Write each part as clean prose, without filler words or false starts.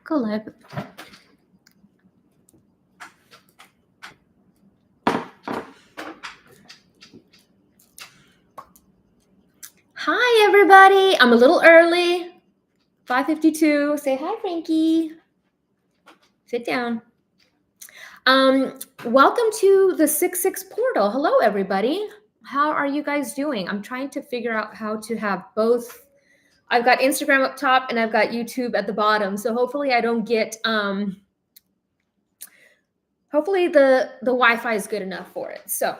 Go live. Hi, everybody. I'm a little early. 5:52. Say hi, Frankie. Sit down. Welcome to the 6-6 portal. Hello, everybody. How are you guys doing? I'm trying to figure out how to have both. I've got Instagram up top and I've got YouTube at the bottom. So hopefully I don't get hopefully the Wi-Fi is good enough for it. So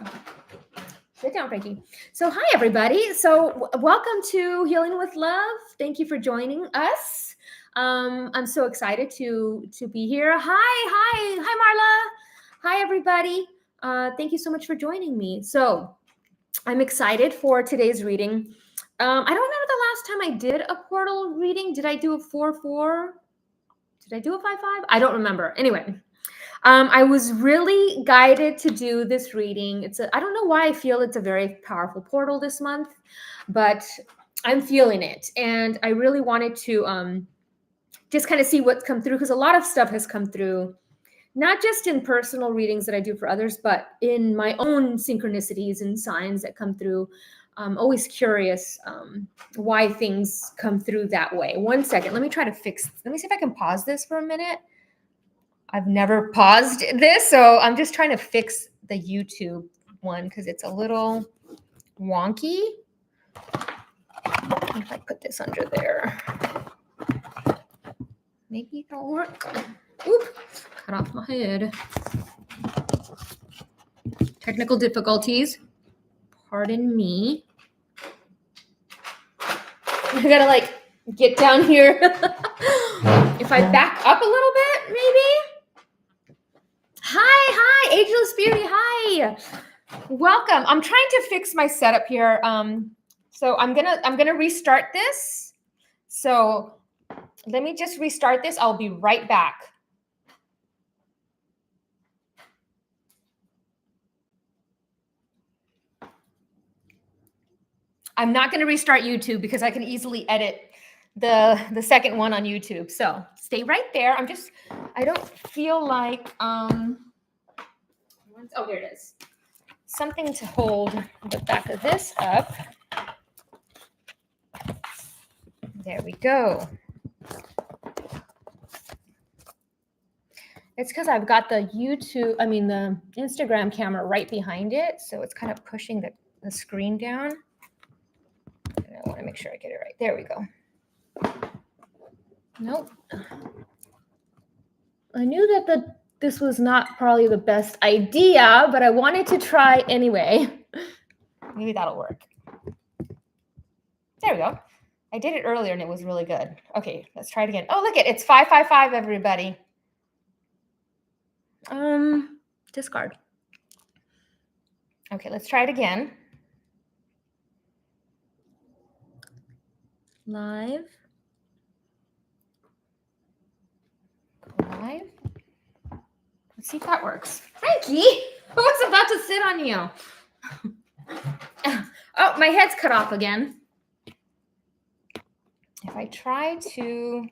sit down, Frankie. So hi, everybody. So welcome to Healing with Love. Thank you for joining us. I'm so excited to be here. Hi, Marla. Hi, everybody. Thank you so much for joining me. So I'm excited for today's reading. I don't remember the last time I did a portal reading. Did I do a 4-4? Did I do a 5-5? I don't remember. Anyway. I was really guided to do this reading. I don't know why I feel it's a very powerful portal this month, but I'm feeling it. And I really wanted to just kind of see what's come through, because a lot of stuff has come through, not just in personal readings that I do for others, but in my own synchronicities and signs that come through. I'm always curious why things come through that way. 1 second. Let me see if I can pause this for a minute. I've never paused this, so I'm just trying to fix the YouTube one because it's a little wonky. If I put this under there, maybe it'll work. Oop, cut off my head. Technical difficulties. Pardon me. I gotta get down here. If I back up a little bit, maybe. Hi, Ageless Beauty. Hi, welcome. I'm trying to fix my setup here. So I'm gonna restart this. So let me just restart this. I'll be right back. I'm not going to restart YouTube because I can easily edit the second one on YouTube. So stay right there. I don't feel like, oh, here it is. Something to hold the back of this up. There we go. It's because I've got the Instagram camera right behind it. So it's kind of pushing the screen down. And I want to make sure I get it right. There we go. Nope. I knew that this was not probably the best idea, but I wanted to try anyway. Maybe that'll work. There we go. I did it earlier and it was really good. Okay, let's try it again. Oh, look it's 555, everybody. Discard. Okay, let's try it again. Live. Live. Let's see if that works. Frankie, I was about to sit on you. Oh, my head's cut off again. If I try to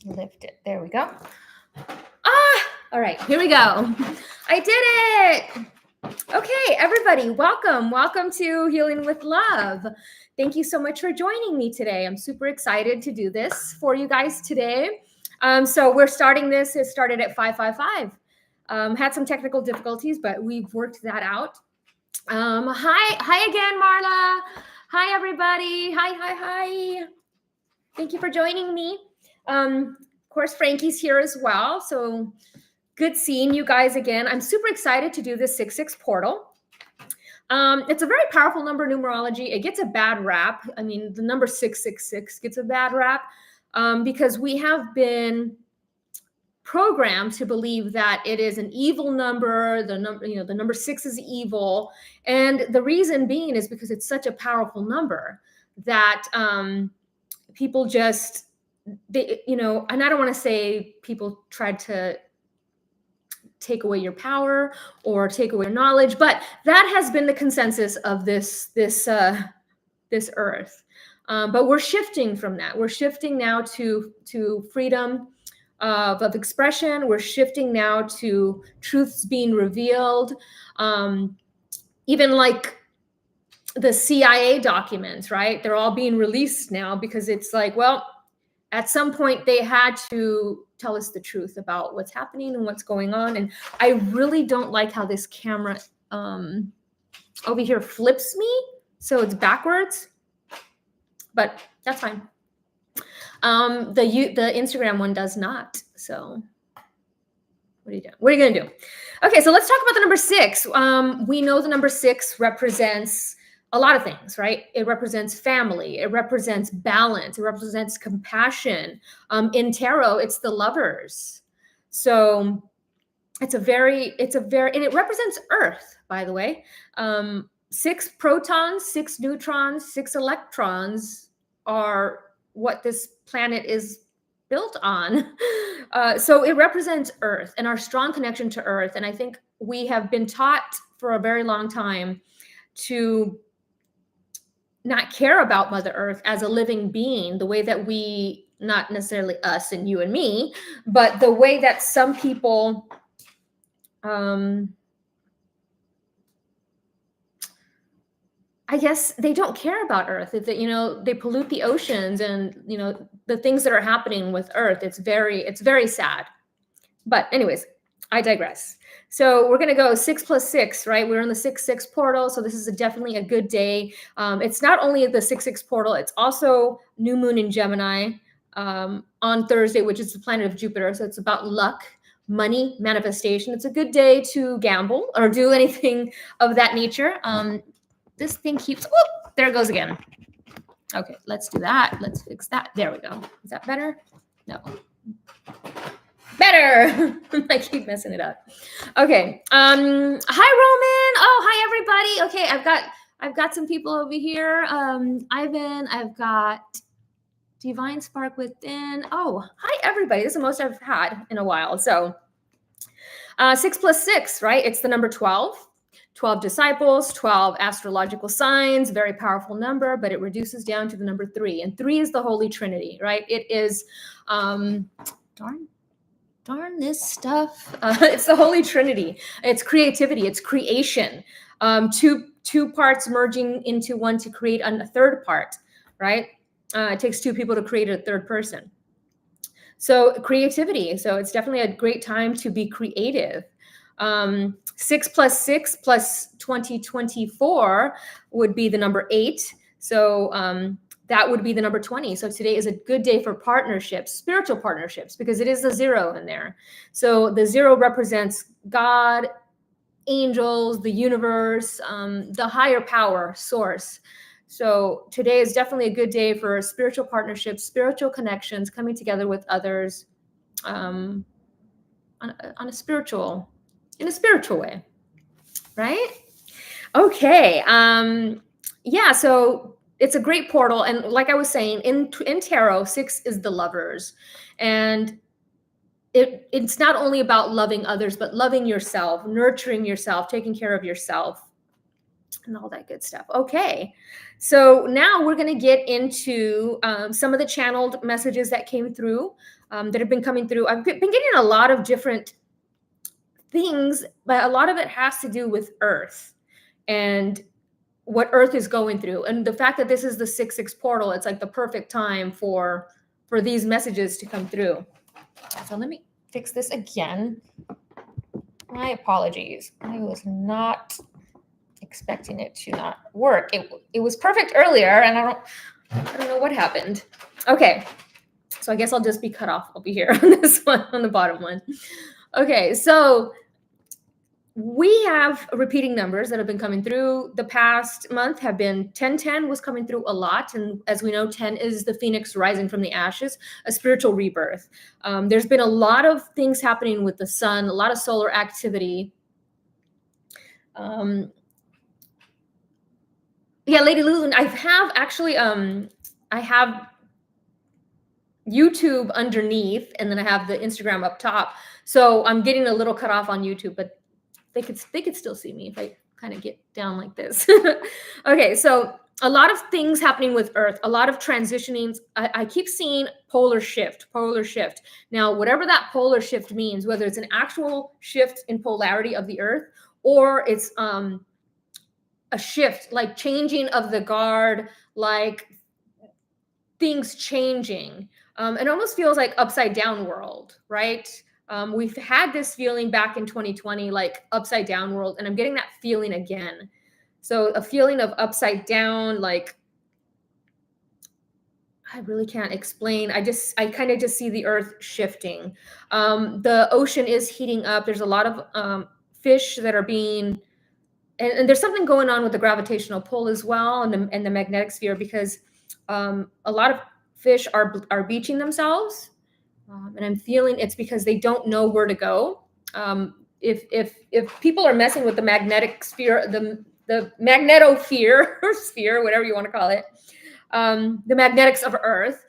lift it, there we go. All right, here we go. I did it. Okay, everybody, welcome. Welcome to Healing with Love. Thank you so much for joining me today. I'm super excited to do this for you guys today. So we're starting this. It started at 555. Had some technical difficulties, but we've worked that out. Hi again, Marla. Hi, everybody. Hi. Thank you for joining me. Of course, Frankie's here as well. So good seeing you guys again. I'm super excited to do this 6-6 portal. It's a very powerful number numerology. It gets a bad rap. I mean, the number 666 gets a bad rap because we have been programmed to believe that it is an evil number. The number 6 is evil. And the reason being is because it's such a powerful number that people just, and I don't want to say people tried to take away your power or take away your knowledge, but that has been the consensus of this earth. But we're shifting from that. We're shifting now to freedom, of expression. We're shifting now to truths being revealed. Even like the CIA documents, right? They're all being released now because it's like, well, at some point they had to tell us the truth about what's happening and what's going on. And I really don't like how this camera over here flips me, so it's backwards, but that's fine. The Instagram one does not. So what are you doing? What are you gonna do? Okay, so let's talk about the number 6. We know the number 6 represents a lot of things, right? It represents family. It represents balance. It represents compassion. In tarot, it's the lovers. So and it represents Earth, by the way. 6 protons, 6 neutrons, 6 electrons are what this planet is built on. So it represents Earth and our strong connection to Earth. And I think we have been taught for a very long time to not care about Mother Earth as a living being, the way that we, not necessarily us and you and me, but the way that some people I guess they don't care about Earth. That they pollute the oceans and the things that are happening with Earth. It's very sad. But anyways, I digress. So we're gonna go 6 plus 6, right? We're in the 6-6 portal, so this is definitely a good day. It's not only the 6-6 portal; it's also new moon in Gemini on Thursday, which is the planet of Jupiter. So it's about luck, money, manifestation. It's a good day to gamble or do anything of that nature. This thing keeps, whoop, there it goes again. Okay, let's do that. Let's fix that. There we go. Is that better? No. Better. I keep messing it up. Okay. Hi, Roman. Oh, hi, everybody. Okay, I've got some people over here. Ivan, I've got Divine Spark Within. Oh, hi, everybody. This is the most I've had in a while. So 6 plus 6, right? It's the number 12. 12 disciples, 12 astrological signs, very powerful number, but it reduces down to the number 3. And 3 is the Holy Trinity, right? It is, darn this stuff. It's the Holy Trinity. It's creativity. It's creation. Two parts merging into one to create a third part, right? It takes 2 people to create a third person. So creativity. So it's definitely a great time to be creative. 6 plus 6 plus 2024 would be the number 8. So that would be the number 20. So today is a good day for partnerships, spiritual partnerships, because it is a 0 in there. So the 0 represents God, angels, the universe, the higher power source. So today is definitely a good day for spiritual partnerships, spiritual connections, coming together with others in a spiritual way, right? Okay. Yeah, so it's a great portal. And like I was saying, in tarot, 6 is the lovers. And it's not only about loving others, but loving yourself, nurturing yourself, taking care of yourself, and all that good stuff. Okay. So now we're going to get into some of the channeled messages that came through, that have been coming through. I've been getting a lot of different things, but a lot of it has to do with Earth and what Earth is going through. And the fact that this is the 6-6 portal, it's like the perfect time for these messages to come through. So let me fix this again. My apologies. I was not expecting it to not work. It was perfect earlier, and I don't know what happened. Okay. So I guess I'll just be cut off over here on this one, on the bottom one. Okay, so we have repeating numbers that have been coming through. The past month have been 1010 was coming through a lot. And as we know, 10 is the phoenix rising from the ashes, a spiritual rebirth. There's been a lot of things happening with the sun, a lot of solar activity. Yeah, Lady Lulu, I have actually, I have YouTube underneath, and then I have the Instagram up top. So I'm getting a little cut off on YouTube, but they could still see me if I kind of get down like this. Okay, so a lot of things happening with Earth, a lot of transitionings. I keep seeing polar shift, polar shift. Now, whatever that polar shift means, whether it's an actual shift in polarity of the Earth or it's a shift, like changing of the guard, like things changing. It almost feels like upside down world, right? We've had this feeling back in 2020, like upside down world, and I'm getting that feeling again. So a feeling of upside down, like I really can't explain. I kind of just see the earth shifting. The ocean is heating up. There's a lot of fish that are being, and there's something going on with the gravitational pull as well, and the magnetic sphere, because a lot of fish are beaching themselves, and I'm feeling it's because they don't know where to go. If people are messing with the magnetic sphere, the magnetosphere or sphere, whatever you want to call it, the magnetics of Earth,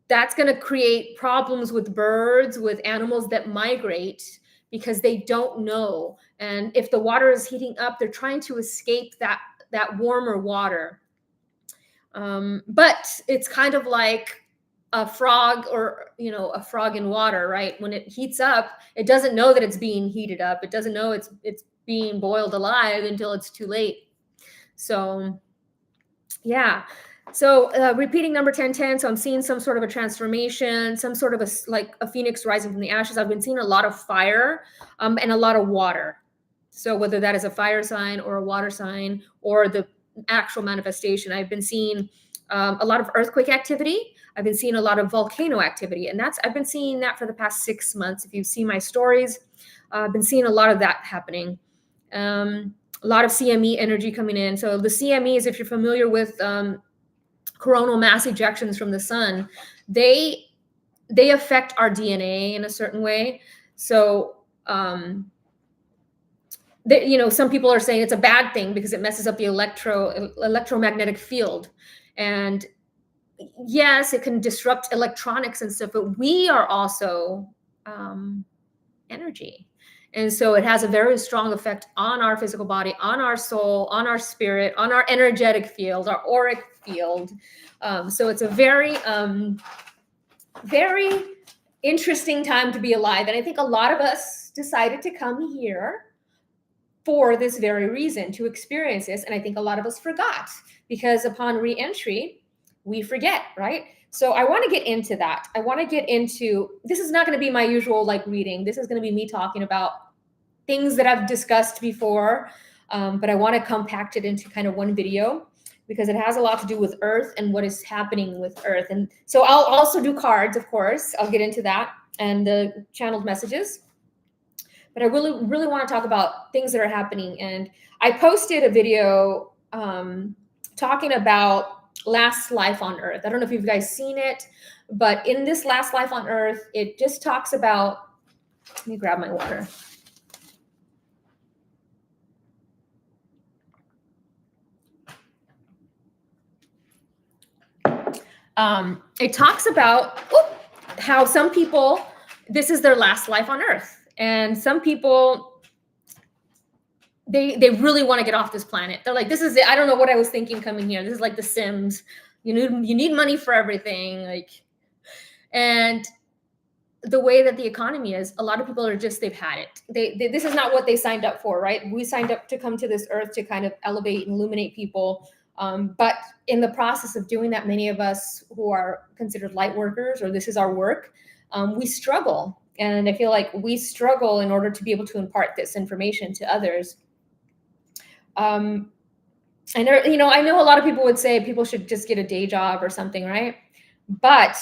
that's going to create problems with birds, with animals that migrate because they don't know. And if the water is heating up, they're trying to escape that warmer water. But it's kind of like a frog, or a frog in water, right? When it heats up, it doesn't know that it's being heated up. It doesn't know it's being boiled alive until it's too late. So yeah. So repeating number 1010. So I'm seeing some sort of a transformation, some sort of like a phoenix rising from the ashes. I've been seeing a lot of fire and a lot of water. So whether that is a fire sign or a water sign or the actual manifestation, I've been seeing a lot of earthquake activity. I've been seeing a lot of volcano activity, and I've been seeing that for the past 6 months. If you've seen my stories, I've been seeing a lot of that happening. A lot of CME energy coming in. So the CMEs, if you're familiar with coronal mass ejections from the sun, they affect our DNA in a certain way. So some people are saying it's a bad thing because it messes up the electromagnetic field. And yes, it can disrupt electronics and stuff, but we are also energy. And so it has a very strong effect on our physical body, on our soul, on our spirit, on our energetic field, our auric field. So it's a very, very interesting time to be alive. And I think a lot of us decided to come here for this very reason, to experience this. And I think a lot of us forgot, because upon re-entry, we forget, right? So I want to get into that. I want to get into, this is not going to be my usual reading. This is going to be me talking about things that I've discussed before, but I want to compact it into kind of one video because it has a lot to do with Earth and what is happening with Earth. And so I'll also do cards, of course. I'll get into that and the channeled messages. But I really, really want to talk about things that are happening. And I posted a video talking about Last Life on Earth. I don't know if you guys seen it, but in this Last Life on Earth, it just talks about, let me grab my water. It talks about how some people, this is their last life on Earth. And some people, they really want to get off this planet. They're like, this is it. I don't know what I was thinking coming here. This is like The Sims. You need money for everything. And the way that the economy is, a lot of people are just, they've had it. This is not what they signed up for, right? We signed up to come to this earth to kind of elevate and illuminate people. But in the process of doing that, many of us who are considered light workers, or this is our work, we struggle. And I feel like we struggle in order to be able to impart this information to others. And there, I know a lot of people would say people should just get a day job or something, right? But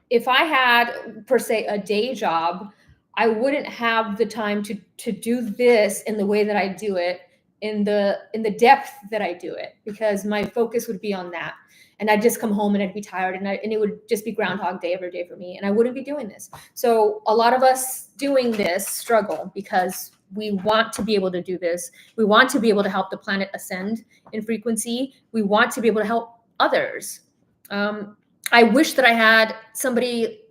if I had, per se, a day job, I wouldn't have the time to do this in the way that I do it, in the depth that I do it, because my focus would be on that. And I'd just come home and I'd be tired, and it would just be Groundhog Day every day for me, and I wouldn't be doing this. So a lot of us doing this struggle because we want to be able to do this. We want to be able to help the planet ascend in frequency. We want to be able to help others. I wish that I had somebody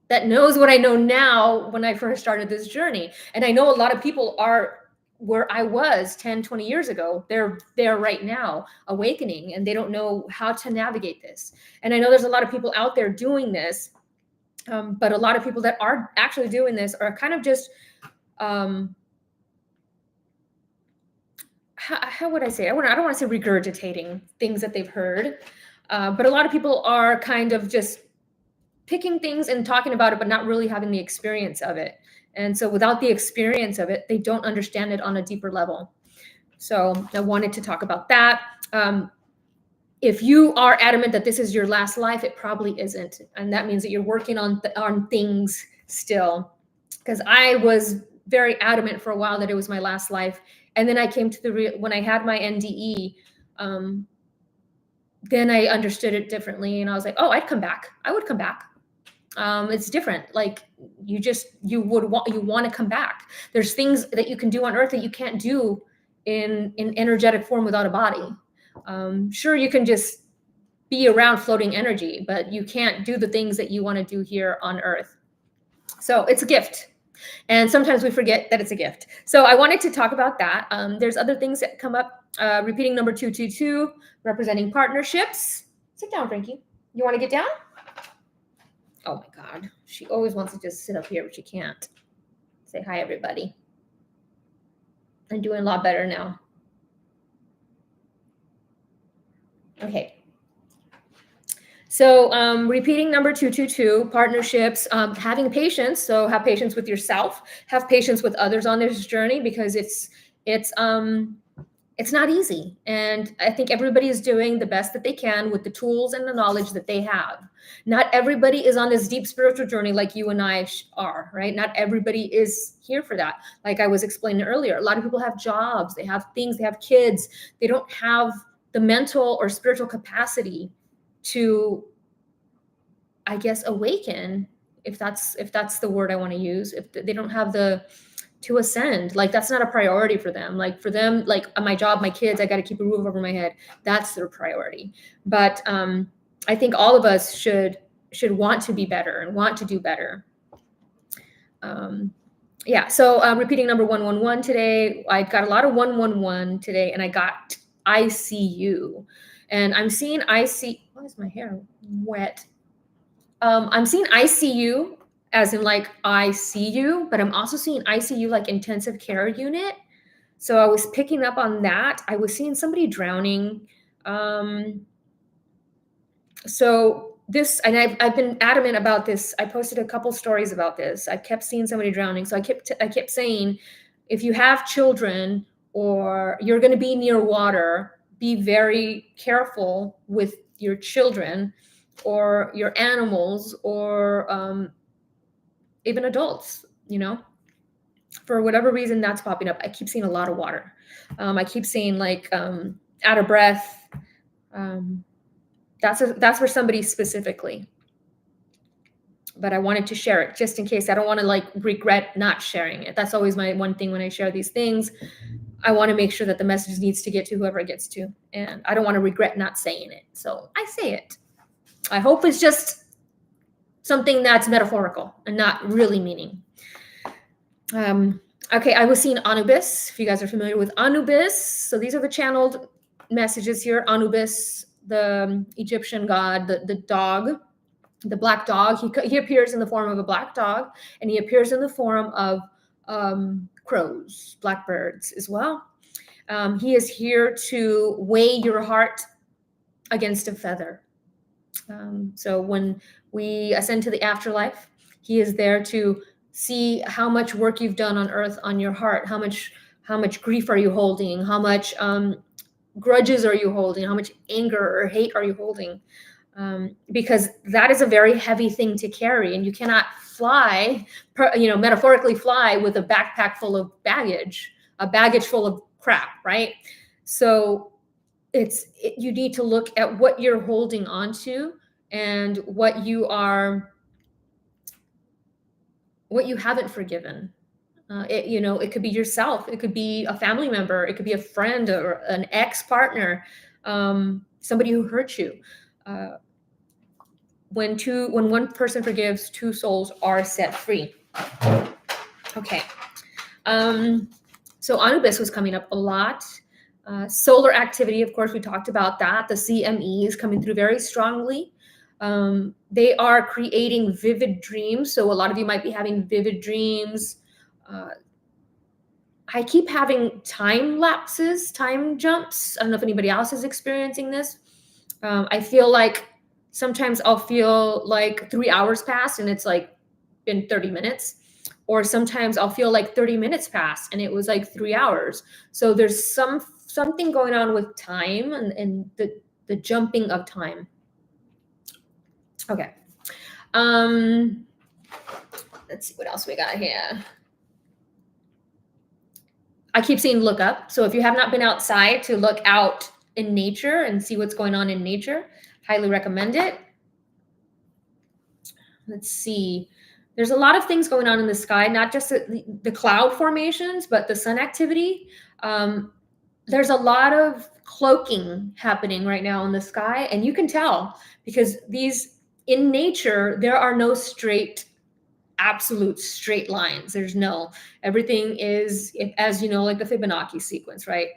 that knows what I know now when I first started this journey. And I know a lot of people are where I was 10, 20 years ago. They're there right now awakening, and they don't know how to navigate this. And I know there's a lot of people out there doing this, but a lot of people that are actually doing this are kind of just, how would I say? I don't want to say regurgitating things that they've heard, but a lot of people are kind of just picking things and talking about it, but not really having the experience of it. And so without the experience of it, they don't understand it on a deeper level. So I wanted to talk about that. If you are adamant that this is your last life, it probably isn't. And that means that you're working on things still. Because I was very adamant for a while that it was my last life. And then I came to when I had my NDE, then I understood it differently. And I was like, oh, I'd come back. I would come back. It's different. Like you want to come back. There's things that you can do on earth that you can't do in energetic form without a body. Sure, you can just be around floating energy, but you can't do the things that you want to do here on earth. So it's a gift. And sometimes we forget that it's a gift. So I wanted to talk about that. There's other things that come up. Repeating number 222, representing partnerships. Sit down, Frankie. You want to get down? Oh my God. She always wants to just sit up here, but she can't. Say hi, everybody. I'm doing a lot better now. Okay. So repeating number 222, partnerships, having patience. So have patience with yourself, have patience with others on this journey, because it's not easy. And I think everybody is doing the best that they can with the tools and the knowledge that they have. Not everybody is on this deep spiritual journey like you and I are, right? Not everybody is here for that. Like I was explaining earlier, a lot of people have jobs, they have things, they have kids. They don't have the mental or spiritual capacity to, I guess, awaken, if that's the word I want to use. If they don't have to ascend, like that's not a priority for them. Like for them, like my job, my kids, I got to keep a roof over my head. That's their priority. But I think all of us should want to be better and want to do better. Yeah. So repeating number 111 today. I got a lot of 111 today, and I got ICU. And I'm seeing IC. Why is my hair wet? I'm seeing ICU as in like I see you, but I'm also seeing ICU like intensive care unit. So I was picking up on that. I was seeing somebody drowning. So this, and I've been adamant about this. I posted a couple stories about this. I kept seeing somebody drowning. So I kept saying, if you have children or you're going to be near water, be very careful with your children or your animals or even adults, for whatever reason that's popping up. I keep seeing a lot of water. I keep seeing like out of breath. That's for somebody specifically. But I wanted to share it just in case. I don't want to like regret not sharing it. That's always my one thing when I share these things. I want to make sure that the message needs to get to whoever it gets to. And I don't want to regret not saying it. So I say it. I hope it's just something that's metaphorical and not really meaning. Okay, I was seeing Anubis, if you guys are familiar with Anubis. So these are the channeled messages here. Anubis, the Egyptian god, the dog, the black dog. He appears in the form of a black dog, and he appears in the form of crows, blackbirds as well. He is here to weigh your heart against a feather. So when we ascend to the afterlife, he is there to see how much work you've done on earth on your heart. How much grief are you holding? How much grudges are you holding? How much anger or hate are you holding? Because that is a very heavy thing to carry, and you cannot fly, metaphorically fly with a backpack full of baggage, a baggage full of crap, right? So you need to look at what you're holding on to and what you haven't forgiven. It could be yourself, it could be a family member, it could be a friend or an ex-partner, somebody who hurt you. When one person forgives, two souls are set free. Okay. So Anubis was coming up a lot. Solar activity, of course, we talked about that. The CME is coming through very strongly. They are creating vivid dreams. So a lot of you might be having vivid dreams. I keep having time lapses, time jumps. I don't know if anybody else is experiencing this. I feel like sometimes I'll feel like 3 hours passed and it's like been 30 minutes. Or sometimes I'll feel like 30 minutes passed and it was like 3 hours. So there's something going on with time and the jumping of time. Okay. Let's see what else we got here. I keep saying look up. So if you have not been outside to look out in nature and see what's going on in nature, highly recommend it. Let's see. There's a lot of things going on in the sky, not just the cloud formations, but the sun activity. There's a lot of cloaking happening right now in the sky, and you can tell because in nature, there are no absolute straight lines. There's no, everything is, as you know, like the Fibonacci sequence, right?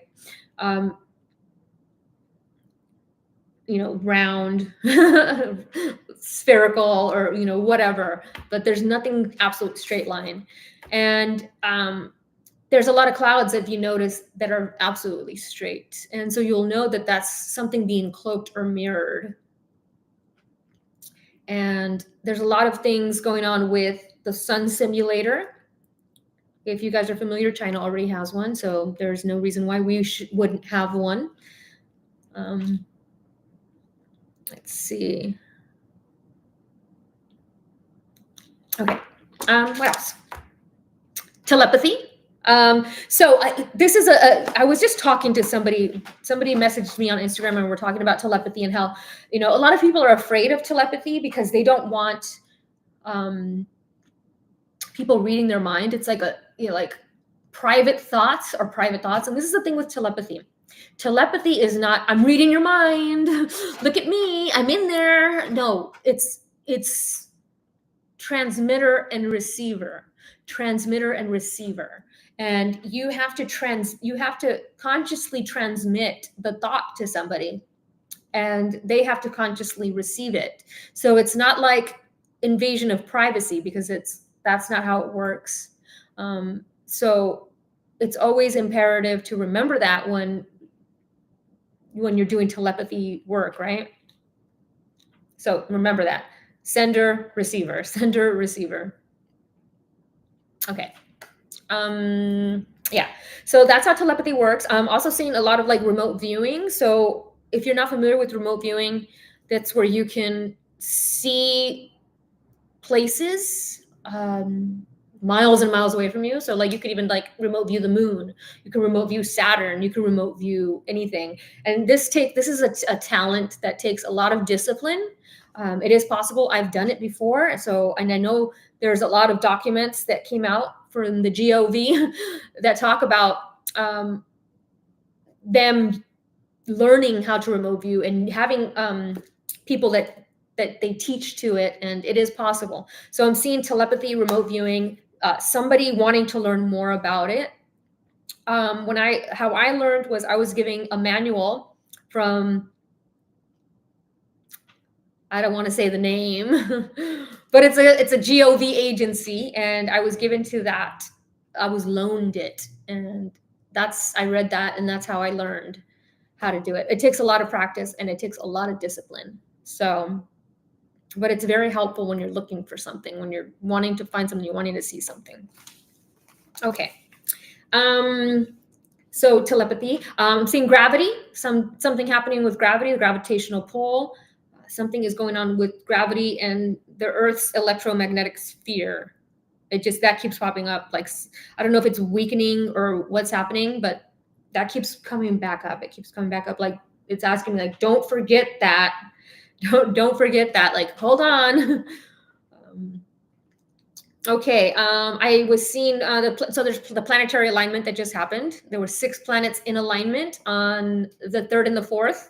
Round, spherical, or, whatever, but there's nothing absolute straight line. And there's a lot of clouds, if you notice, that are absolutely straight. And so you'll know that that's something being cloaked or mirrored. And there's a lot of things going on with the sun simulator. If you guys are familiar, China already has one, so there's no reason why we wouldn't have one. Let's see. Okay. What else? Telepathy. This is I was just talking to somebody messaged me on Instagram and we're talking about telepathy and how, a lot of people are afraid of telepathy because they don't want people reading their mind. It's like like private thoughts. And this is the thing with telepathy. Telepathy is not, I'm reading your mind. Look at me. I'm in there. No, it's transmitter and receiver. And you have to consciously transmit the thought to somebody and they have to consciously receive it. So it's not like invasion of privacy because that's not how it works. So it's always imperative to remember that when you're doing telepathy work, right? So remember that. Sender, receiver. Okay. Yeah. So that's how telepathy works. I'm also seeing a lot of like remote viewing. So if you're not familiar with remote viewing, that's where you can see places miles and miles away from you. So like you could even like remote view the moon. You can remote view Saturn. You can remote view anything. And this is a talent that takes a lot of discipline. It is possible. I've done it before. And I know there's a lot of documents that came out from the GOV that talk about them learning how to remote view and having people that they teach to it, and it is possible. So I'm seeing telepathy, remote viewing, somebody wanting to learn more about it. How I learned was I was giving a manual from, I don't want to say the name, but it's a GOV agency, and I was given to that. I was loaned it, and I read that, and that's how I learned how to do it. It takes a lot of practice and it takes a lot of discipline. So, but it's very helpful when you're looking for something, when you're wanting to find something, you're wanting to see something. Okay. So telepathy, I'm seeing gravity, something happening with gravity, the gravitational pull. Something is going on with gravity and the Earth's electromagnetic sphere. That keeps popping up. Like, I don't know if it's weakening or what's happening, but that keeps coming back up. It keeps coming back up. Like it's asking me, like, don't forget that. Don't forget that. Like, hold on. Okay. I was seeing so there's the planetary alignment that just happened. There were 6 planets in alignment on the 3rd and the 4th.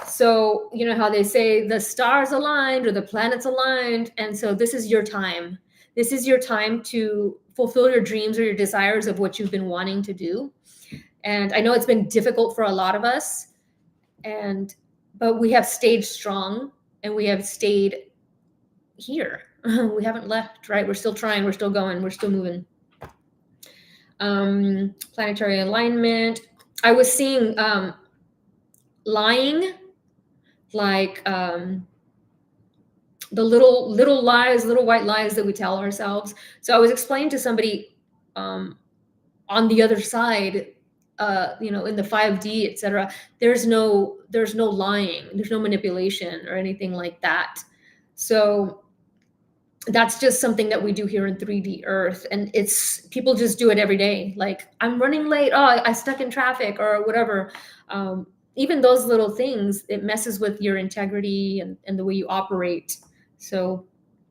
So, you know how they say the stars aligned or the planets aligned. And so this is your time. This is your time to fulfill your dreams or your desires of what you've been wanting to do. And I know it's been difficult for a lot of us, but we have stayed strong and we have stayed here. We haven't left, right? We're still trying, we're still going, we're still moving. Planetary alignment. I was seeing lying, like the little lies, little white lies that we tell ourselves. So I was explaining to somebody on the other side, in the 5D, etc. There's no lying, there's no manipulation or anything like that. So that's just something that we do here in 3D Earth, and it's people just do it every day. Like, I'm running late. Oh, I stuck in traffic or whatever. Even those little things, it messes with your integrity and the way you operate. So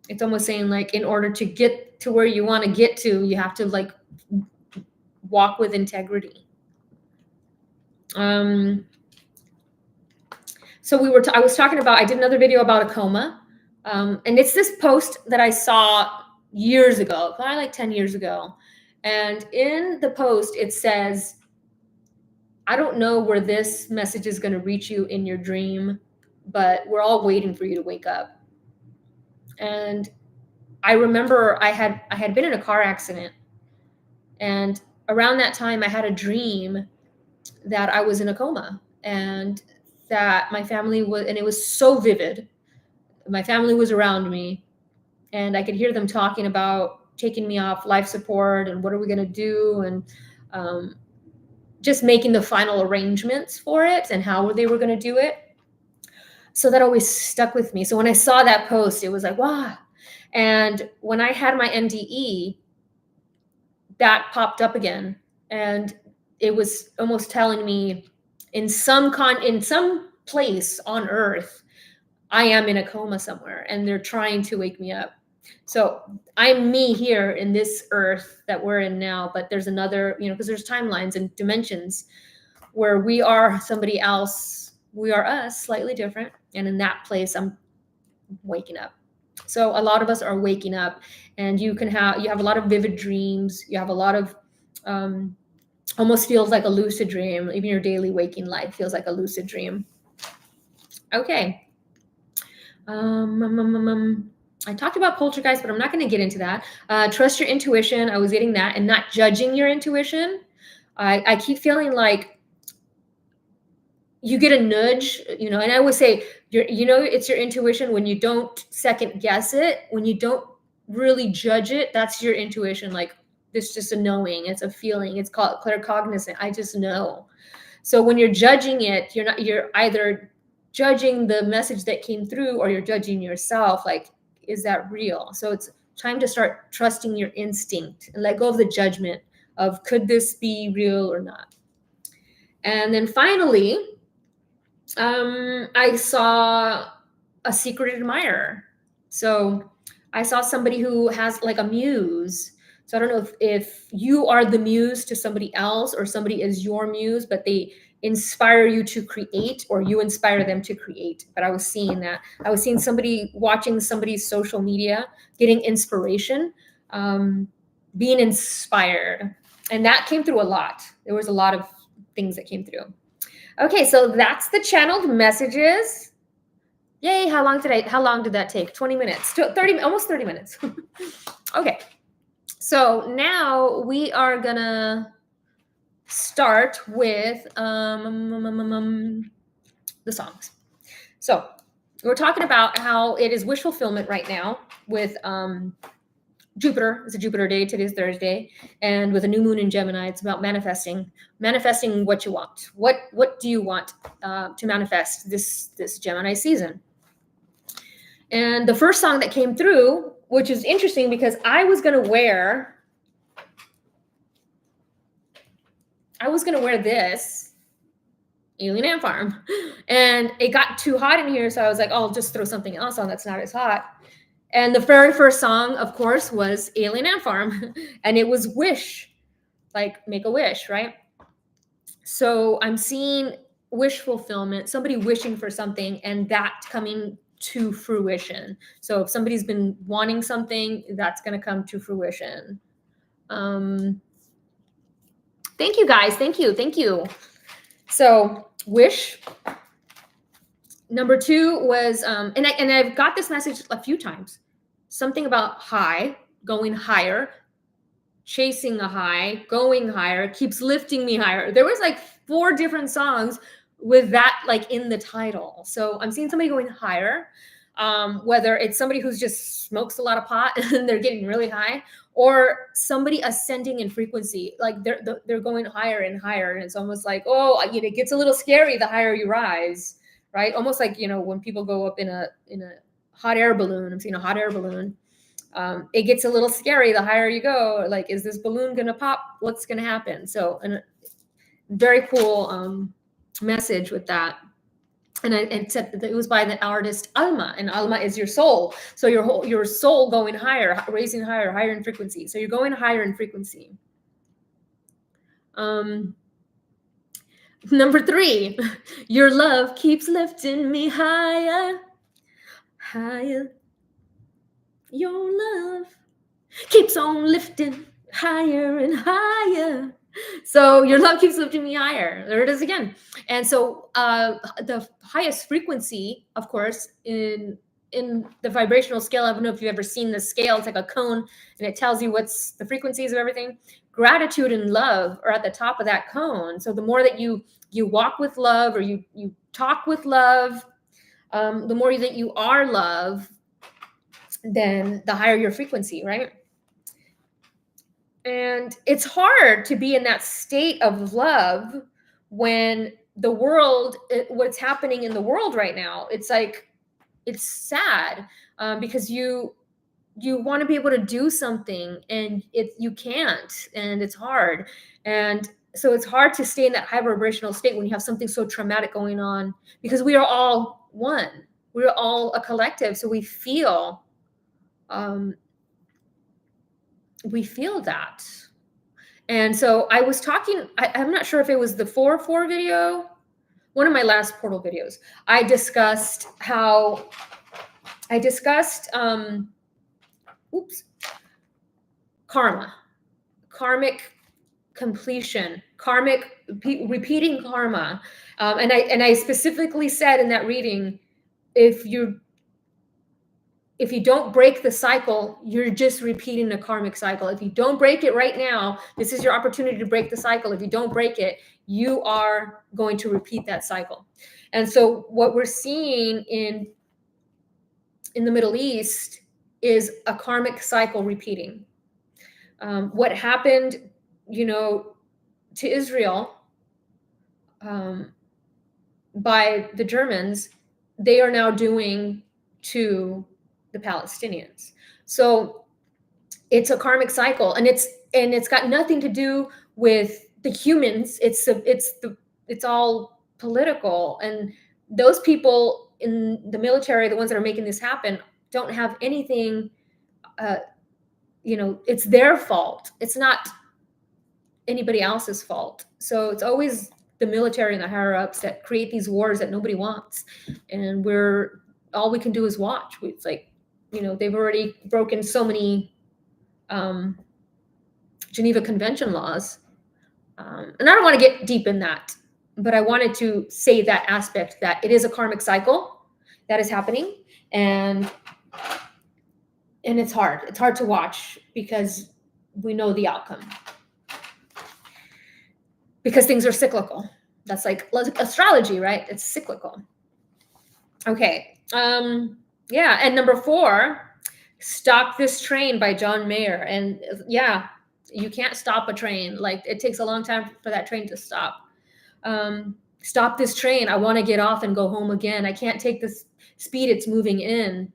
it's almost saying, like, in order to get to where you want to get to, you have to like walk with integrity. So I was talking about, I did another video about a coma. And it's this post that I saw years ago, probably like 10 years ago. And in the post, it says, I don't know where this message is going to reach you in your dream, but we're all waiting for you to wake up. And I remember I had been in a car accident. And around that time, I had a dream that I was in a coma and that my family was, and it was so vivid. My family was around me and I could hear them talking about taking me off life support and what are we going to do, and just making the final arrangements for it and how they were going to do it. So that always stuck with me. So when I saw that post, it was like, wow. And when I had my NDE, that popped up again. And it was almost telling me in some place on earth, I am in a coma somewhere and they're trying to wake me up. So I'm me here in this earth that we're in now, but there's another, because there's timelines and dimensions where we are somebody else, we are us, slightly different. And in that place, I'm waking up. So a lot of us are waking up, and you have a lot of vivid dreams. You have a lot of, almost feels like a lucid dream. Even your daily waking life feels like a lucid dream. Okay. I talked about poltergeist, but I'm not going to get into that. Trust your intuition. I was getting that, and not judging your intuition. I keep feeling like you get a nudge, and I always say, it's your intuition when you don't second guess it, when you don't really judge it. That's your intuition. Like, it's just a knowing. It's a feeling. It's called claircognizant. I just know. So when you're judging it, you're either judging the message that came through or you're judging yourself. Like, is that real? So it's time to start trusting your instinct and let go of the judgment of, could this be real or not? And then finally, I saw a secret admirer. So I saw somebody who has like a muse. So I don't know if you are the muse to somebody else or somebody is your muse, but they inspire you to create, or you inspire them to create. But I was seeing that. I was seeing somebody watching somebody's social media, getting inspiration, being inspired. And that came through a lot. There was a lot of things that came through. Okay, so that's the channeled messages. Yay, how long did that take? 20 minutes, 30, almost 30 minutes. Okay, so now we are gonna start with the songs. So we're talking about how it is wish fulfillment right now with Jupiter. It's a Jupiter day. Today's Thursday. And with a new moon in Gemini, it's about manifesting what you want. What do you want to manifest this Gemini season? And the first song that came through, which is interesting because I was going to wear this Alien Ant Farm, and it got too hot in here. So I was like, oh, I'll just throw something else on that's not as hot. And the very first song, of course, was Alien Ant Farm, and it was Wish, like make a wish, right? So I'm seeing wish fulfillment, somebody wishing for something, and that coming to fruition. So if somebody's been wanting something, that's going to come to fruition. Thank you guys. Thank you. So wish. Number 2 was, and I've got this message a few times, something about high, going higher, chasing a high, going higher, keeps lifting me higher. There was like 4 different songs with that like in the title. So I'm seeing somebody going higher, whether it's somebody who's just smokes a lot of pot and they're getting really high, or somebody ascending in frequency, like they're going higher and higher, and it's almost like, oh, you know, it gets a little scary the higher you rise, right? Almost like, you know, when people go up in a hot air balloon. I'm seeing a hot air balloon. It gets a little scary the higher you go. Like, is this balloon gonna pop? What's gonna happen? So, and very cool message with that. And it said that it was by the artist Alma, and Alma is your soul. So your soul going higher, raising higher in frequency. So you're going higher in frequency. Number 3, your love keeps lifting me higher, higher. Your love keeps on lifting higher and higher. So your love keeps lifting me higher. There it is again. And so the highest frequency, of course, in the vibrational scale, I don't know if you've ever seen the scale. It's like a cone, and it tells you what's the frequencies of everything. Gratitude and love are at the top of that cone. So the more that you walk with love, or you talk with love, the more that you are love, then the higher your frequency, right? And it's hard to be in that state of love when the world, what's happening in the world right now, it's like, it's sad, because you want to be able to do something, and you can't, and it's hard. And so it's hard to stay in that high vibrational state when you have something so traumatic going on, because we are all one. We're all a collective. So we feel that. And so I was talking, I'm not sure if it was the 4-4 video, one of my last portal videos. I discussed karma, karmic completion, repeating karma. And I specifically said in that reading, if you don't break the cycle, you're just repeating the karmic cycle. If you don't break it right now, this is your opportunity to break the cycle. If you don't break it, you are going to repeat that cycle. And so what we're seeing in the Middle East is a karmic cycle repeating. What happened, to Israel by the Germans, they are now doing to the Palestinians. So it's a karmic cycle, and it's got nothing to do with the humans. It's all political, and those people in the military, the ones that are making this happen, don't have anything. It's their fault. It's not anybody else's fault. So it's always the military and the higher ups that create these wars that nobody wants, and all we can do is watch. It's like, they've already broken so many Geneva Convention laws. And I don't want to get deep in that, but I wanted to say that aspect, that it is a karmic cycle that is happening. And it's hard. It's hard to watch because we know the outcome. Because things are cyclical. That's like astrology, right? It's cyclical. Okay. Yeah. And number 4, Stop This Train by John Mayer. And yeah, you can't stop a train. Like, it takes a long time for that train to stop. Stop this train. I want to get off and go home again. I can't take the speed it's moving in.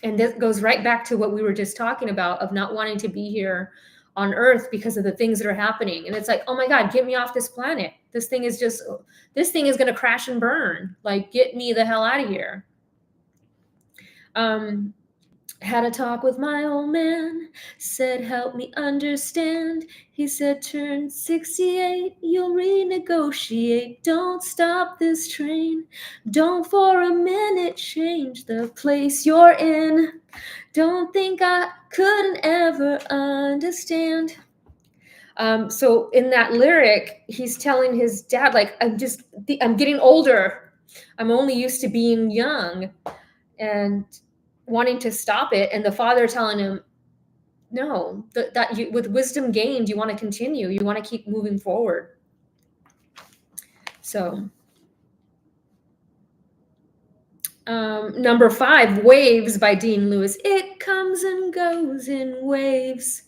And this goes right back to what we were just talking about, of not wanting to be here on Earth because of the things that are happening. And it's like, oh my God, get me off this planet. This thing is going to crash and burn. Like, get me the hell out of here. Had a talk with my old man, said help me understand. He said turn 68, you'll renegotiate. Don't stop this train, don't for a minute change the place you're in. Don't think I couldn't ever understand. So in that lyric, he's telling his dad, like, I'm getting older. I'm only used to being young and wanting to stop it. And the father telling him, no, that you, with wisdom gained, you want to continue. You want to keep moving forward. So number 5, Waves by Dean Lewis. It comes and goes in waves.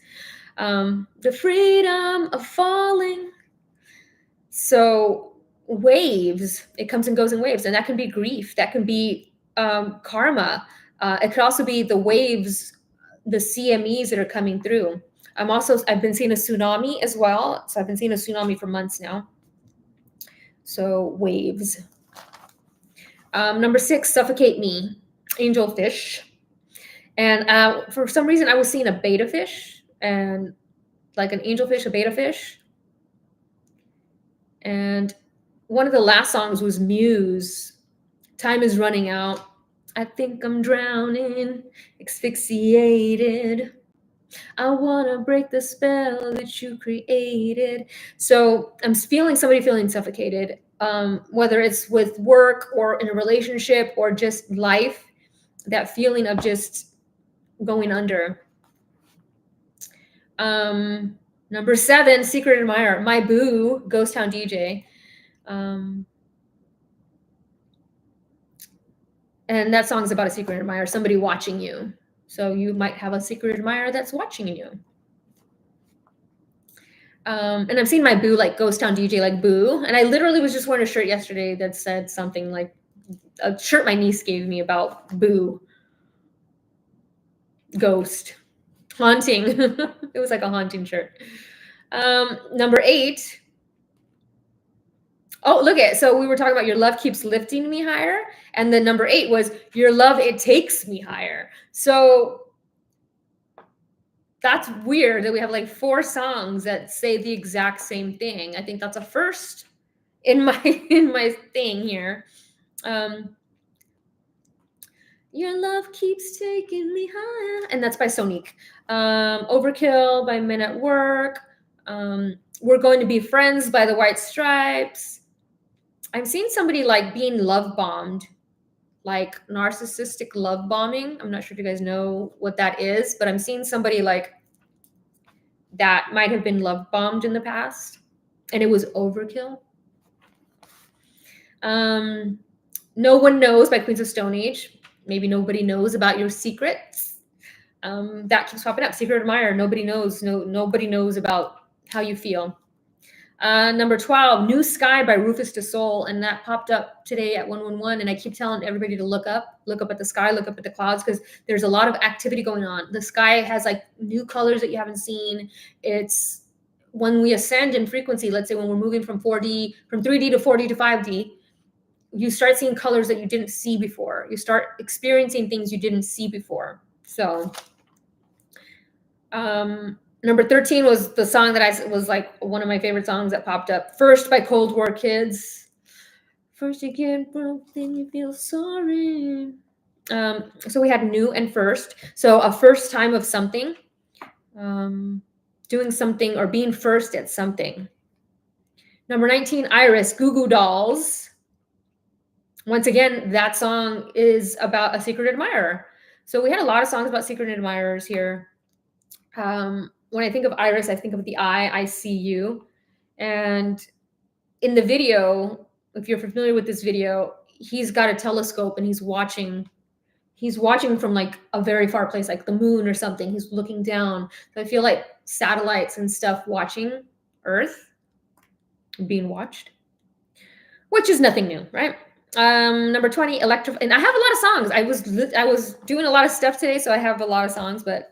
The freedom of falling. So waves, it comes and goes in waves, and that can be grief, that can be karma. It could also be the waves, the CMEs that are coming through. I've been seeing a tsunami as well. So I've been seeing a tsunami for months now. So waves. Number 6, Suffocate Me, Angelfish. And for some reason I was seeing a beta fish, and like an angelfish, a beta fish. And one of the last songs was Muse, Time is Running Out. I think I'm drowning, asphyxiated. I want to break the spell that you created. So I'm feeling somebody feeling suffocated, whether it's with work or in a relationship or just life, that feeling of just going under. Number 7, Secret Admirer, My Boo, Ghost Town DJ. And that song's about a secret admirer, somebody watching you. So you might have a secret admirer that's watching you. And I'm seeing my boo, like Ghost Town DJ, like Boo. And I literally was just wearing a shirt yesterday that said something like a shirt my niece gave me about Boo. Ghost. Haunting. It was like a haunting shirt. Number 8. Oh, look at it. So we were talking about your love keeps lifting me higher. And then number 8 was your love, it takes me higher. So that's weird that we have like 4 songs that say the exact same thing. I think that's a first in my thing here. Your love keeps taking me higher. And that's by Sonique. Overkill by Men at Work. We're Going to Be Friends by the White Stripes. I'm seeing somebody like being love bombed, like narcissistic love bombing. I'm not sure if you guys know what that is, but I'm seeing somebody like that might have been love bombed in the past, and it was overkill. No One Knows by Queens of Stone Age. Maybe nobody knows about your secrets. That keeps popping up. Secret Admirer. Nobody knows. Nobody knows about how you feel. Number 12, New Sky by Rufus Du Sol, and that popped up today at 111. And I keep telling everybody to look up at the sky, look up at the clouds, because there's a lot of activity going on. The sky has like new colors that you haven't seen. It's when we ascend in frequency, let's say when we're moving from 3D to 4D to 5D, you start seeing colors that you didn't see before. You start experiencing things you didn't see before. So, number 13 was the song that was like one of my favorite songs that popped up. First by Cold War Kids. First you get broke, then you feel sorry. So we had new and first. So a first time of something, doing something or being first at something. Number 19, Iris, Goo Goo Dolls. Once again, that song is about a secret admirer. So we had a lot of songs about secret admirers here. When I think of Iris, I think of the I see you. And in the video, if you're familiar with this video, he's got a telescope and he's watching from like a very far place, like the moon or something. He's looking down. So I feel like satellites and stuff watching Earth, being watched, which is nothing new, right? Number 20, Electro. And I have a lot of songs. I was doing a lot of stuff today, so I have a lot of songs, but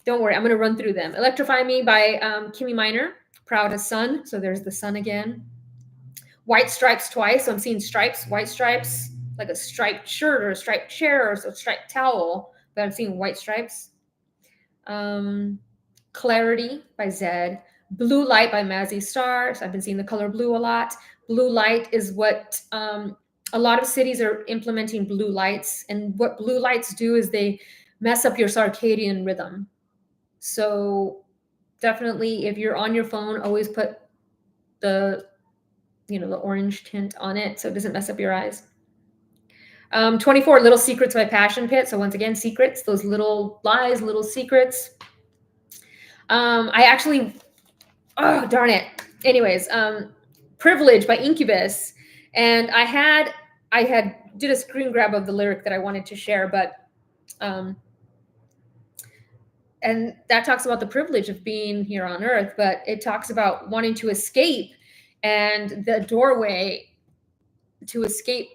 don't worry, I'm going to run through them. Electrify Me by Kimmy Minor, Proud as Sun. So there's the sun again. White Stripes twice. So I'm seeing stripes, white stripes, like a striped shirt or a striped chair or a striped towel. but I'm seeing White Stripes. Clarity by Zedd. Blue Light by Mazzy Star. So I've been seeing the color blue a lot. Blue light is what a lot of cities are implementing blue lights. And what blue lights do is they mess up your circadian rhythm. So definitely if you're on your phone, always put the the orange tint on it so it doesn't mess up your eyes. 24 Little Secrets by Passion Pit. So once again, secrets, those little lies, little secrets. I actually, oh, darn it. Anyways, Privilege by Incubus. And I had did a screen grab of the lyric that I wanted to share, but and that talks about the privilege of being here on earth, but it talks about wanting to escape, and the doorway to escape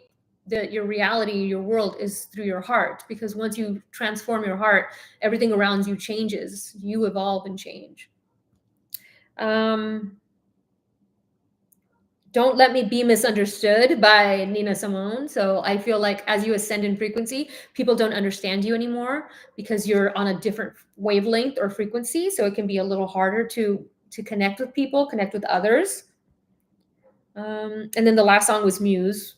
your reality, your world, is through your heart, because once you transform your heart, everything around you changes. You evolve and change. Don't Let Me Be Misunderstood by Nina Simone. So I feel like as you ascend in frequency, people don't understand you anymore because you're on a different wavelength or frequency. So it can be a little harder to connect with people, connect with others. And then the last song was Muse.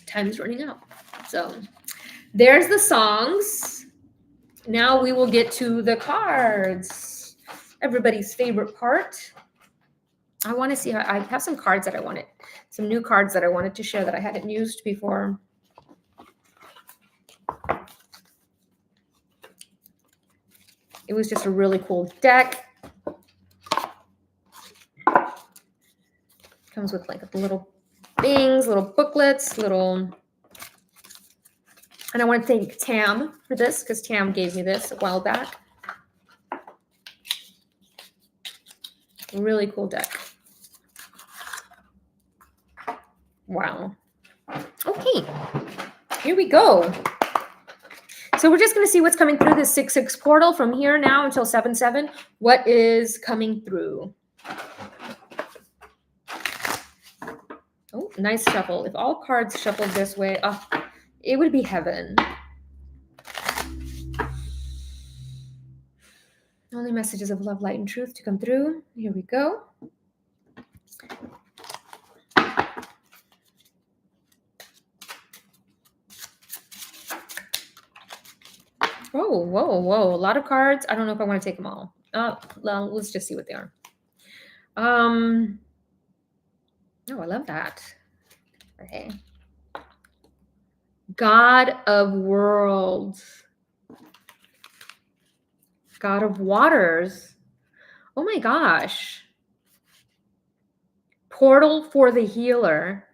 Time is running out. So there's the songs. Now we will get to the cards. Everybody's favorite part. I want to see how I have some cards that I wanted, some new cards that I wanted to share that I hadn't used before. It was just a really cool deck. Comes with like little things, little booklets, and I want to thank Tam for this because Tam gave me this a while back. Really cool deck. Wow. Okay, here we go. So we're just going to see what's coming through this 6/6 portal from here now until 7/7. What is coming through? Oh, nice shuffle. If all cards shuffled this way, oh, it would be heaven. Only messages of love, light, and truth to come through. Here we go. Whoa, whoa, whoa. A lot of cards. I don't know if I want to take them all. Well, let's just see what they are. Oh, I love that. Okay. God of Worlds. God of Waters. Oh my gosh. Portal for the Healer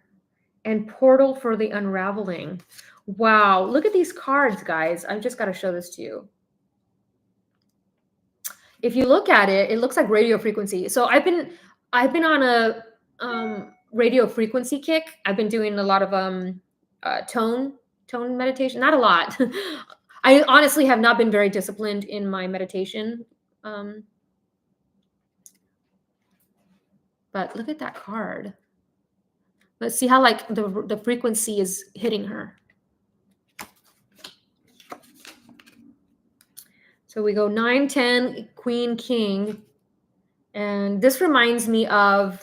and Portal for the Unraveling. Wow, look at these cards, guys. I've just got to show this to you. If you look at it, it looks like radio frequency. So I've been on a radio frequency kick. I've been doing a lot of tone meditation. Not a lot. I honestly have not been very disciplined in my meditation. But look at that card. Let's see how like the frequency is hitting her. So we go 9, 10, Queen, King. And this reminds me of,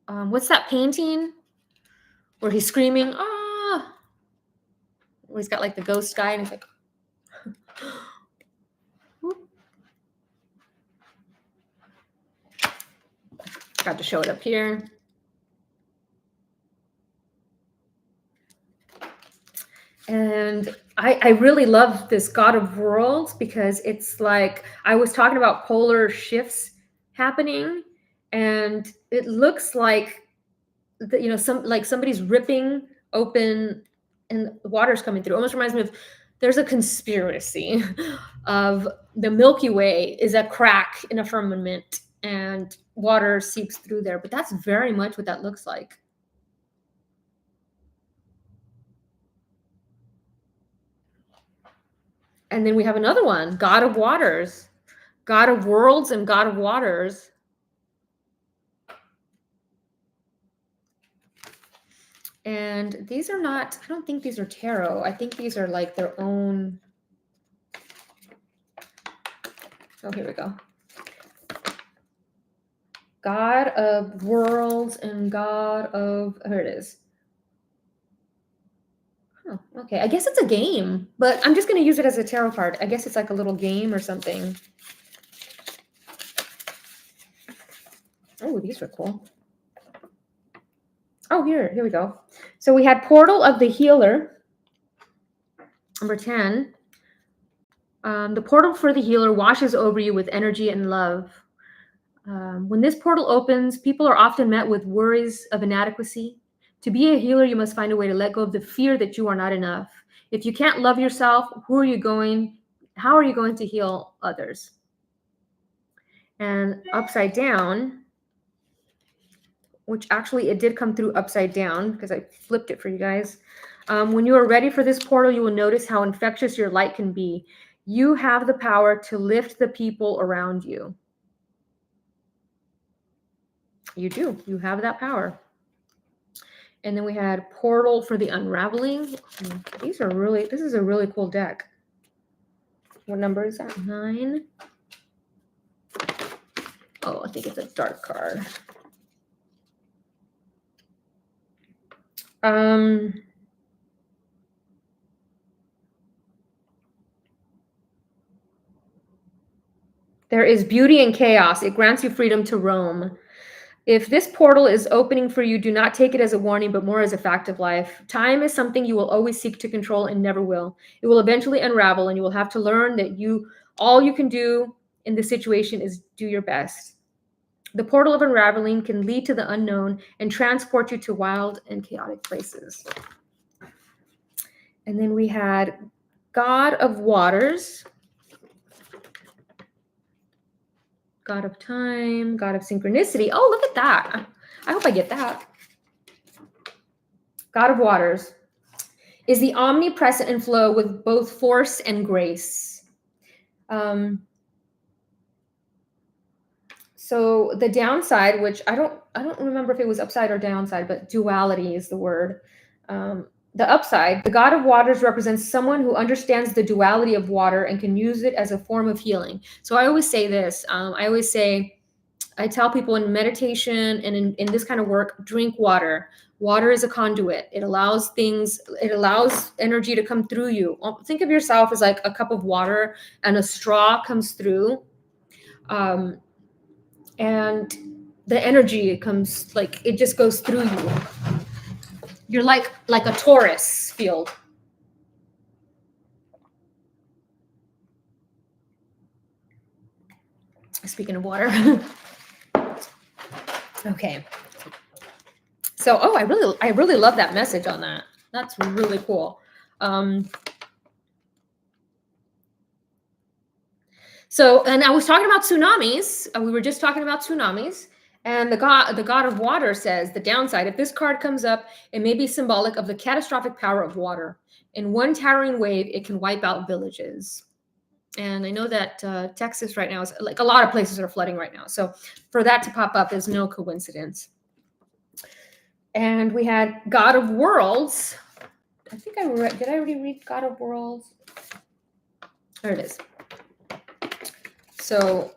what's that painting where he's screaming, ah, where he's got like the ghost guy and he's like, got to show it up here. And I really love this God of Worlds because it's like, I was talking about polar shifts happening, and it looks like, somebody's ripping open and water's coming through. Almost reminds me of, there's a conspiracy of the Milky Way is a crack in a firmament and water seeps through there. But that's very much what that looks like. And then we have another one, God of Waters, God of Worlds and God of Waters. And these are not, I don't think these are tarot. I think these are like their own. Oh, here we go. God of Worlds and God of, here it is. Oh, okay. I guess it's a game, but I'm just going to use it as a tarot card. I guess it's like a little game or something. Oh, these are cool. Oh, here we go. So we had Portal of the Healer, number 10. The portal for the healer washes over you with energy and love. When this portal opens, people are often met with worries of inadequacy. To be a healer, you must find a way to let go of the fear that you are not enough. If you can't love yourself, how are you going to heal others? And upside down, which actually it did come through upside down because I flipped it for you guys. When you are ready for this portal, you will notice how infectious your light can be. You have the power to lift the people around you. You do. You have that power. And then we had Portal for the Unraveling. This is a really cool deck. What number is that? 9. Oh, I think it's a dark card. There is beauty in chaos. It grants you freedom to roam. If this portal is opening for you, do not take it as a warning, but more as a fact of life. Time is something you will always seek to control and never will. It will eventually unravel, and you will have to learn that all you can do in this situation is do your best. The portal of unraveling can lead to the unknown and transport you to wild and chaotic places. And then we had God of Waters, God of Time, God of Synchronicity. Oh, look at that. I hope I get that. God of Waters is the omnipresent and flow with both force and grace. So the downside, which I don't remember if it was upside or downside, but duality is the word. The upside, the God of Waters represents someone who understands the duality of water and can use it as a form of healing. So I always say this. I tell people in meditation and in this kind of work, drink water. Water is a conduit. It allows energy to come through you. Think of yourself as like a cup of water and a straw comes through. And the energy comes, like, it just goes through you. You're like a torus field. Speaking of water. Okay. So, I really love that message on that. That's really cool. So, and I was talking about tsunamis. We were just talking about tsunamis. And the God of Water says the downside, if this card comes up, it may be symbolic of the catastrophic power of water. In one towering wave, it can wipe out villages. And I know that Texas right now is like a lot of places are flooding right now. So for that to pop up is no coincidence. And we had God of Worlds. I think did I already read God of Worlds? There it is. So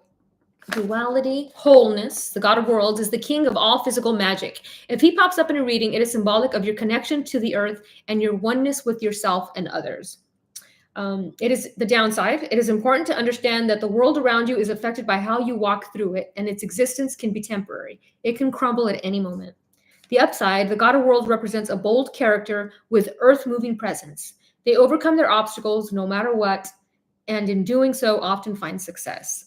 duality, wholeness, the God of Worlds is the king of all physical magic. If he pops up in a reading, it is symbolic of your connection to the earth and your oneness with yourself and others. It is the downside. It is important to understand that the world around you is affected by how you walk through it, and its existence can be temporary. It can crumble at any moment. The upside, the God of Worlds represents a bold character with earth-moving presence. They overcome their obstacles no matter what, and in doing so, often find success.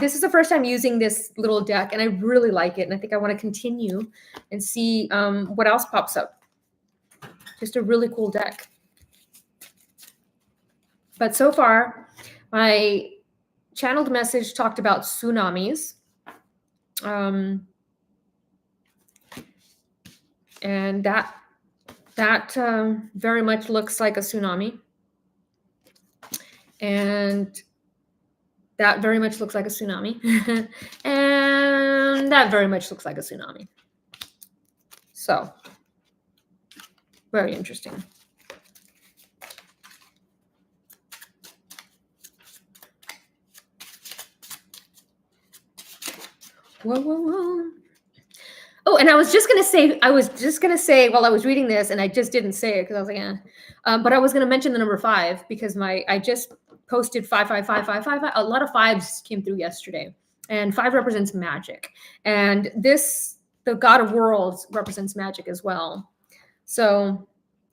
This is the first time using this little deck, and I really like it, and I think I want to continue and see what else pops up. Just a really cool deck. But so far, my channeled message talked about tsunamis. And that very much looks like a tsunami. And that very much looks like a tsunami. And that very much looks like a tsunami. So Very interesting. Whoa, whoa, whoa. Oh, and I was just gonna say while I was reading this, and I just didn't say it because I was like, but I was gonna mention the number 5 because I just posted 55555. A lot of 5s came through yesterday, and 5 represents magic, and the God of Worlds represents magic as well. So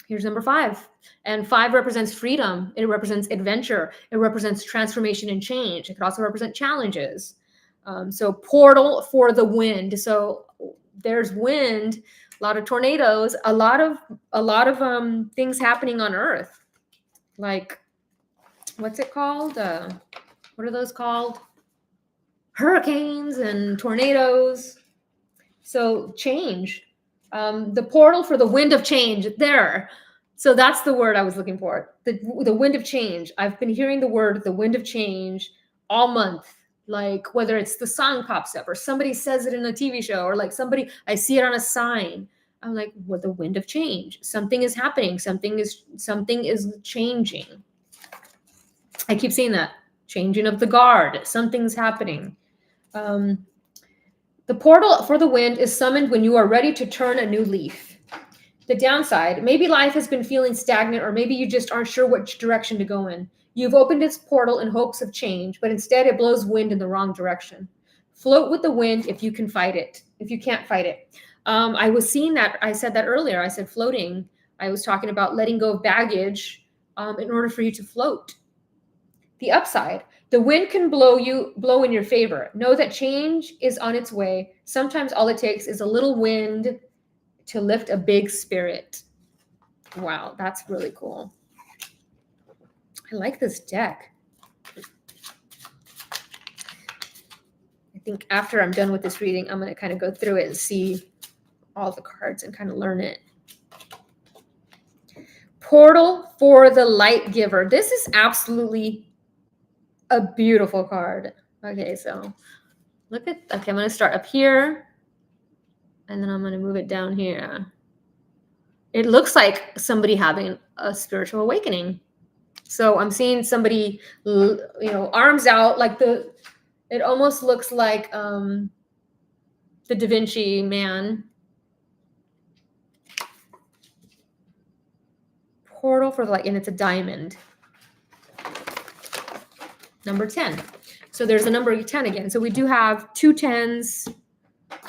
here's number 5, and 5 represents freedom. It represents adventure. It represents transformation and change. It could also represent challenges. So portal for the wind. So there's wind, a lot of tornadoes, a lot of things happening on Earth. Like, what's it called? What are those called? Hurricanes and tornadoes. So change. The portal for the wind of change. There. So that's the word I was looking for. The wind of change. I've been hearing the word the wind of change all month. Like whether it's the song pops up or somebody says it in a TV show or like I see it on a sign. I'm like, what, the wind of change? Something is happening. Something is changing. I keep seeing that. Changing of the guard. Something's happening. The portal for the wind is summoned when you are ready to turn a new leaf. The downside, maybe life has been feeling stagnant, or maybe you just aren't sure which direction to go in. You've opened its portal in hopes of change, but instead it blows wind in the wrong direction. Float with the wind if you can fight it. If you can't fight it. I was seeing that. I said that earlier. I said floating. I was talking about letting go of baggage in order for you to float. The upside, the wind can blow in your favor. Know that change is on its way. Sometimes all it takes is a little wind to lift a big spirit. Wow, that's really cool. I like this deck. I think after I'm done with this reading, I'm going to kind of go through it and see all the cards and kind of learn it. Portal for the Light Giver. This is absolutely a beautiful card. Okay, so okay, I'm going to start up here. And then I'm going to move it down here. It looks like somebody having a spiritual awakening. So I'm seeing somebody, arms out, like it almost looks like the Da Vinci Man. Portal for the light, and it's a diamond. Number 10. So there's a number 10 again. So we do have 2 10s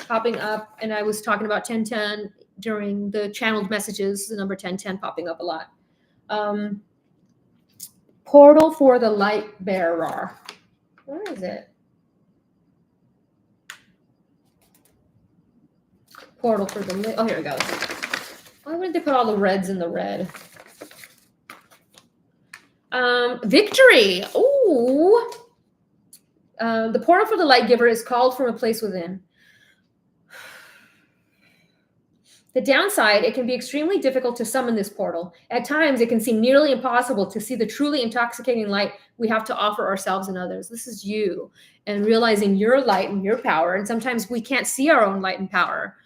popping up, and I was talking about 1010 during the channeled messages, the number 1010 popping up a lot. Portal for the Light Bearer. Where is it? Portal for the here it goes. Why would they put all the reds in the red? Victory. Ooh. The portal for the light giver is called from a place within. The downside, it can be extremely difficult to summon this portal. At times, it can seem nearly impossible to see the truly intoxicating light we have to offer ourselves and others. This is you, and realizing your light and your power. And sometimes we can't see our own light and power.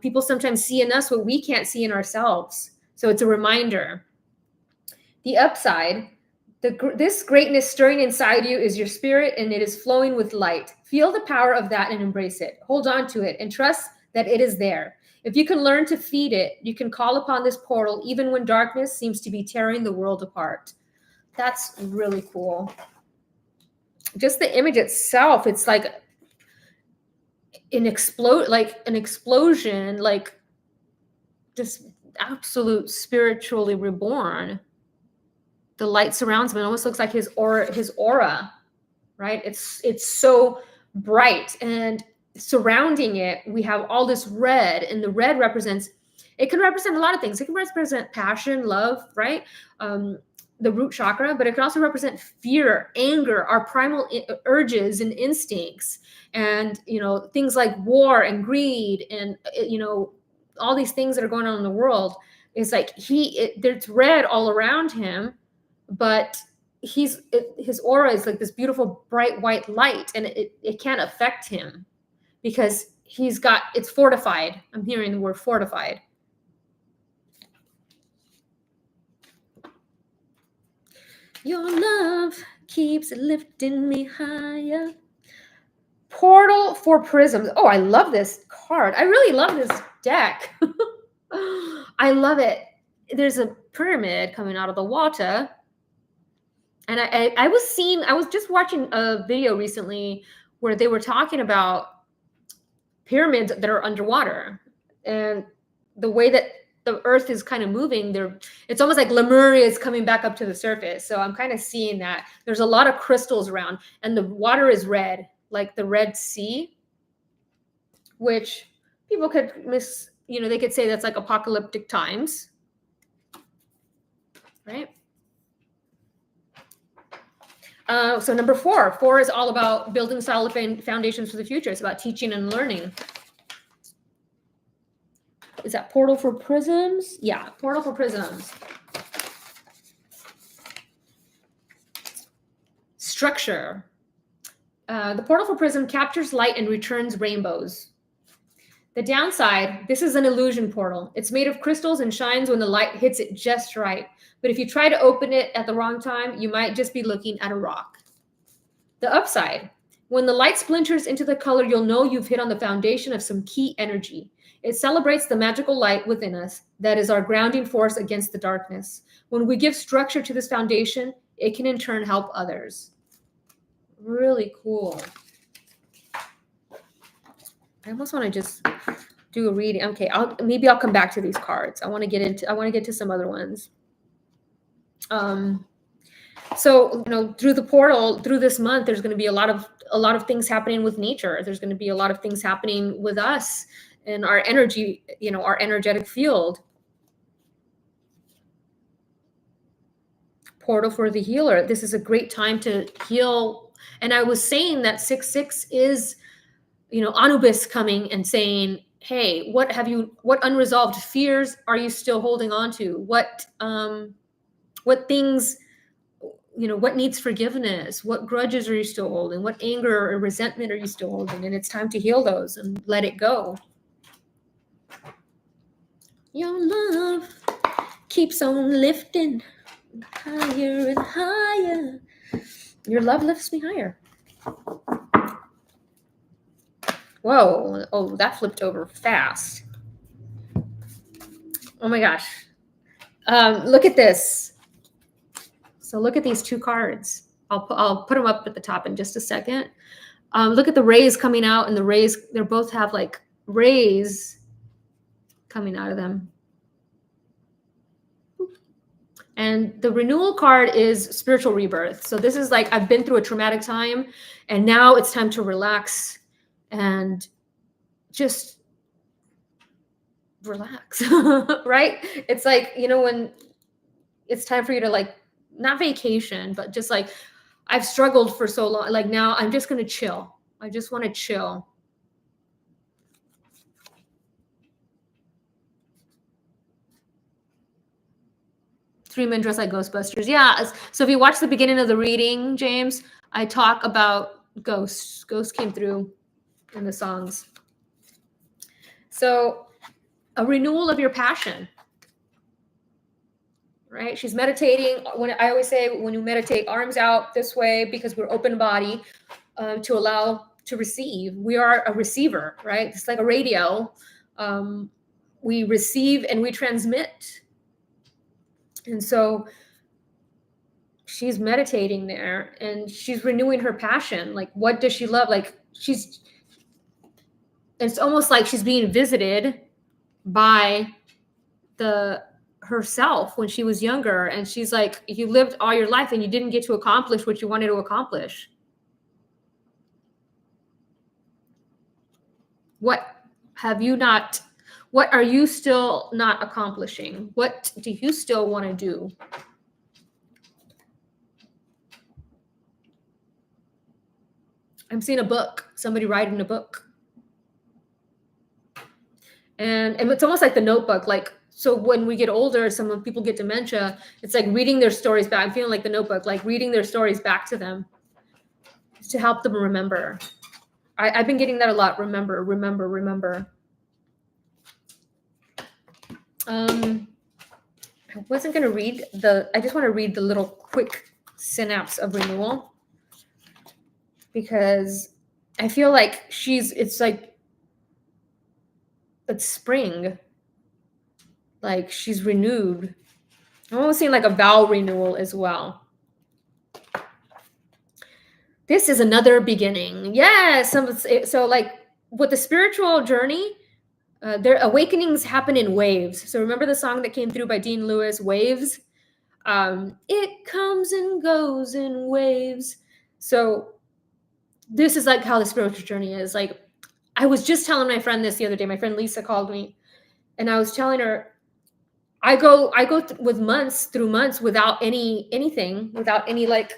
People sometimes see in us what we can't see in ourselves. So it's a reminder. The upside, this greatness stirring inside you is your spirit, and it is flowing with light. Feel the power of that and embrace it. Hold on to it and trust that it is there. If you can learn to feed it, you can call upon this portal even when darkness seems to be tearing the world apart. That's really cool. Just the image itself, it's like an explosion, like just absolute spiritually reborn. The light surrounds him. It almost looks like his aura, right? It's so bright, and surrounding it, we have all this red, and the red it can represent a lot of things. It can represent passion, love, right? The root chakra, but it can also represent fear, anger, our primal urges and instincts, and things like war and greed, and all these things that are going on in the world. It's like there's red all around him, but his aura is like this beautiful bright white light, and it can't affect him because it's fortified. I'm hearing the word fortified. Your love keeps lifting me higher. Portal for Prisms. Oh, I love this card. I really love this deck. I love it. There's a pyramid coming out of the water. And I was just watching a video recently where they were talking about pyramids that are underwater. And the way that the earth is kind of moving, it's almost like Lemuria is coming back up to the surface. So I'm kind of seeing that. There's a lot of crystals around, and the water is red, like the Red Sea, which people could they could say that's like apocalyptic times, right? So number 4 is all about building solid foundations for the future. It's about teaching and learning. Is that Portal for Prisms? Yeah, Portal for Prisms. Structure. The Portal for Prism captures light and returns rainbows. The downside, this is an illusion portal. It's made of crystals and shines when the light hits it just right. But if you try to open it at the wrong time, you might just be looking at a rock. The upside, when the light splinters into the color, you'll know you've hit on the foundation of some key energy. It celebrates the magical light within us that is our grounding force against the darkness. When we give structure to this foundation, it can in turn help others. Really cool. I almost want to just do a reading. Okay, maybe I'll come back to these cards. I want to get to some other ones. So through the portal, through this month, there's going to be a lot of things happening with nature. There's going to be a lot of things happening with us and our energy, our energetic field. Portal for the healer. This is a great time to heal. And I was saying that 6/6 is Anubis coming and saying, hey, what unresolved fears are you still holding on to? What things, what needs forgiveness? What grudges are you still holding? What anger or resentment are you still holding? And it's time to heal those and let it go. Your love keeps on lifting higher and higher. Your love lifts me higher. Whoa. Oh, that flipped over fast. Oh my gosh. Look at this. So look at these 2 cards. I'll put them up at the top in just a second. Look at the rays coming out, and the rays, they both have like rays coming out of them. And the renewal card is spiritual rebirth. So this is like, I've been through a traumatic time, and now it's time to relax and just relax, right? It's like, when it's time for you to like, not vacation, but just like, I've struggled for so long. Like now I'm just going to chill. I just want to chill. Three men dressed like Ghostbusters. Yeah. So if you watch the beginning of the reading, James, I talk about ghosts. Ghosts came through in the songs. So a renewal of your passion, right? She's meditating. I always say, when you meditate, arms out this way, because we're open body to allow to receive. We are a receiver, right? It's like a radio. We receive and we transmit. And so she's meditating there, and she's renewing her passion. Like, what does she love? Like, it's almost like she's being visited by herself when she was younger. And she's like, you lived all your life and you didn't get to accomplish what you wanted to accomplish. What are you still not accomplishing? What do you still want to do? I'm seeing a book, somebody writing a book. And it's almost like The Notebook. Like, so when we get older, some people get dementia, it's like reading their stories back. I'm feeling like The Notebook, like reading their stories back to them to help them remember. I've been getting that a lot. Remember. I wasn't going to read I just want to read the little quick synapse of renewal, because I feel like it's spring, like she's renewed. I'm almost seeing like a vow renewal as well. This is another beginning. Yes. So like with the spiritual journey, their awakenings happen in waves. So remember the song that came through by Dean Lewis, Waves? It comes and goes in waves. So this is like how the spiritual journey is. Like, I was just telling my friend this the other day. My friend Lisa called me, and I was telling her, I go with months without anything, without any like,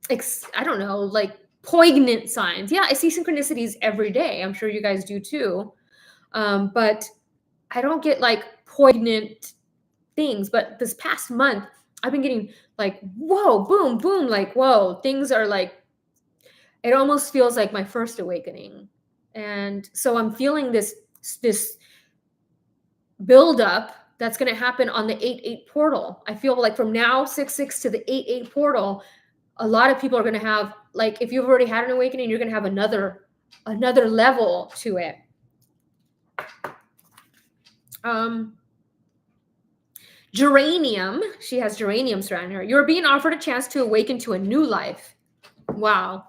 I don't know, like poignant signs. Yeah, I see synchronicities every day. I'm sure you guys do too. But I don't get like poignant things. But this past month, I've been getting like, whoa, boom, boom, like, whoa, things are like, it almost feels like my first awakening. And so I'm feeling this build up that's going to happen on the 8-8 portal. I feel like from now 6-6 to the 8-8 portal, a lot of people are going to have, like, if you've already had an awakening, you're going to have another level to it. Geranium, she has geraniums around her. You're being offered a chance to awaken to a new life. Wow.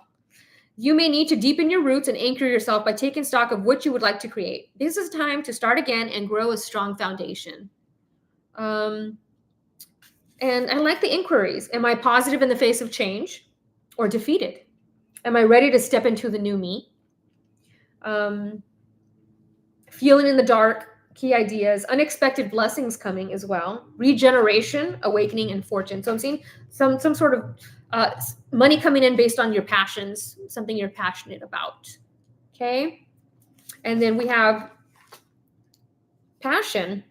You may need to deepen your roots and anchor yourself by taking stock of what you would like to create. This is time to start again and grow a strong foundation. And I like the inquiries. Am I positive in the face of change or defeated? Am I ready to step into the new me? Feeling in the dark, key ideas, unexpected blessings coming as well, regeneration, awakening, and fortune. So I'm seeing some sort of money coming in based on your passions, something you're passionate about. Okay. And then we have passion.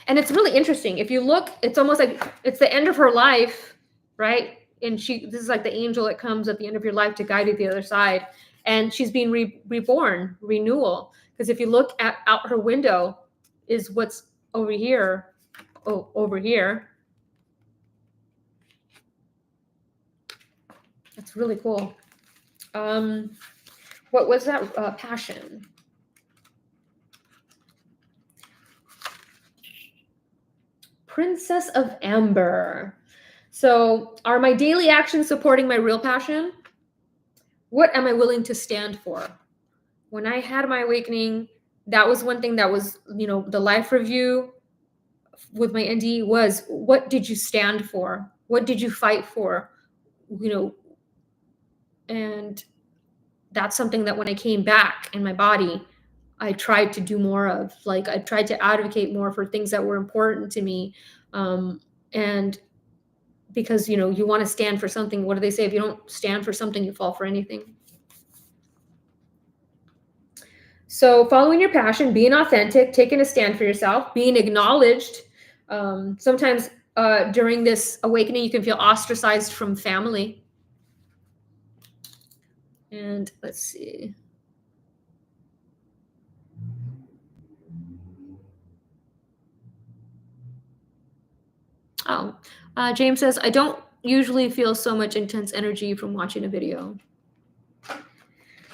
And it's really interesting. If you look, it's almost like it's the end of her life, right? And this is like the angel that comes at the end of your life to guide you to the other side. And she's being reborn, renewal. Because if you look out her window, is what's over here. Oh, over here. That's really cool. What was that? Passion. Princess of Amber. So, are my daily actions supporting my real passion? What am I willing to stand for? When I had my awakening, that was one thing that was, the life review with my NDE was, what did you stand for? What did you fight for? And that's something that when I came back in my body, I tried to do more of. Like, I tried to advocate more for things that were important to me. And because, you want to stand for something. What do they say? If you don't stand for something, you fall for anything. So following your passion, being authentic, taking a stand for yourself, being acknowledged. Sometimes during this awakening, you can feel ostracized from family. And let's see. Oh, James says, I don't usually feel so much intense energy from watching a video.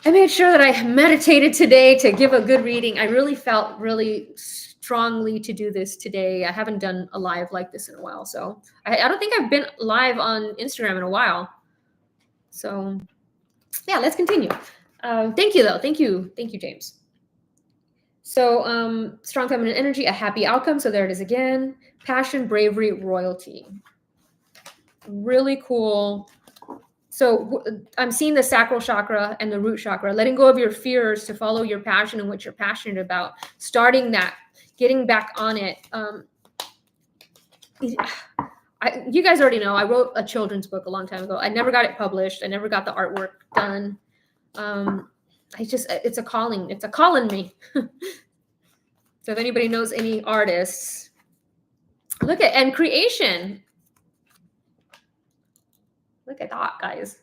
I made sure that I meditated today to give a good reading. I really felt really strongly to do this today. I haven't done a live like this in a while. So I don't think I've been live on Instagram in a while. So yeah, let's continue. Thank you though. Thank you, James. So strong feminine energy, a happy outcome. So there it is again. Passion, bravery, royalty. Really cool. So I'm seeing the sacral chakra and the root chakra, letting go of your fears to follow your passion and what you're passionate about, starting that, getting back on it. You guys already know, I wrote a children's book a long time ago. I never got it published. I never got the artwork done. It's a calling. It's a calling me. So if anybody knows any artists, and creation. Look at that, guys.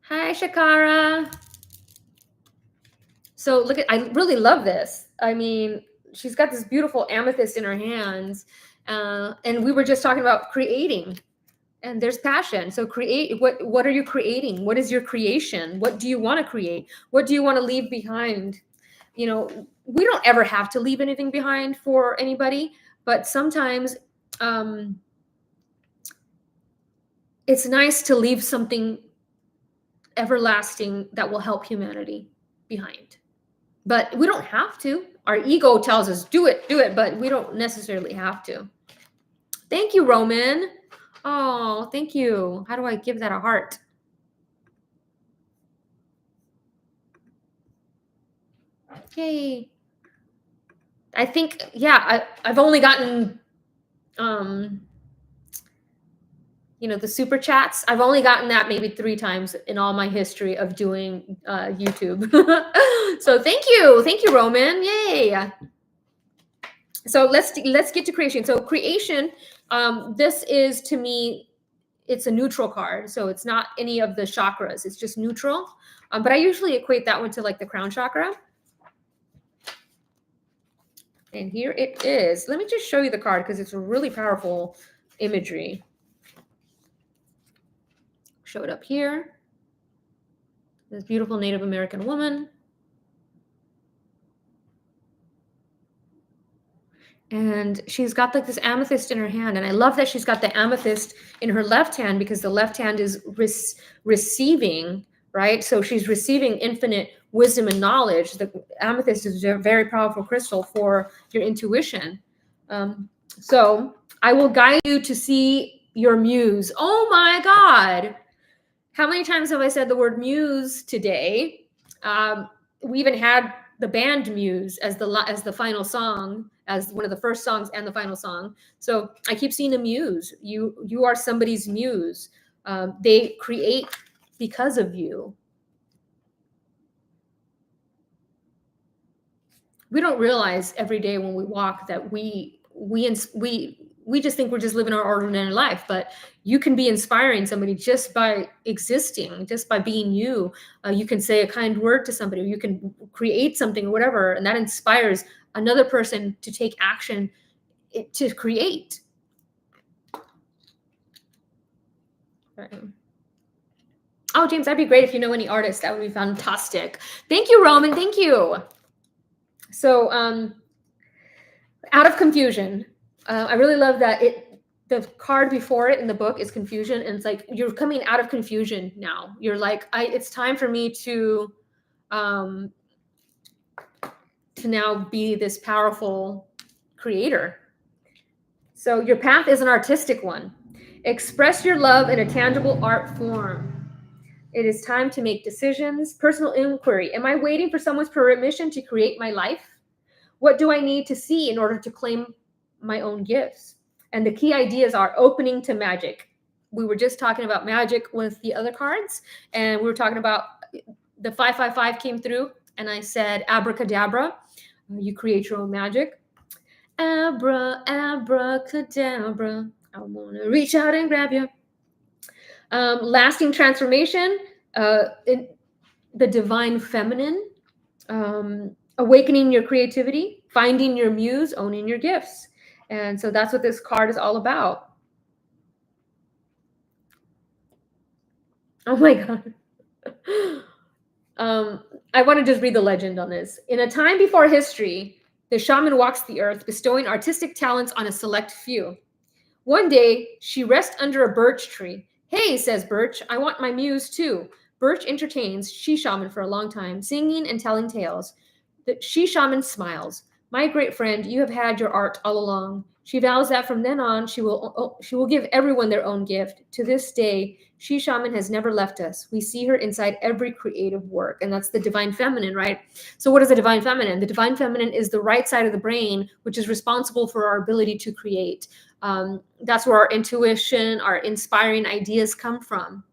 Hi, Shakara. So I really love this. I mean, she's got this beautiful amethyst in her hands, And we were just talking about creating, and there's passion. So create. What are you creating? What is your creation? What do you want to create? What do you want to leave behind? You know, we don't ever have to leave anything behind for anybody, but sometimes it's nice to leave something everlasting that will help humanity behind. But we don't have to. Our ego tells us do it, but we don't necessarily have to. Thank you, Roman. Oh, thank you. How do I give that a heart? Yay. I think, yeah, I've only gotten the super chats. I've only gotten that maybe 3 times in all my history of doing YouTube. So thank you, Roman. Yay! So let's get to creation. So creation, this is, to me, it's a neutral card. So it's not any of the chakras. It's just neutral. But I usually equate that one to like the crown chakra. And here it is. Let me just show you the card because it's a really powerful imagery. Show it up here. This beautiful Native American woman. And she's got like this amethyst in her hand. And I love that she's got the amethyst in her left hand because the left hand is receiving, right? So she's receiving infinite wisdom and knowledge. The amethyst is a very powerful crystal for your intuition. So I will guide you to see your muse. Oh my God. How many times have I said the word muse today? We even had the band Muse as the final song, as one of the first songs and the final song. So I keep seeing a muse. You are somebody's muse. They create because of you. We don't realize every day when we walk that we just think we're just living our ordinary life, but you can be inspiring somebody just by existing, just by being you. You can say a kind word to somebody, or you can create something or whatever, and that inspires another person to take action to create. Right. Oh, James, that'd be great if you know any artists. That would be fantastic. Thank you, Roman. Thank you. So, out of confusion. I really love that the card before it in the book is confusion, and it's like you're coming out of confusion now. You're like, it's time for me to now be this powerful creator. So your path is an artistic one. Express your love in a tangible art form. It is time to make decisions. Personal inquiry. Am I waiting for someone's permission to create my life? What do I need to see in order to claim my own gifts? And the key ideas are opening to magic. We were just talking about magic with the other cards, and we were talking about the 555 came through, and I said abracadabra. You create your own magic. Abracadabra. I want to reach out and grab you. Lasting transformation. The divine feminine. Awakening your creativity, finding your muse, owning your gifts. And so that's what this card is all about. Oh my God. I want to just read the legend on this. In a time before history, the shaman walks the earth, bestowing artistic talents on a select few. One day, she rests under a birch tree. Hey, says Birch, I want my muse too. Birch entertains she shaman for a long time, singing and telling tales. The she shaman smiles. My great friend, you have had your art all along. She vows that from then on, she will give everyone their own gift. To this day, she shaman has never left us. We see her inside every creative work. And that's the divine feminine, right? So what is the divine feminine? The divine feminine is the right side of the brain, which is responsible for our ability to create. That's where our intuition, our inspiring ideas come from,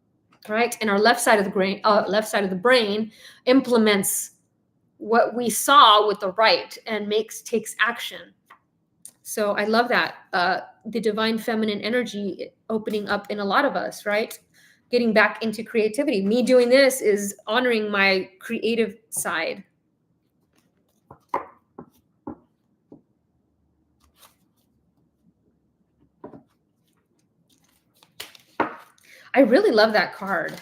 right? And our left side of the brain implements what we saw with the right and takes action. So I love that. The divine feminine energy opening up in a lot of us, right? Getting back into creativity. Me doing this is honoring my creative side. I really love that card.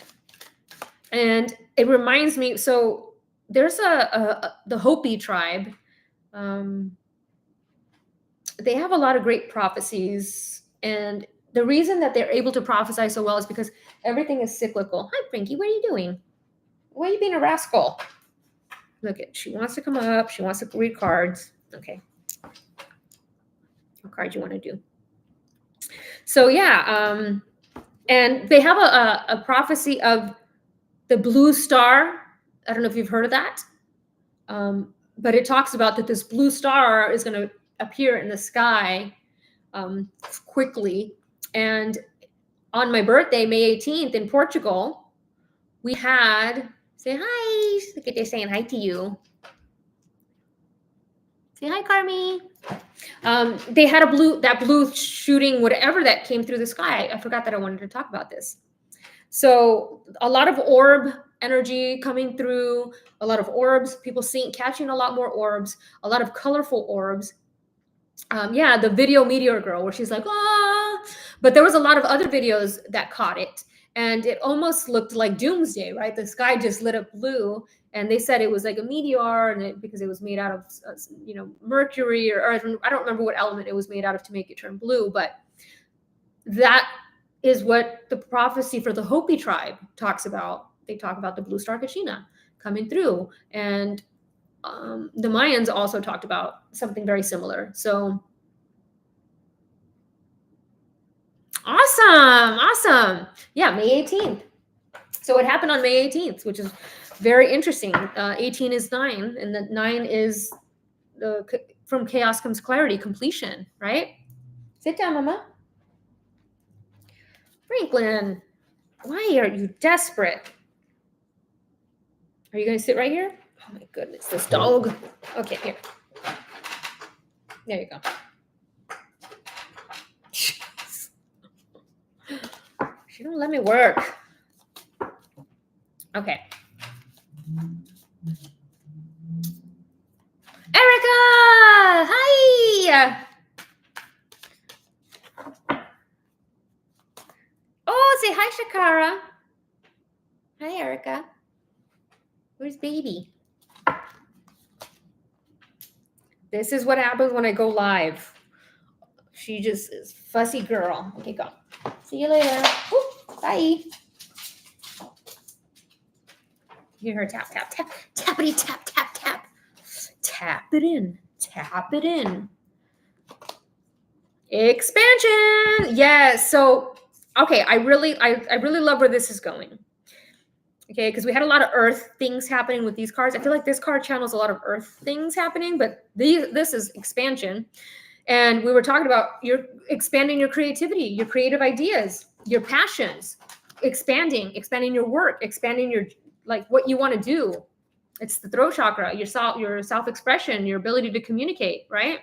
And it reminds me, so there's the Hopi tribe. They have a lot of great prophecies, and the reason that they're able to prophesy so well is because everything is cyclical. Hi, Frankie, what are you doing? Why are you being a rascal? Look at, she wants to come up. She wants to read cards. Okay. What card you want to do? So yeah, and they have a prophecy of the blue star. I don't know if you've heard of that, but it talks about that this blue star is going to appear in the sky quickly. And on my birthday, May 18th, in Portugal, we had, say hi. Look at, they're saying hi to you. Say hi, Carmi. They had that blue shooting, whatever that came through the sky. I forgot that I wanted to talk about this. So a lot of orb energy coming through, a lot of orbs, people catching a lot more orbs, a lot of colorful orbs. Yeah, the video Meteor Girl, where she's like, ah, but there was a lot of other videos that caught it. And it almost looked like doomsday, right? The sky just lit up blue. And they said it was like a meteor, and because it was made out of, mercury, or I don't remember what element it was made out of to make it turn blue. But that is what the prophecy for the Hopi tribe talks about. They talk about the blue star Kachina coming through. And the Mayans also talked about something very similar. So awesome. Yeah, May 18th. So it happened on May 18th, which is very interesting. 18 is 9, and the 9 is from chaos comes clarity, completion, right? Sit down, Mama. Franklin, why are you desperate? Are you going to sit right here? Oh my goodness, this dog. Okay, here. There you go. Jeez. She don't let me work. Okay. Erica! Hi! Oh, say hi, Shakara. Hi, Erica. Where's baby? This is what happens when I go live. She just is fussy girl. Okay, go. See you later. Ooh, bye. Hear her tap, tap, tap. Tappity, tap, tap, tap. Tap it in. Tap it in. Expansion. Yes. So, okay, I really love where this is going. Okay, because we had a lot of earth things happening with these cards. I feel like this card channels a lot of earth things happening, but this is expansion. And we were talking about expanding your creativity, your creative ideas, your passions, expanding your work, expanding your, like, what you want to do. It's the throat chakra, your self-expression, your ability to communicate, right?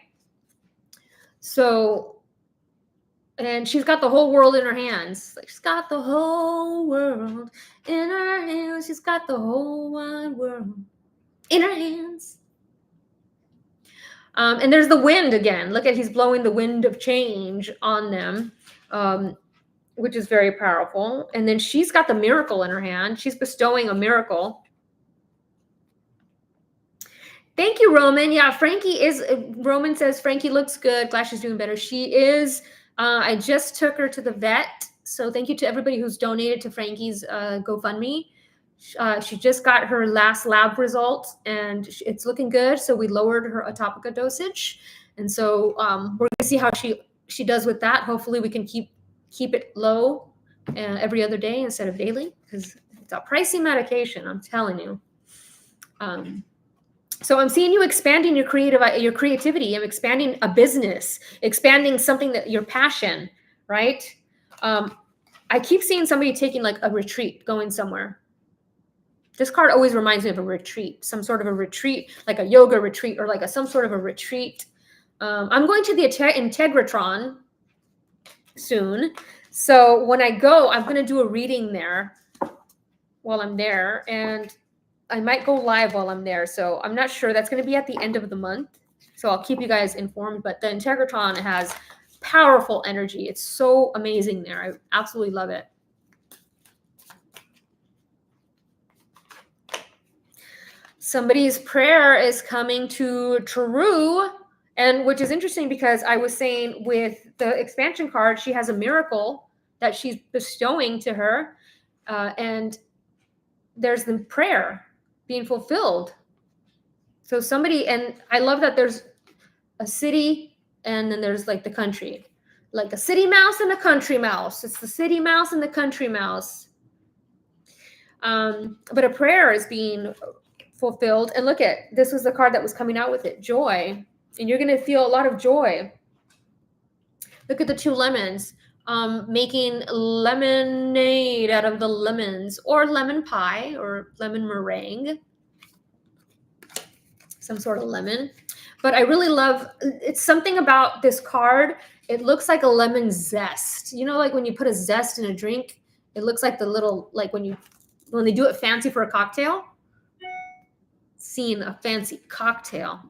So, and she's got the whole world in her hands. Like, she's got the whole world in her hands. She's got the whole wide world in her hands. And there's the wind again. Look at, he's blowing the wind of change on them, which is very powerful. And then she's got the miracle in her hand. She's bestowing a miracle. Thank you, Roman. Yeah, Roman says, Frankie looks good. Glad she's doing better. She is. I just took her to the vet. So thank you to everybody who's donated to Frankie's GoFundMe. She just got her last lab result, and it's looking good. So we lowered her Atopica dosage. And so we're going to see how she does with that. Hopefully we can keep it low every other day instead of daily, because it's a pricey medication, I'm telling you. So I'm seeing you expanding your creativity. I'm expanding a business, expanding something that your passion, right? I keep seeing somebody taking like a retreat, going somewhere. This card always reminds me of a retreat, some sort of a retreat, like a yoga retreat, or like some sort of a retreat. I'm going to the Integratron soon. So when I go, I'm going to do a reading there while I'm there, and I might go live while I'm there. So I'm not sure. That's going to be at the end of the month. So I'll keep you guys informed. But the Integratron has powerful energy. It's so amazing there. I absolutely love it. somebody's prayer is coming to true. And which is interesting because I was saying with the expansion card, she has a miracle that she's bestowing to her. And there's the prayer being fulfilled. So somebody, and I love that there's a city and then there's like the country, like a city mouse and a country mouse. It's the city mouse and the country mouse. But a prayer is being fulfilled. And look at, this was the card that was coming out with it, joy. And you're going to feel a lot of joy. Look at the 2 lemons, making lemonade out of the lemons, or lemon pie or lemon meringue, some sort of lemon. But I really love, it's something about this card. It looks like a lemon zest. You know, like when you put a zest in a drink, it looks like the little, like when they do it fancy for a cocktail. Seeing a fancy cocktail.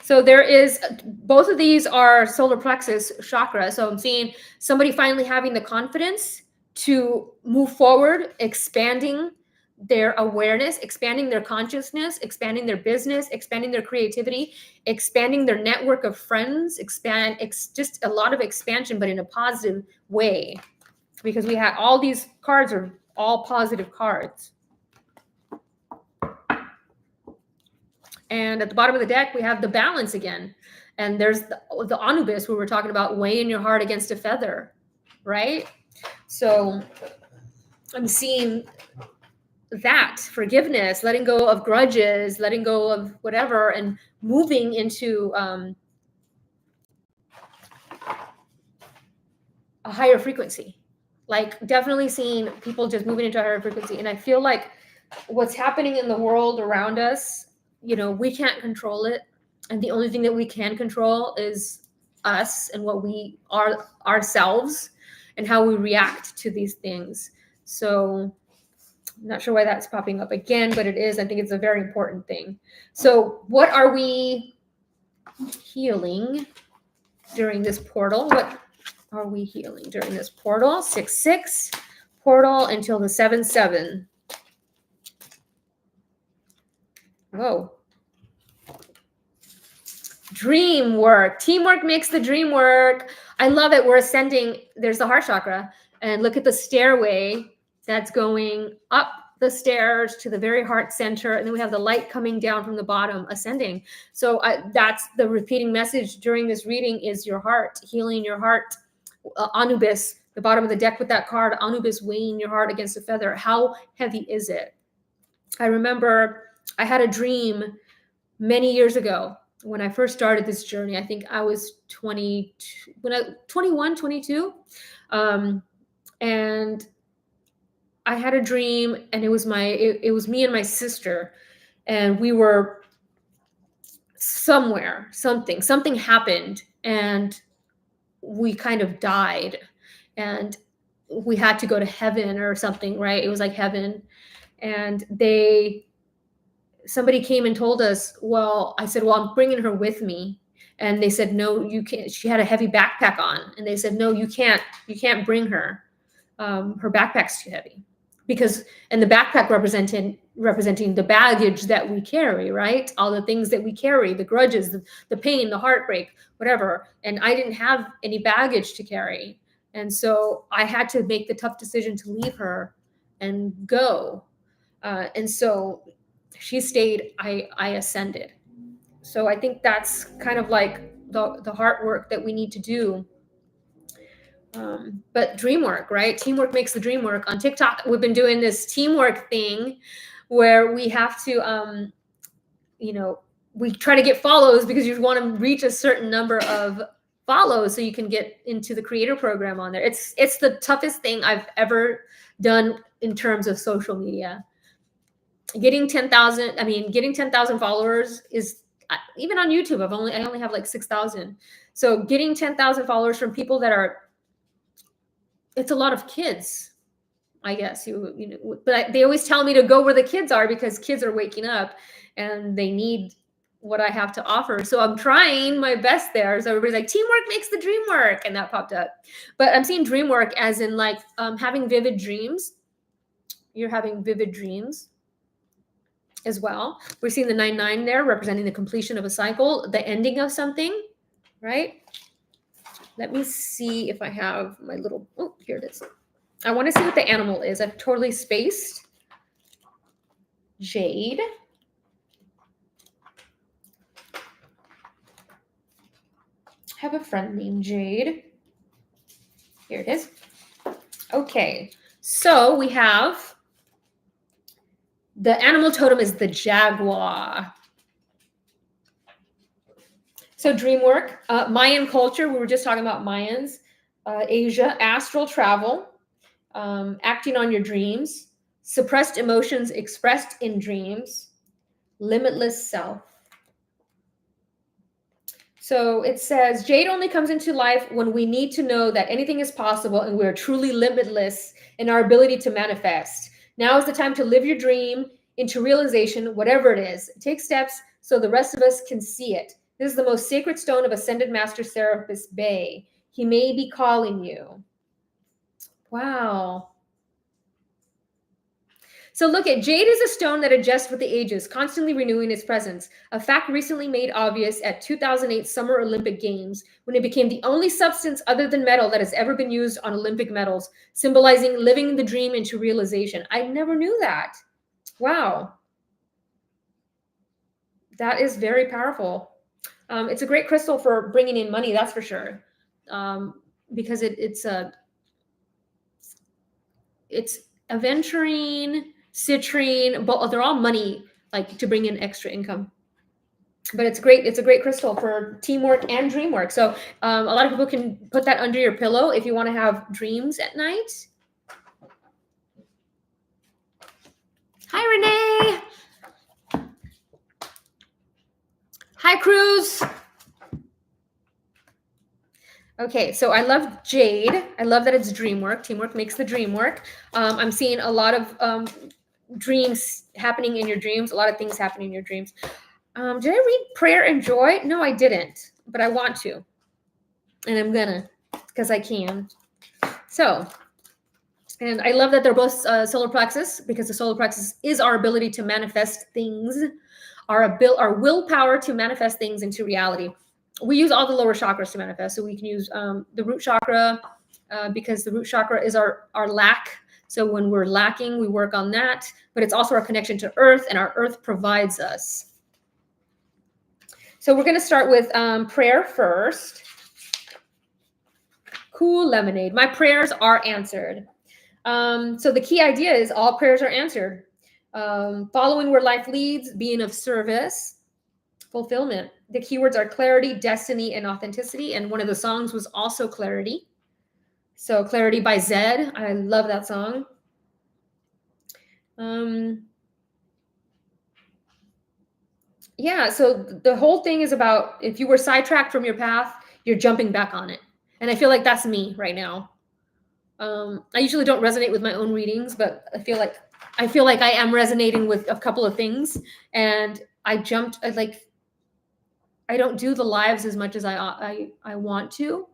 So there is, both of these are solar plexus chakra. So I'm seeing somebody finally having the confidence to move forward, expanding their awareness, expanding their consciousness, expanding their business, expanding their creativity, expanding their network of friends, just a lot of expansion, but in a positive way. Because we have all these cards are all positive cards. And at the bottom of the deck, we have the balance again. And there's the Anubis, where we're talking about weighing your heart against a feather, right? So I'm seeing that forgiveness, letting go of grudges, letting go of whatever, and moving into a higher frequency. Like definitely seeing people just moving into a higher frequency. And I feel like what's happening in the world around us, you know, we can't control it. And the only thing that we can control is us and what we are ourselves and how we react to these things. So I'm not sure why that's popping up again, but it is. I think it's a very important thing. So what are we healing during this portal? What are we healing during this portal? 6/6 portal until the 7/7. Whoa. Dream work. Teamwork makes the dream work. I love it. We're ascending. There's the heart chakra. And look at the stairway that's going up the stairs to the very heart center. And then we have the light coming down from the bottom, ascending. So that's the repeating message during this reading is your heart, healing your heart. Anubis, the bottom of the deck with that card, Anubis weighing your heart against a feather. How heavy is it? I remember I had a dream many years ago when I first started this journey. I think I was 21, 22. And I had a dream, and it was me and my sister, and we were somewhere, something happened, and we kind of died, and we had to go to heaven or something, right? It was like heaven. And somebody came and told us, well, I said, well, I'm bringing her with me. And they said, no, you can't. She had a heavy backpack on. And they said, no, you can't bring her. Her backpack's too heavy. And the backpack representing the baggage that we carry, right? All the things that we carry, the grudges, the pain, the heartbreak, whatever. And I didn't have any baggage to carry. And so I had to make the tough decision to leave her and go. And so she stayed, I ascended. So I think that's kind of like the heart work that we need to do. But dream work, right? Teamwork makes the dream work. On TikTok, we've been doing this teamwork thing where we have to, we try to get follows because you want to reach a certain number of follows so you can get into the creator program on there. It's the toughest thing I've ever done in terms of social media. Getting 10,000 followers is, even on YouTube, I only have like 6,000. So getting 10,000 followers from people that are, it's a lot of kids, I guess, but they always tell me to go where the kids are because kids are waking up and they need what I have to offer. So I'm trying my best there. So everybody's like, teamwork makes the dream work. And that popped up. But I'm seeing dream work as in like having vivid dreams. you're having vivid dreams as well. We're seeing the 9-9 there, representing the completion of a cycle, the ending of something, right? Let me see if I have my little, oh, here it is. I want to see what the animal is. I've totally spaced. Jade. I have a friend named Jade. Here it is. Okay, so we have the animal totem is the jaguar. So dream work, Mayan culture, we were just talking about Mayans, Asia, astral travel, acting on your dreams, suppressed emotions expressed in dreams, limitless self. So it says, Jade only comes into life when we need to know that anything is possible and we are truly limitless in our ability to manifest. Now is the time to live your dream into realization, whatever it is. Take steps so the rest of us can see it. This is the most sacred stone of Ascended Master Serapis Bey. He may be calling you. Wow. So look at jade is a stone that adjusts with the ages, constantly renewing its presence. A fact recently made obvious at 2008 Summer Olympic Games when it became the only substance other than metal that has ever been used on Olympic medals, symbolizing living the dream into realization. I never knew that. Wow. That is very powerful. It's a great crystal for bringing in money, that's for sure. Because it's aventurine, citrine, but they're all money, like to bring in extra income. But it's great. It's a great crystal for teamwork and dream work. So a lot of people can put that under your pillow if you want to have dreams at night. Hi, Renee. Hi, Cruz. Okay, so I love jade. I love that it's dream work. Teamwork makes the dream work. I'm seeing a lot of dreams happening in your dreams, a lot of things happening in your dreams. Did I read Prayer and Joy? No, I didn't, but I want to. And I'm gonna, because I can. So, and I love that they're both solar plexus, because the solar plexus is our ability to manifest things, our willpower to manifest things into reality. We use all the lower chakras to manifest. So we can use the root chakra because the root chakra is our lack. So when we're lacking, we work on that. But it's also our connection to earth, and our earth provides us. So we're going to start with prayer first. Cool lemonade. My prayers are answered. So the key idea is all prayers are answered. Following where life leads, being of service, fulfillment. The keywords are clarity, destiny, and authenticity. And one of the songs was also Clarity. So Clarity by Zed. I love that song. Yeah, so the whole thing is about if you were sidetracked from your path, you're jumping back on it. And I feel like that's me right now. I usually don't resonate with my own readings, but I feel like I am resonating with a couple of things. And I don't do the lives as much as I want to,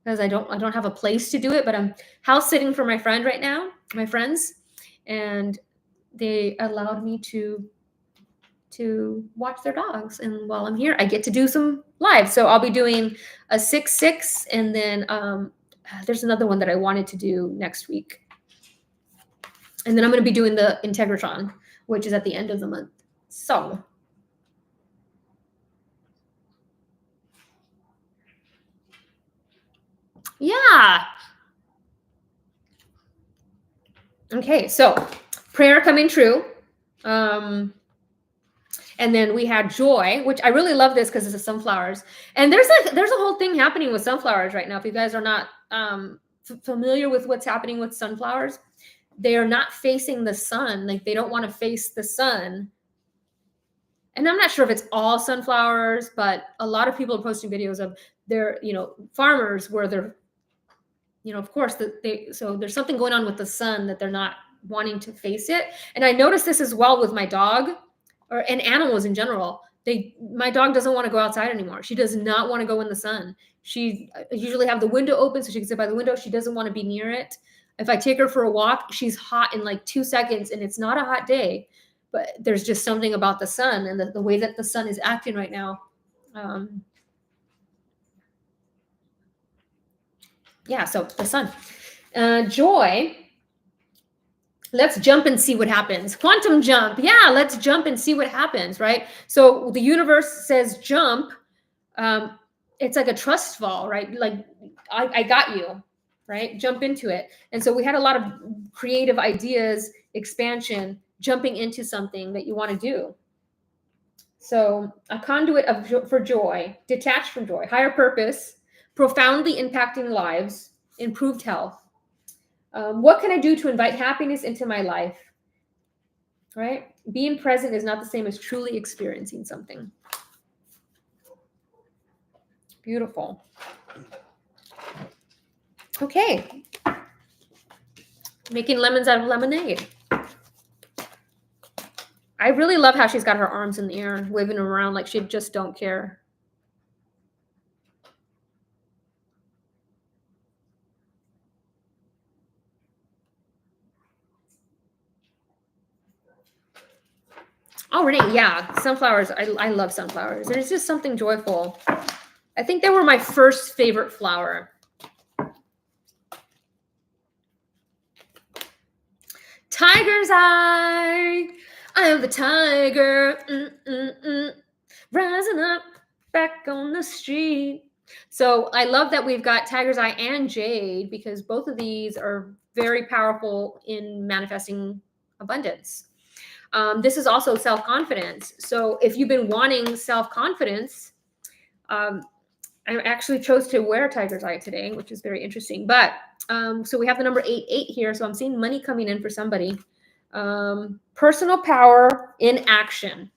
because I don't have a place to do it, but I'm house sitting for my friends, and they allowed me to watch their dogs. And while I'm here, I get to do some lives. So I'll be doing a 6/6, and then there's another one that I wanted to do next week. And then I'm going to be doing the Integratron, which is at the end of the month. So yeah. Okay, so prayer coming true. And then we had joy, which I really love this because it's the sunflowers. And there's a whole thing happening with sunflowers right now. If you guys are not familiar with what's happening with sunflowers, they are not facing the sun. Like they don't want to face the sun. And I'm not sure if it's all sunflowers, but a lot of people are posting videos of their, farmers where they're, of course, so there's something going on with the sun that they're not wanting to face it. And I noticed this as well with my dog and animals in general. My dog doesn't want to go outside anymore. She does not want to go in the sun. She usually have the window open so she can sit by the window. She doesn't want to be near it. If I take her for a walk, she's hot in like 2 seconds, and it's not a hot day, but there's just something about the sun and the way that the sun is acting right now. Yeah, so the sun. Joy. Let's jump and see what happens. Quantum jump. Yeah, let's jump and see what happens, right? So the universe says jump. It's like a trust fall, right? Like I got you, right? Jump into it. And so we had a lot of creative ideas, expansion, jumping into something that you want to do. So a conduit for joy, detached from joy, higher purpose, profoundly impacting lives, improved health. What can I do to invite happiness into my life? Right? Being present is not the same as truly experiencing something. Beautiful. Okay. Making lemons out of lemonade. I really love how she's got her arms in the air, waving around like she just don't care. Oh, Renee, yeah, sunflowers. I love sunflowers. There's just something joyful. I think they were my first favorite flower. Tiger's eye. I am the tiger. Rising up back on the street. So I love that we've got Tiger's Eye and Jade, because both of these are very powerful in manifesting abundance. This is also self-confidence. So if you've been wanting self-confidence, I actually chose to wear Tiger's Eye today, which is very interesting. But so we have the number 88 here. So I'm seeing money coming in for somebody. Personal power in action.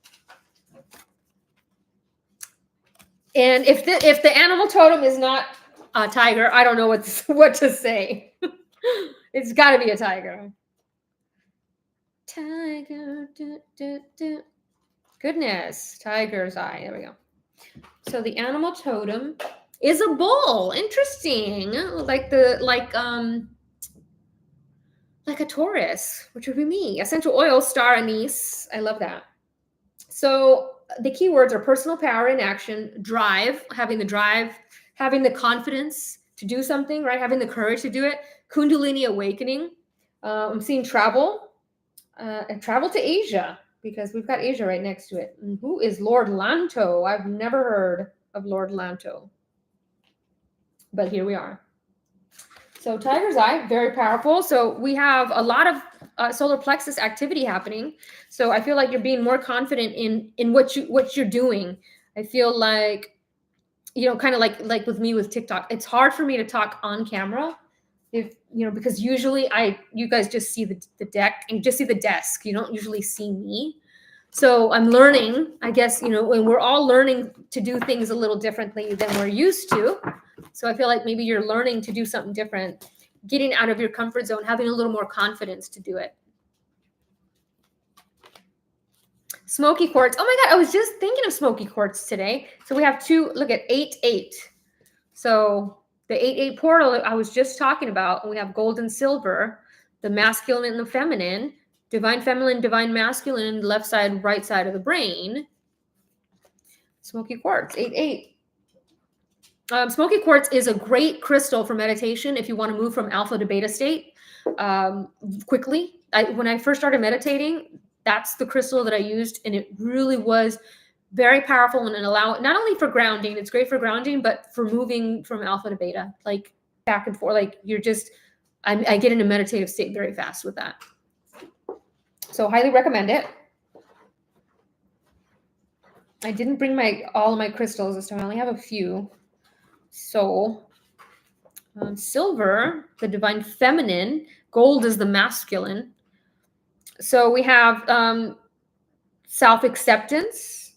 And if the animal totem is not a tiger, I don't know what to say. It's got to be a tiger. Tiger. Goodness. Tiger's eye. There we go. So the animal totem is a bull. Interesting. Like a Taurus, which would be me. Essential oil, star anise. I love that. So the keywords are personal power in action, drive, having the confidence to do something, right? Having the courage to do it. Kundalini awakening. I'm seeing travel, and travel to Asia, because we've got Asia right next to it. And who is Lord Lanto? I've never heard of Lord Lanto, but here we are. So Tiger's Eye, very powerful. So we have a lot of solar plexus activity happening. So I feel like you're being more confident in what you're doing. I feel like, kind of like with me with TikTok, it's hard for me to talk on camera, because usually you guys just see the deck and just see the desk. You don't usually see me. So I'm learning, I guess, and we're all learning to do things a little differently than we're used to. So I feel like maybe you're learning to do something different, getting out of your comfort zone, having a little more confidence to do it. Smoky quartz. Oh my God, I was just thinking of smoky quartz today. So we have two, look at 8-8. So the 8-8 portal I was just talking about, we have gold and silver, the masculine and the feminine, divine feminine, divine masculine, left side, right side of the brain. Smoky quartz, 8-8. Smoky quartz is a great crystal for meditation if you want to move from alpha to beta state quickly. When I first started meditating, that's the crystal that I used, and it really was very powerful and allow not only for grounding, it's great for grounding, but for moving from alpha to beta, like back and forth. Like I get into meditative state very fast with that. So highly recommend it. I didn't bring all of my crystals this time. I only have a few. So silver, the divine feminine, gold is the masculine. So we have self-acceptance,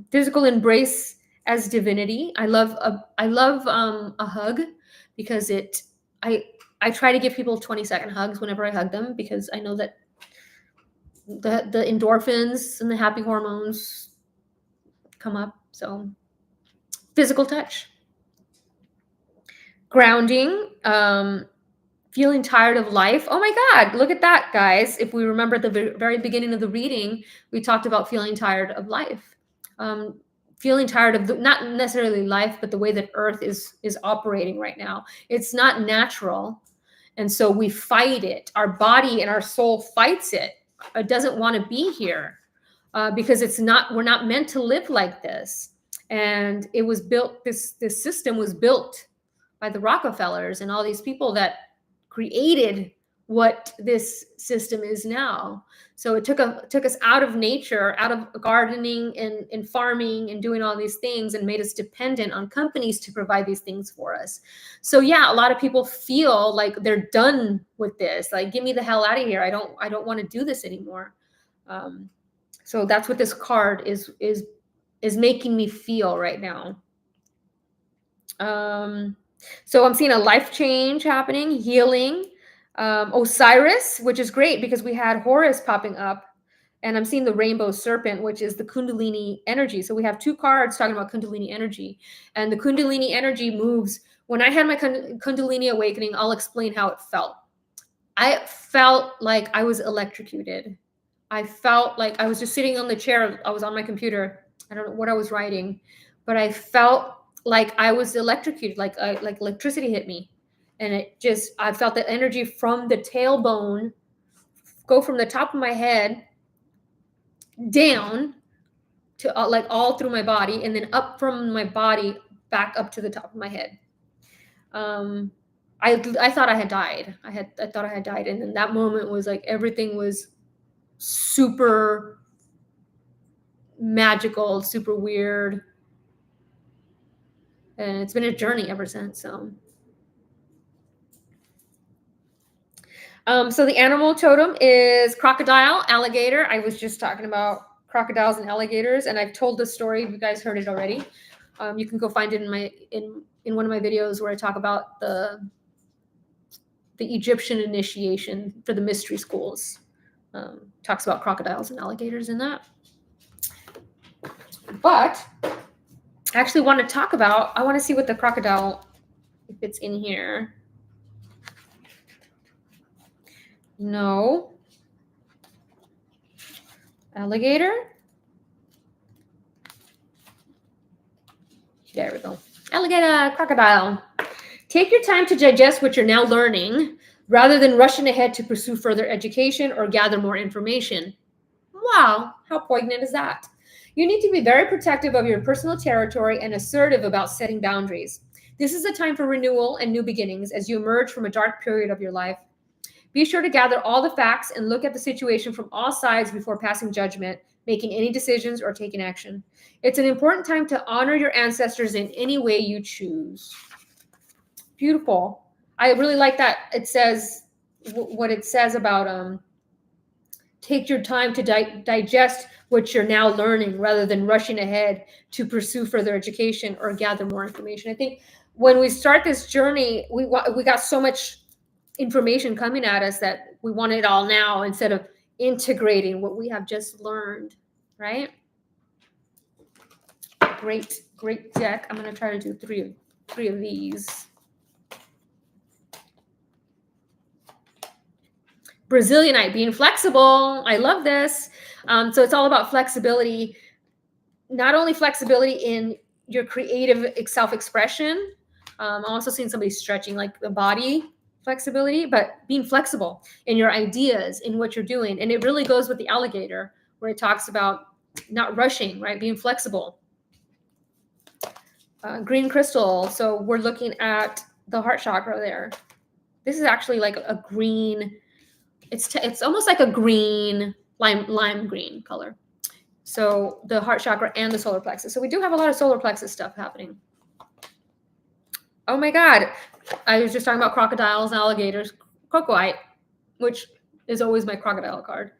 physical embrace as divinity. I love a hug, because I try to give people 20-second hugs whenever I hug them, because I know that the endorphins and the happy hormones come up. So physical touch. Grounding, Feeling tired of life. Oh my God, look at that, guys. If we remember at the very beginning of the reading, we talked about feeling tired of life. Feeling tired of not necessarily life, but the way that Earth is operating right now. It's not natural. And so we fight it. Our body and our soul fights it. It doesn't want to be here because we're not meant to live like this. And it was built, this system was built by the Rockefellers and all these people that created what this system is now. So it took us out of nature, out of gardening and farming and doing all these things, and made us dependent on companies to provide these things for us. So yeah, a lot of people feel like they're done with this. Like, get me the hell out of here. I don't want to do this anymore. So that's what this card is making me feel right now. So I'm seeing a life change happening, healing. Osiris, which is great because we had Horus popping up, and I'm seeing the rainbow serpent, which is the Kundalini energy. So we have two cards talking about Kundalini energy, and the Kundalini energy moves. When I had my Kundalini awakening, I'll explain how it felt. I felt like I was electrocuted. I felt like I was just sitting on the chair. I was on my computer. I don't know what I was writing, but I felt like I was electrocuted, like electricity hit me. And I felt the energy from the tailbone go from the top of my head down to like all through my body, and then up from my body back up to the top of my head. I thought I had died. I thought I had died. And then that moment was like, everything was super magical, super weird. And it's been a journey ever since. So the animal totem is crocodile, alligator. I was just talking about crocodiles and alligators, and I've told this story. You guys heard it already. You can go find it in one of my videos where I talk about the Egyptian initiation for the mystery schools. Talks about crocodiles and alligators in that. But I actually want to talk about, I want to see what the crocodile, if it's in here. No. Alligator. There we go. Alligator, crocodile. Take your time to digest what you're now learning rather than rushing ahead to pursue further education or gather more information. Wow, how poignant is that? You need to be very protective of your personal territory and assertive about setting boundaries. This is a time for renewal and new beginnings as you emerge from a dark period of your life. Be sure to gather all the facts and look at the situation from all sides before passing judgment, making any decisions, or taking action. It's an important time to honor your ancestors in any way you choose. Beautiful. I really like that. It says what it says about take your time to digest what you're now learning rather than rushing ahead to pursue further education or gather more information. I think when we start this journey, we got so much information coming at us that we want it all now instead of integrating what we have just learned, right? Great deck. I'm going to try to do three of these. Brazilianite, being flexible. I love this. So it's all about flexibility, not only flexibility in your creative self-expression. I'm also seeing somebody stretching like the body flexibility, but being flexible in your ideas, in what you're doing. And it really goes with the alligator, where it talks about not rushing, right? Being flexible. Green crystal. So we're looking at the heart chakra there. This is actually like a green. It's almost like a green, lime green color. So the heart chakra and the solar plexus. So we do have a lot of solar plexus stuff happening. Oh my God. I was just talking about crocodiles and alligators. Crocoite, which is always my crocodile card.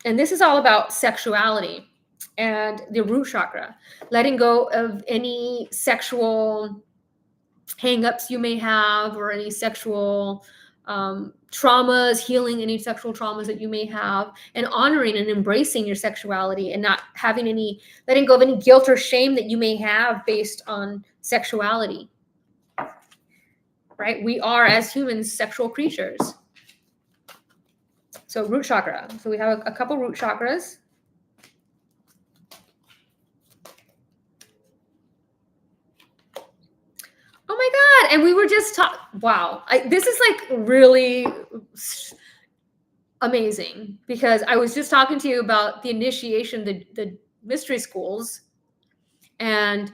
And this is all about sexuality and the root chakra. Letting go of any sexual hang-ups you may have, or any sexual traumas, healing any sexual traumas that you may have, and honoring and embracing your sexuality, and not having letting go of any guilt or shame that you may have based on sexuality. right? We are, as humans, sexual creatures. So root chakra. So we have a couple root chakras. Oh my God. And we were just wow. This is like really amazing, because I was just talking to you about the initiation, the mystery schools, and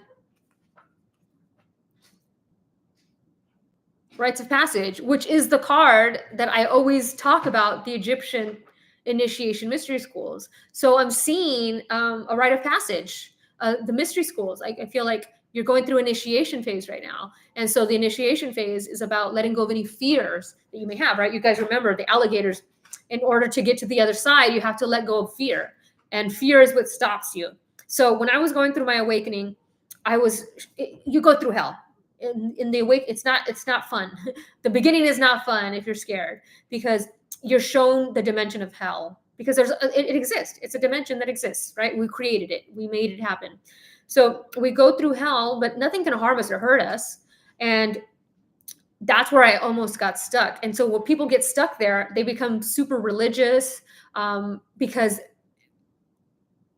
rites of passage, which is the card that I always talk about, the Egyptian initiation mystery schools. So I'm seeing a rite of passage, the mystery schools. I feel like you're going through initiation phase right now. And so the initiation phase is about letting go of any fears that you may have, right? You guys remember the alligators. In order to get to the other side, you have to let go of fear. And fear is what stops you. So when I was going through my awakening, you go through hell. In the awake, it's not fun. The beginning is not fun if you're scared, because you're shown the dimension of hell, because it exists. It's a dimension that exists, right? We created it. We made it happen. So we go through hell, but nothing can harm us or hurt us. And that's where I almost got stuck. And so when people get stuck there, they become super religious, because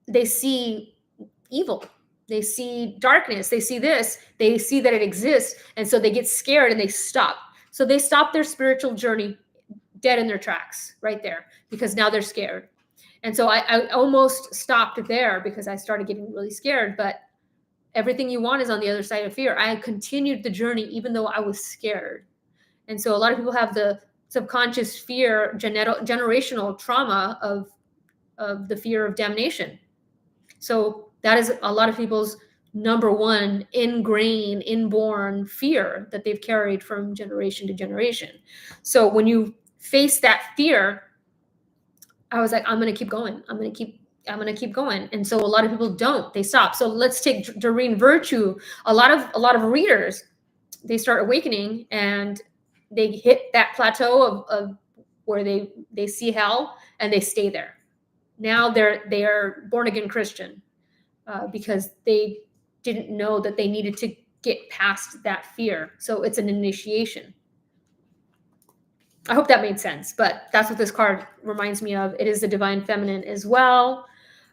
they see evil. They see darkness. They see this. They see that it exists. And so they get scared and they stop. So they stop their spiritual journey dead in their tracks right there, because now they're scared. And so I almost stopped there because I started getting really scared. But everything you want is on the other side of fear. I continued the journey even though I was scared. And so a lot of people have the subconscious fear, generational trauma of the fear of damnation. So that is a lot of people's number one ingrained, inborn fear that they've carried from generation to generation. So when you face that fear, I was like, I'm going to keep going. I'm going to keep going. And so a lot of people don't, they stop. So let's take Doreen Virtue. A lot of readers, they start awakening and they hit that plateau of where they see hell and they stay there. Now they are born again Christian, because they didn't know that they needed to get past that fear. So it's an initiation. I hope that made sense, but that's what this card reminds me of. It is the divine feminine as well.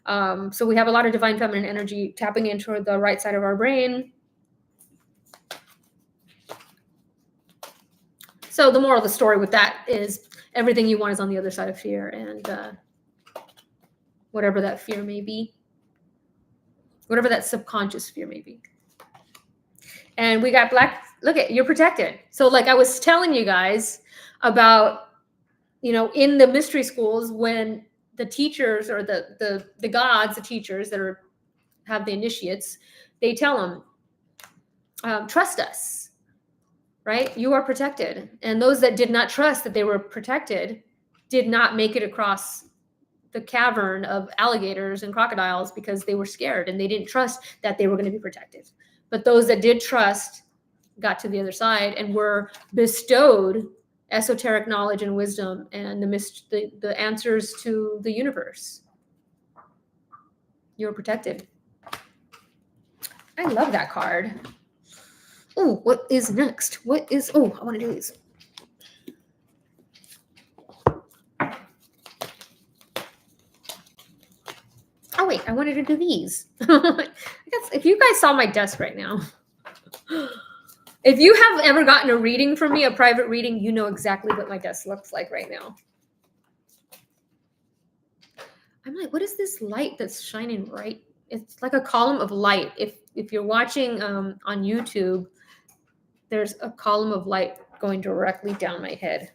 So we have a lot of divine feminine energy tapping into the right side of our brain. So the moral of the story with that is everything you want is on the other side of fear, and whatever that fear may be, whatever that subconscious fear may be. And we got black. Look at, you're protected. So like I was telling you guys about, in the mystery schools, when the teachers or the gods, the teachers that have the initiates, they tell them, trust us, right? You are protected. And those that did not trust that they were protected did not make it across the cavern of alligators and crocodiles because they were scared and they didn't trust that they were going to be protected. But those that did trust got to the other side and were bestowed esoteric knowledge and wisdom and the answers to the universe. You're protected. I love that card. Oh, what is next? I want to do these. Oh wait, I wanted to do these. If you guys saw my desk right now, if you have ever gotten a reading from me, a private reading, you know exactly what my desk looks like right now. I'm like, what is this light that's shining right? It's like a column of light. If you're watching on YouTube, there's a column of light going directly down my head.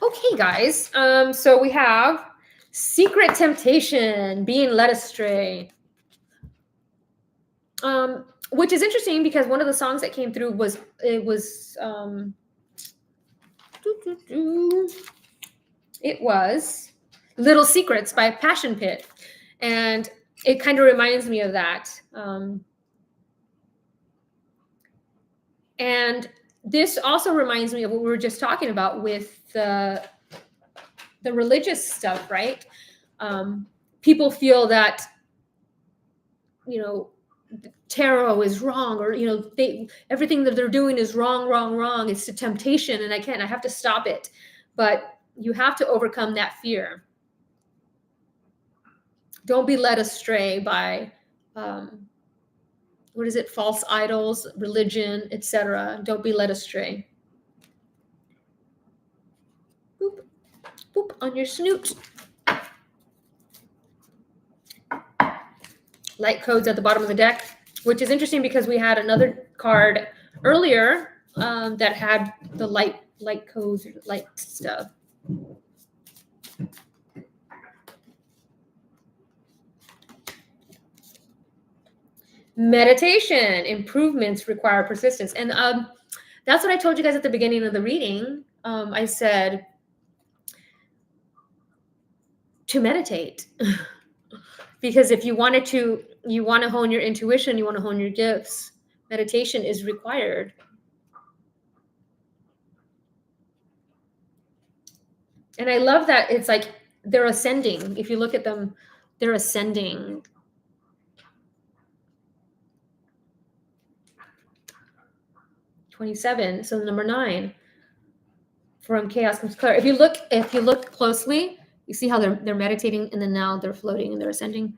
Okay, guys. So we have secret temptation, being led astray. Which is interesting because one of the songs that came through was Little Secrets by Passion Pit. And it kind of reminds me of that. And this also reminds me of what we were just talking about with the religious stuff, right? People feel that, tarot is wrong, or everything that they're doing is wrong. It's a temptation, and I have to stop it. But you have to overcome that fear. Don't be led astray by false idols, religion, etc. Don't be led astray. Boop, boop on your snoot. Light codes at the bottom of the deck, which is interesting because we had another card earlier that had the light codes, light stuff. Meditation improvements require persistence, and that's what I told you guys at the beginning of the reading. I said to meditate. Because if you want to hone your intuition, you want to hone your gifts, meditation is required. And I love that it's like they're ascending. If you look at them, they're ascending. '27. So the number 9 from chaos comes clarity. If you look closely, you see how they're meditating, and then now they're floating and they're ascending.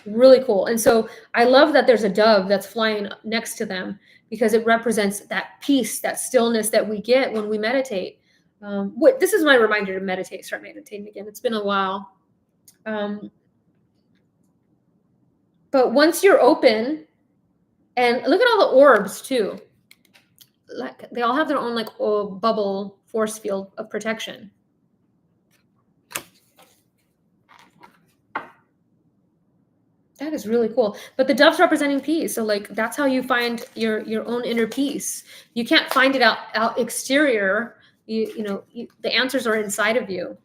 Really cool. And so I love that there's a dove that's flying next to them, because it represents that peace, that stillness that we get when we meditate. This is my reminder to meditate, start meditating again. It's been a while. But once you're open, and look at all the orbs too. Like they all have their own bubble force field of protection. That is really cool. But the dove's representing peace. So that's how you find your own inner peace. You can't find it out exterior. The answers are inside of you.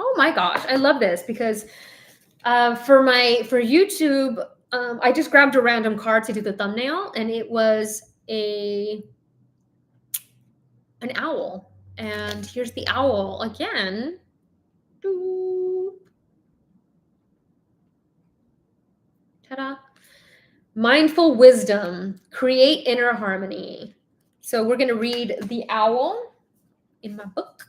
Oh my gosh, I love this because for YouTube, I just grabbed a random card to do the thumbnail, and it was an owl. And here's the owl again. Ta-da. Mindful wisdom, create inner harmony. So we're going to read the owl in my book.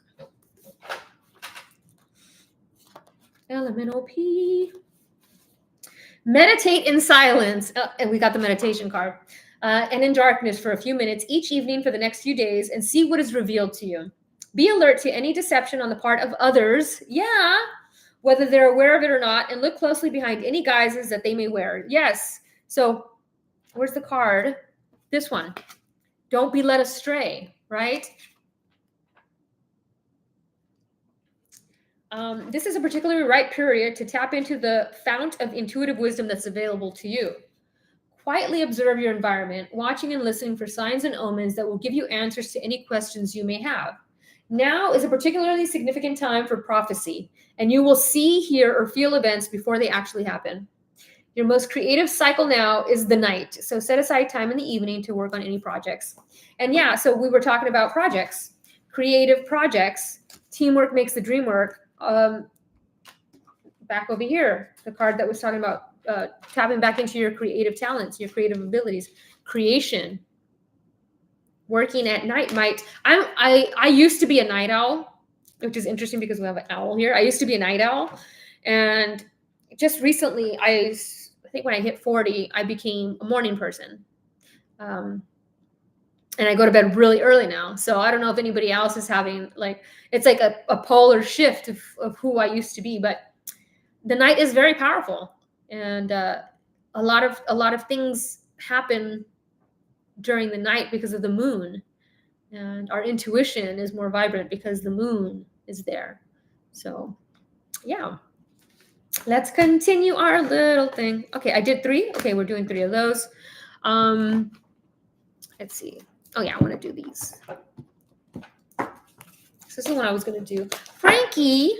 Elemental P. Meditate in silence. And we got the meditation card. And in darkness for a few minutes each evening for the next few days, and see what is revealed to you. Be alert to any deception on the part of others. Yeah. Whether they're aware of it or not, and look closely behind any guises that they may wear. Yes. So where's the card? This one. Don't be led astray, right? This is a particularly right period to tap into the fount of intuitive wisdom that's available to you. Quietly observe your environment, watching and listening for signs and omens that will give you answers to any questions you may have. Now is a particularly significant time for prophecy, and you will see, hear, or feel events before they actually happen. Your most creative cycle now is the night, so set aside time in the evening to work on any projects. And yeah, so we were talking about projects, creative projects. Teamwork makes the dream work. Back over here, the card that was talking about tapping back into your creative talents, your creative abilities, creation. Working at night I used to be a night owl, which is interesting because we have an owl here. I used to be a night owl, and just recently, I think when I hit 40, I became a morning person. And I go to bed really early now. So I don't know if anybody else is having it's like a polar shift of who I used to be, but the night is very powerful, and a lot of things happen during the night because of the moon, and our intuition is more vibrant because the moon is there. So yeah, let's continue our little thing. Okay, I did 3. Okay, we're doing 3 of those. Let's see. Oh yeah, I want to do these. This is the one I was going to do. Frankie.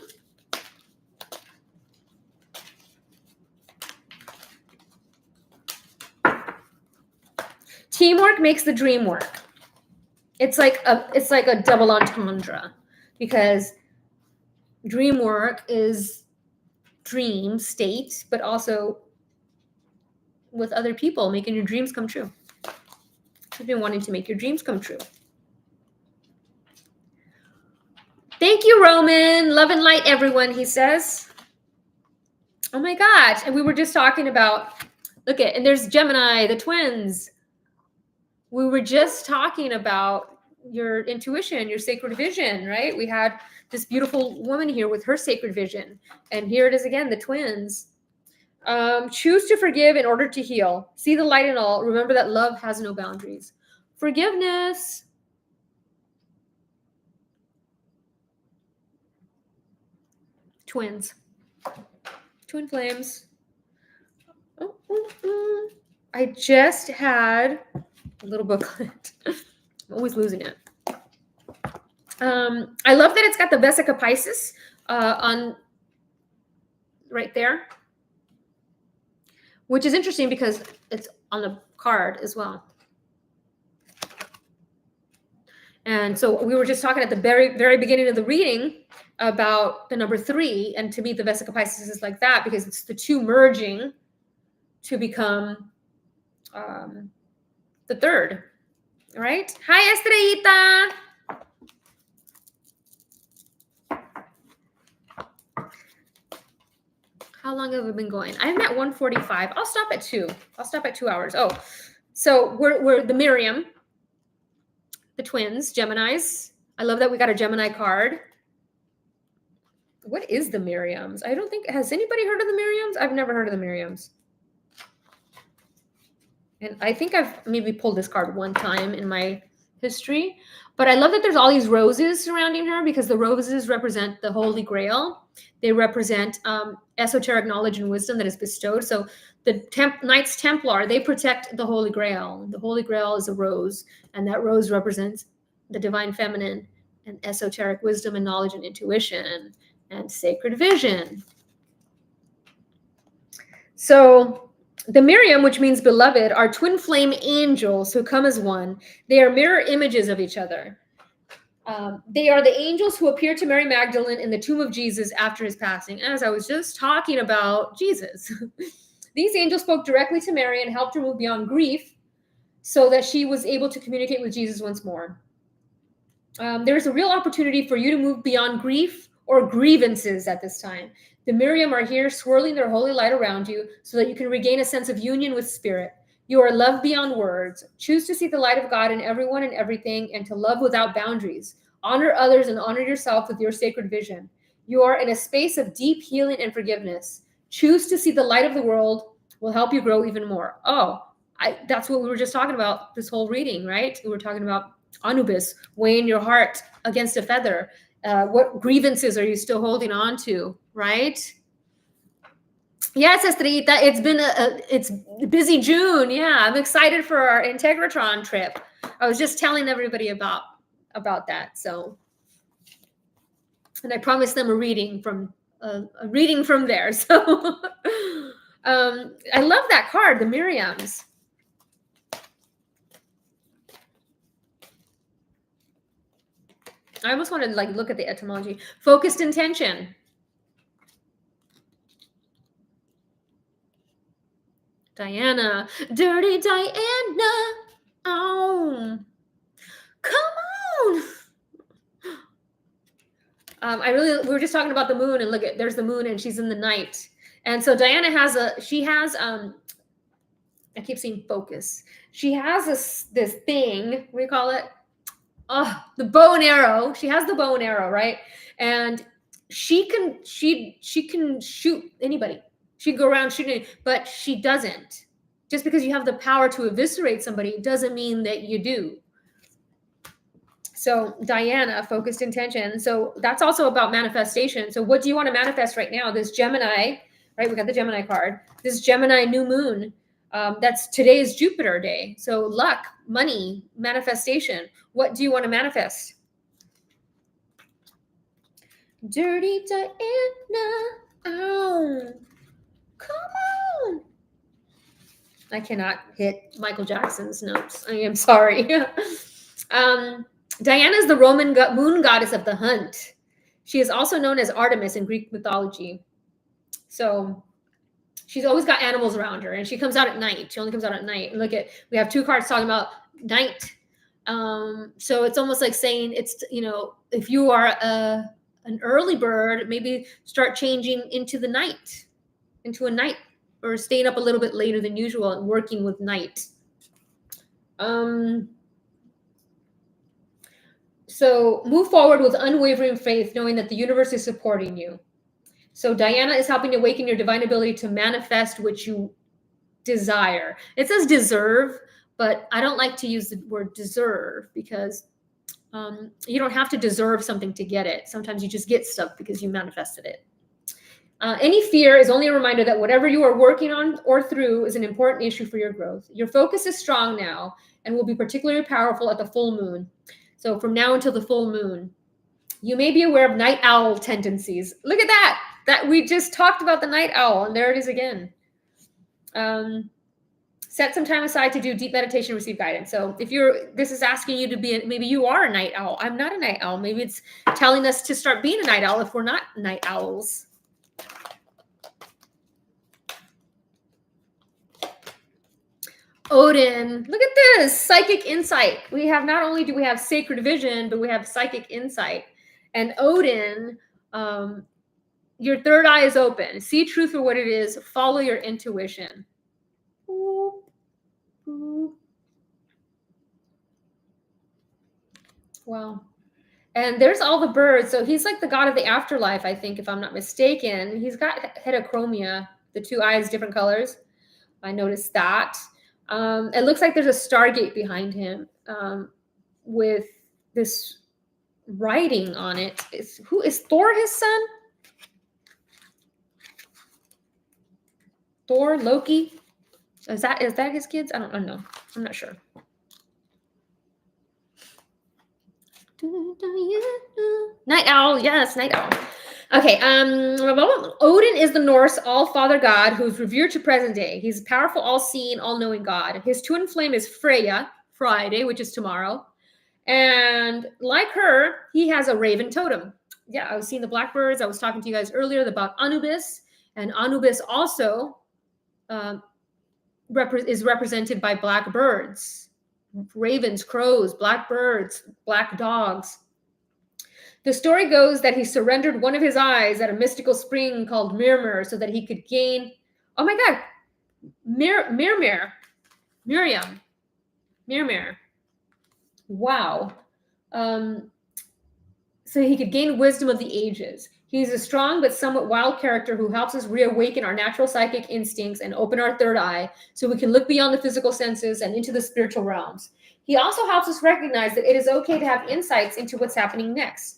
Teamwork makes the dream work. It's like a double entendre, because dream work is dream state, but also with other people, making your dreams come true. You've been wanting to make your dreams come true. Thank you, Roman. Love and light, everyone, he says. Oh my gosh. And we were just talking about, look at, and there's Gemini, the twins. We were just talking about your intuition, your sacred vision, right? We had this beautiful woman here with her sacred vision. And here it is again, the twins. Choose to forgive in order to heal. See the light in all. Remember that love has no boundaries. Forgiveness. Twins. Twin flames. I just had a little booklet. I'm always losing it. I love that it's got the Vesica Pisces on right there, which is interesting because it's on the card as well. And so we were just talking at the very, very beginning of the reading about the number 3. And to me, the Vesica Pisces is like that because it's the two merging to become the third. All right. Hi, Estrellita. How long have we been going? I'm at 1:45. I'll stop at 2. I'll stop at 2 hours. Oh, so we're the Miriam, the twins, Geminis. I love that we got a Gemini card. What is the Miriams? I don't think, has anybody heard of the Miriams? I've never heard of the Miriams. And I think I've maybe pulled this card one time in my history, but I love that there's all these roses surrounding her because the roses represent the Holy Grail. They represent esoteric knowledge and wisdom that is bestowed. So the Knights Templar, they protect the Holy Grail. The Holy Grail is a rose, and that rose represents the divine feminine and esoteric wisdom and knowledge and intuition and sacred vision. So the Miriam, which means beloved, are twin flame angels who come as one. They are mirror images of each other. They are the angels who appeared to Mary Magdalene in the tomb of Jesus after his passing. As I was just talking about Jesus. These angels spoke directly to Mary and helped her move beyond grief so that she was able to communicate with Jesus once more. There is a real opportunity for you to move beyond grief or grievances at this time. The Miriam are here swirling their holy light around you so that you can regain a sense of union with spirit. You are loved beyond words. Choose to see the light of God in everyone and everything and to love without boundaries. Honor others and honor yourself with your sacred vision. You are in a space of deep healing and forgiveness. Choose to see the light of the world will help you grow even more. Oh, that's what we were just talking about this whole reading, right? We were talking about Anubis, weighing your heart against a feather. What grievances are you still holding on to, right? Yes, Estrellita, it's been it's busy June. Yeah, I'm excited for our Integratron trip. I was just telling everybody about that. So, and I promised them a reading from there. So, I love that card, the Miriams. I almost want to like look at the etymology. Focused intention. Diana, dirty Diana. Oh, come on. We were just talking about the moon, and look at, there's the moon, and she's in the night. And so Diana has I keep saying focus. She has this thing, what do you call it? Oh, the bow and arrow. She has the bow and arrow, right? And she can shoot anybody. She can go around shooting, but she doesn't. Just because you have the power to eviscerate somebody doesn't mean that you do. So Diana, focused intention. So that's also about manifestation. So what do you want to manifest right now? This Gemini, right? We got the Gemini card. This Gemini new moon. That's today's Jupiter day. So luck, money, manifestation. What do you want to manifest? Dirty Diana. Oh, come on. I cannot hit Michael Jackson's notes. I am sorry. Diana is the Roman moon goddess of the hunt. She is also known as Artemis in Greek mythology. So she's always got animals around her, and she comes out at night. She only comes out at night. And look at, we have two cards talking about night. So it's almost like saying it's, if you are an early bird, maybe start changing into a night, or staying up a little bit later than usual and working with night. So move forward with unwavering faith, knowing that the universe is supporting you. So Diana is helping to awaken your divine ability to manifest what you desire. It says deserve, but I don't like to use the word deserve, because you don't have to deserve something to get it. Sometimes you just get stuff because you manifested it. Any fear is only a reminder that whatever you are working on or through is an important issue for your growth. Your focus is strong now and will be particularly powerful at the full moon. So from now until the full moon, you may be aware of night owl tendencies. Look at that. That we just talked about the night owl, and there it is again. Set some time aside to do deep meditation, receive guidance. So if this is asking you to be, maybe you are a night owl. I'm not a night owl. Maybe it's telling us to start being a night owl if we're not night owls. Odin, look at this, psychic insight. We have, not only do we have sacred vision, but we have psychic insight. And Odin, your third eye is open. See truth for what it is. Follow your intuition. Wow. And there's all the birds. So he's like the god of the afterlife, I think, if I'm not mistaken. He's got heterochromia, the two eyes, different colors. I noticed that. It looks like there's a stargate behind him with this writing on it. Who is Thor, his son? Thor, Loki? Is that his kids? I don't know. I'm not sure. Night owl, yes, night owl. Okay, Odin is the Norse all-father god who's revered to present day. He's a powerful, all-seeing, all-knowing god. His twin flame is Freya, Friday, which is tomorrow. And like her, he has a raven totem. Yeah, I was seeing the blackbirds. I was talking to you guys earlier about Anubis. And Anubis also is represented by black birds, ravens, crows, black birds, black dogs. The story goes that he surrendered one of his eyes at a mystical spring called Myrmir so that he could gain, oh my God, Myrmir. Wow. So he could gain wisdom of the ages. He's a strong but somewhat wild character who helps us reawaken our natural psychic instincts and open our third eye so we can look beyond the physical senses and into the spiritual realms. He also helps us recognize that it is okay to have insights into what's happening next.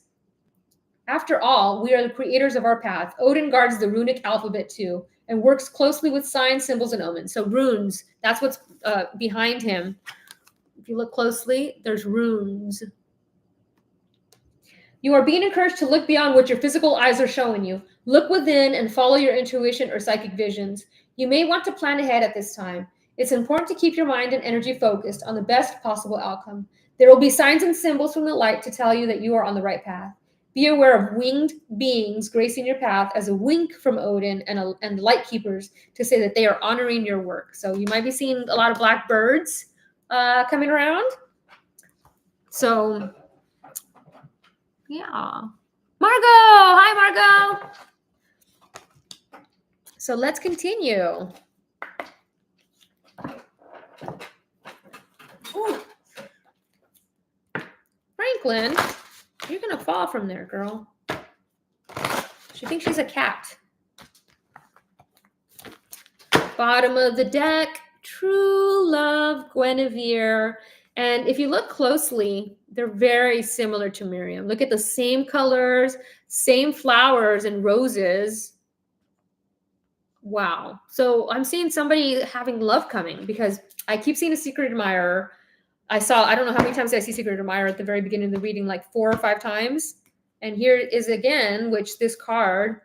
After all, we are the creators of our path. Odin guards the runic alphabet too and works closely with signs, symbols, and omens. So runes, that's what's behind him. If you look closely, there's runes. You are being encouraged to look beyond what your physical eyes are showing you. Look within and follow your intuition or psychic visions. You may want to plan ahead at this time. It's important to keep your mind and energy focused on the best possible outcome. There will be signs and symbols from the light to tell you that you are on the right path. Be aware of winged beings gracing your path as a wink from Odin and light keepers to say that they are honoring your work. So you might be seeing a lot of black birds coming around. So, yeah. Margot! Hi, Margot! So let's continue. Ooh. Franklin, you're going to fall from there, girl. She thinks she's a cat. Bottom of the deck, True Love, Guinevere. And if you look closely, they're very similar to Miriam. Look at the same colors, same flowers and roses. Wow. So I'm seeing somebody having love coming because I keep seeing a secret admirer. I don't know how many times I see secret admirer at the very beginning of the reading, like 4 or 5 times. And here it is again, which this card,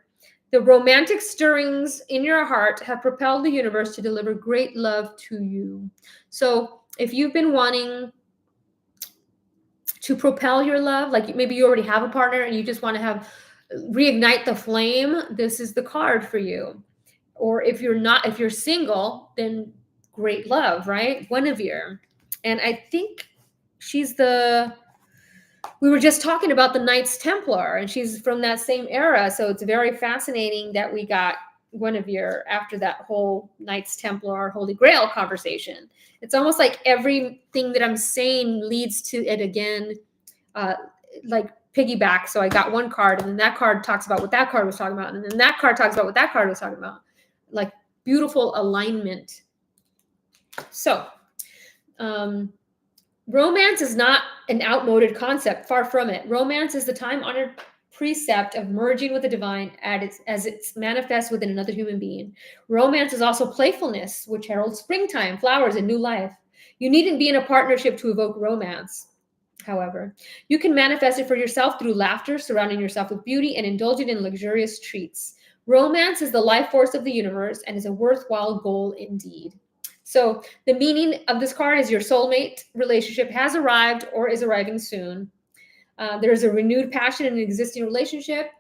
The romantic stirrings in your heart have propelled the universe to deliver great love to you. So if you've been wanting to propel your love, like maybe you already have a partner and you just want to have reignite the flame, this is the card for you. Or if you're single, then great love, right? Guinevere. And I think we were just talking about the Knights Templar, and she's from that same era. So it's very fascinating that we got Guinevere after that whole Knights Templar Holy Grail conversation. It's almost like everything that I'm saying leads to it again, like piggyback. So I got one card, and then that card talks about what that card was talking about, and then that card talks about what that card was talking about. Like beautiful alignment. So, romance is not an outmoded concept. Far from it. Romance is the time-honored precept of merging with the divine as it's manifests within another human being. Romance is also playfulness, which heralds springtime, flowers, and new life. You needn't be in a partnership to evoke romance. However, you can manifest it for yourself through laughter, surrounding yourself with beauty, and indulging in luxurious treats. Romance is the life force of the universe and is a worthwhile goal indeed. So the meaning of this card is your soulmate relationship has arrived or is arriving soon. There's a renewed passion in an existing relationship.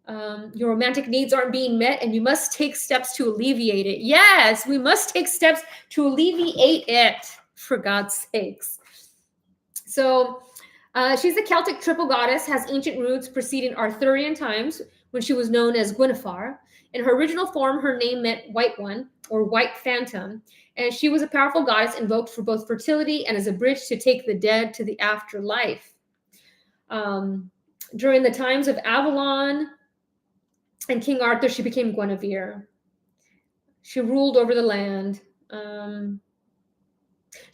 Your romantic needs aren't being met, and you must take steps to alleviate it. Yes, we must take steps to alleviate it, for God's sakes. So she's a Celtic triple goddess, has ancient roots preceding Arthurian times when she was known as Guinevere. In her original form, her name meant white one or white phantom, and she was a powerful goddess invoked for both fertility and as a bridge to take the dead to the afterlife. During the times of Avalon and King Arthur, she became Guinevere. She ruled over the land.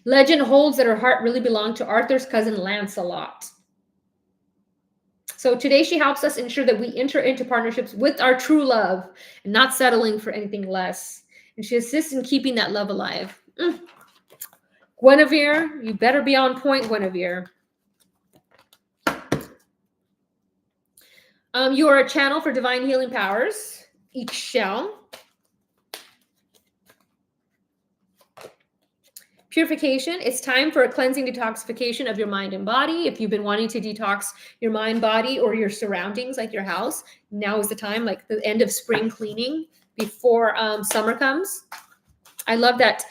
Legend holds that her heart really belonged to Arthur's cousin Lancelot. So today she helps us ensure that we enter into partnerships with our true love and not settling for anything less. And she assists in keeping that love alive. Guinevere, you better be on point, Guinevere. You are a channel for divine healing powers. Each shell. Purification. It's time for a cleansing detoxification of your mind and body. If you've been wanting to detox your mind, body, or your surroundings, like your house, now is the time, like the end of spring cleaning before summer comes. I love that.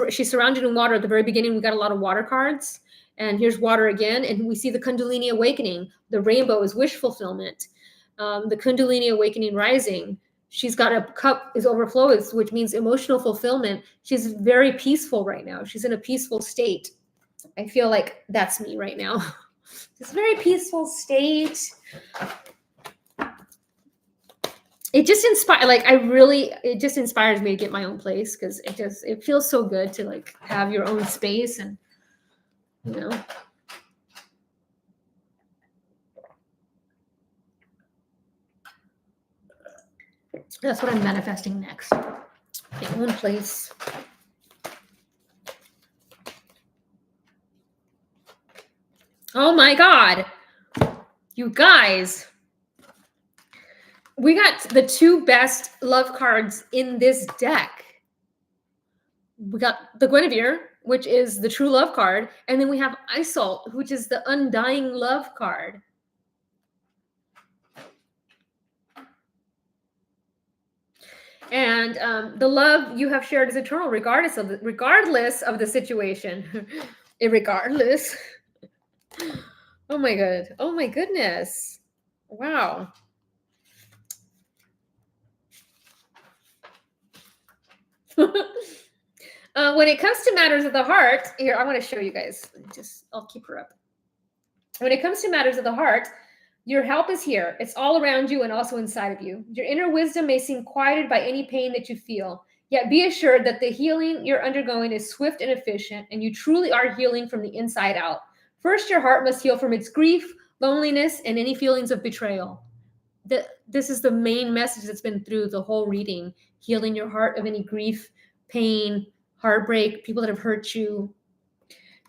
She's surrounded in water. At the very beginning, we got a lot of water cards. And here's water again. And we see the Kundalini awakening. The rainbow is wish fulfillment. The Kundalini awakening rising. She's got a cup is overflowing, which means emotional fulfillment. She's very peaceful right now. She's in a peaceful state. I feel like that's me right now. This very peaceful state. It just inspires me to get my own place, because it feels so good to like have your own space, and you know. That's what I'm manifesting next. My own place. Oh my God. You guys. We got the two best love cards in this deck. We got the Guinevere, which is the true love card. And then we have Isolde, which is the undying love card. And the love you have shared is eternal, regardless of the situation. Irregardless. Oh my God. Oh my goodness. Wow. When it comes to matters of the heart, here, I want to show you guys. I'll keep her up. When it comes to matters of the heart, your help is here. It's all around you and also inside of you. Your inner wisdom may seem quieted by any pain that you feel, yet be assured that the healing you're undergoing is swift and efficient, and you truly are healing from the inside out. First, your heart must heal from its grief, loneliness, and any feelings of betrayal. This is the main message that's been through the whole reading. Healing your heart of any grief, pain, heartbreak, people that have hurt you.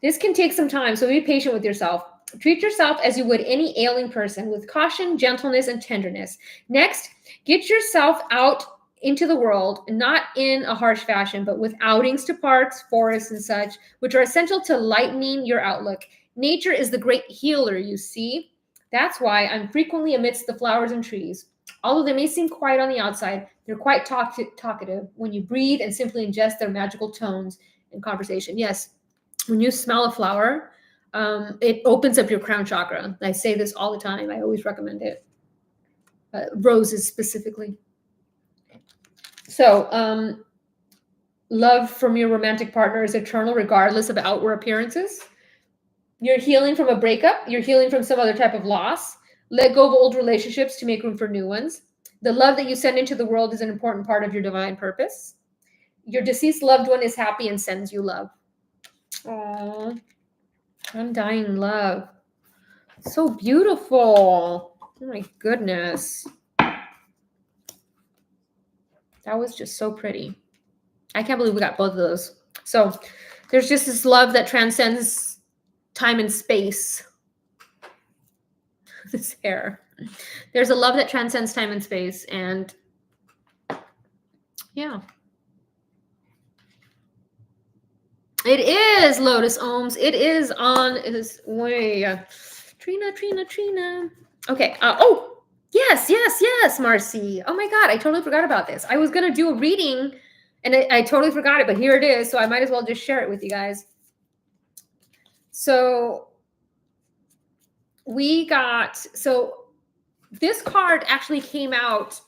This can take some time, so be patient with yourself. treat yourself as you would any ailing person with caution, gentleness, and tenderness. Next, get yourself out into the world, not in a harsh fashion, but with outings to parks, forests, and such, which are essential to lightening your outlook. Nature is the great healer, you see. That's why I'm frequently amidst the flowers and trees. Although they may seem quiet on the outside, they're quite talkative when you breathe and simply ingest their magical tones in conversation. Yes, when you smell a flower, it opens up your crown chakra. I say this all the time. I always recommend it. Roses specifically. So, love from your romantic partner is eternal, regardless of outward appearances. You're healing from a breakup. You're healing from some other type of loss. Let go of old relationships to make room for new ones. The love that you send into the world is an important part of your divine purpose. Your deceased loved one is happy and sends you love. Aww. Undying love. So beautiful. Oh my goodness. That was just so pretty. I can't believe we got both of those. So there's just this love that transcends time and space. This hair. There's a love that transcends time and space. And yeah. It is Lotus Ohms. It is on his way. Trina. Okay. Oh, yes, Marcy. Oh my God. I totally forgot about this. I was going to do a reading and I totally forgot it, but here it is. So I might as well just share it with you guys. So this card actually came out.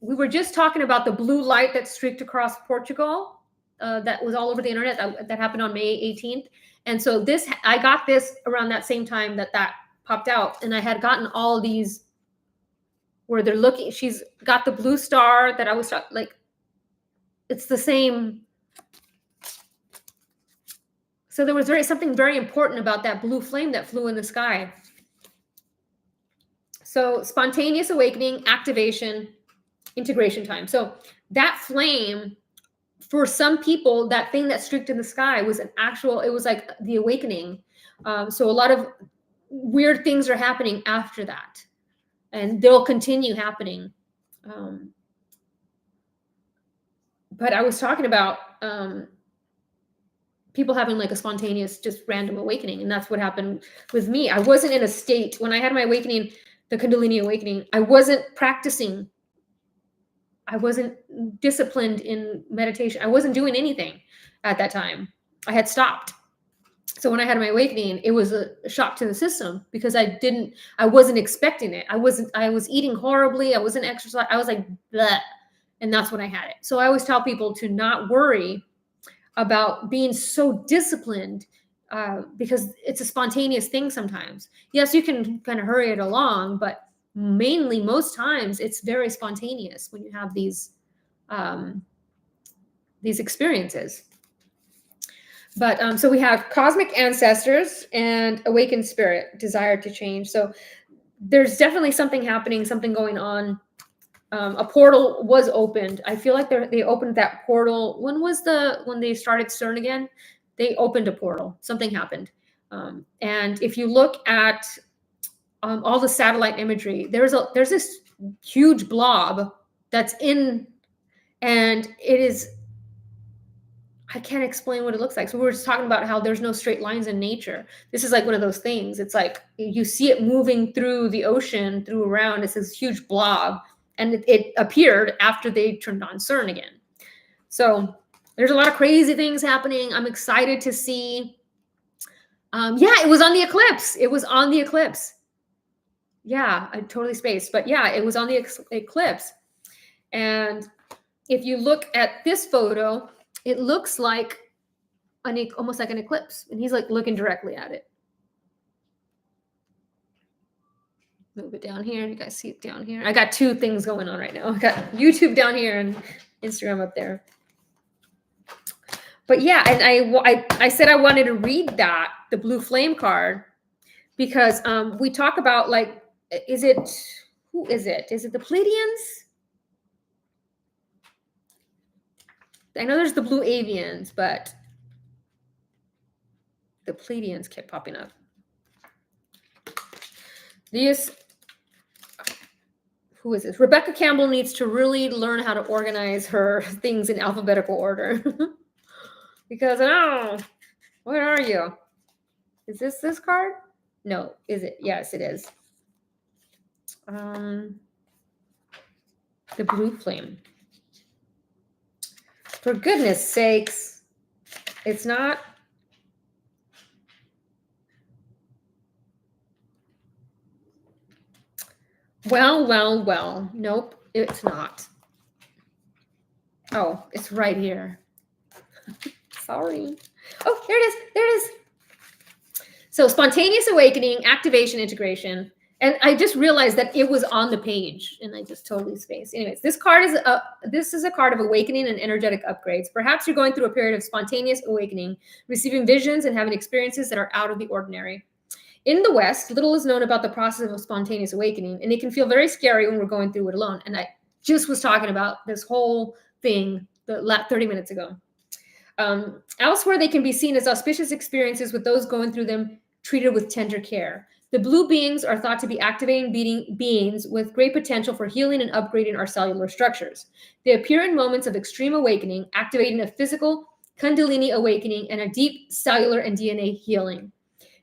We were just talking about the blue light that streaked across Portugal. That was all over the internet. That happened on May 18th. And so I got this around that same time that popped out. And I had gotten all these where they're looking. She's got the blue star that I was like, it's the same. So there was something very important about that blue flame that flew in the sky. So spontaneous awakening, activation, integration time. So that flame, for some people, that thing that streaked in the sky was it was like the awakening. So a lot of weird things are happening after that, and they'll continue happening. But I was talking about people having like a spontaneous, just random awakening. And that's what happened with me. I wasn't in a state when I had my awakening, the Kundalini awakening. I wasn't practicing. I wasn't disciplined in meditation. I wasn't doing anything at that time. I had stopped. So when I had my awakening, it was a shock to the system because I wasn't expecting it. I was eating horribly. I wasn't exercising. I was like, bleh. And that's when I had it. So I always tell people to not worry about being so disciplined because it's a spontaneous thing sometimes. Yes, you can kind of hurry it along, but mainly most times it's very spontaneous when you have these experiences. But so we have cosmic ancestors and awakened spirit, desire to change. So there's definitely something happening, something going on. A portal was opened. I feel like they opened that portal. When they started CERN again? They opened a portal. Something happened. And if you look at all the satellite imagery, there's this huge blob that's in, and it is, I can't explain what it looks like. So we were just talking about how there's no straight lines in nature. This is like one of those things. It's like you see it moving through the ocean, around. It's this huge blob. And it appeared after they turned on CERN again. So there's a lot of crazy things happening. I'm excited to see. It was on the eclipse. Yeah, I totally spaced. But yeah, it was on the eclipse. And if you look at this photo, it looks like almost like an eclipse. And he's like looking directly at it. Move it down here. You guys see it down here. I got two things going on right now. I got YouTube down here and Instagram up there. But yeah, and I said I wanted to read the blue flame card, because we talk about like, who is it? Is it the Pleiadians? I know there's the blue avians, but the Pleiadians kept popping up. These, who is this? Rebecca Campbell needs to really learn how to organize her things in alphabetical order. Because, oh, where are you? Is this card? No, is it? Yes, it is. The blue flame. For goodness sakes, it's not. Well. Nope, it's not. Oh, it's right here. Sorry. Oh, there it is. So spontaneous awakening, activation, integration. And I just realized that it was on the page and I just totally spaced. Anyways, this is a card of awakening and energetic upgrades. Perhaps you're going through a period of spontaneous awakening, receiving visions and having experiences that are out of the ordinary. In the West, little is known about the process of spontaneous awakening, and it can feel very scary when we're going through it alone. And I just was talking about this whole thing 30 minutes ago. Elsewhere, they can be seen as auspicious experiences with those going through them treated with tender care. The blue beings are thought to be activating beings with great potential for healing and upgrading our cellular structures. They appear in moments of extreme awakening, activating a physical Kundalini awakening and a deep cellular and DNA healing.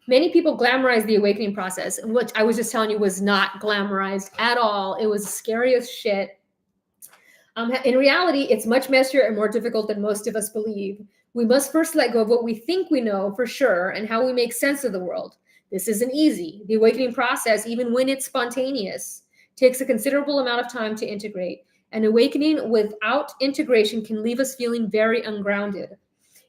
Many people glamorize the awakening process, which I was just telling you was not glamorized at all. It was scary as shit. In reality, it's much messier and more difficult than most of us believe. We must first let go of what we think we know for sure and how we make sense of the world. This isn't easy. The awakening process, even when it's spontaneous, takes a considerable amount of time to integrate. An awakening without integration can leave us feeling very ungrounded.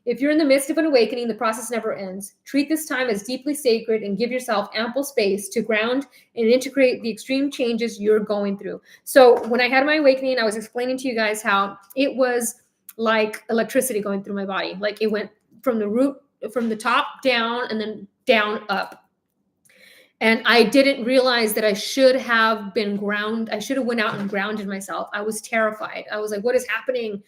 If you're in the midst of an awakening, the process never ends. Treat this time as deeply sacred and give yourself ample space to ground and integrate the extreme changes you're going through. So when I had my awakening, I was explaining to you guys how it was like electricity going through my body. Like it went from the top down and then down up. And I didn't realize that I should have been I should have went out and grounded myself. I was terrified. I was like, what is happening?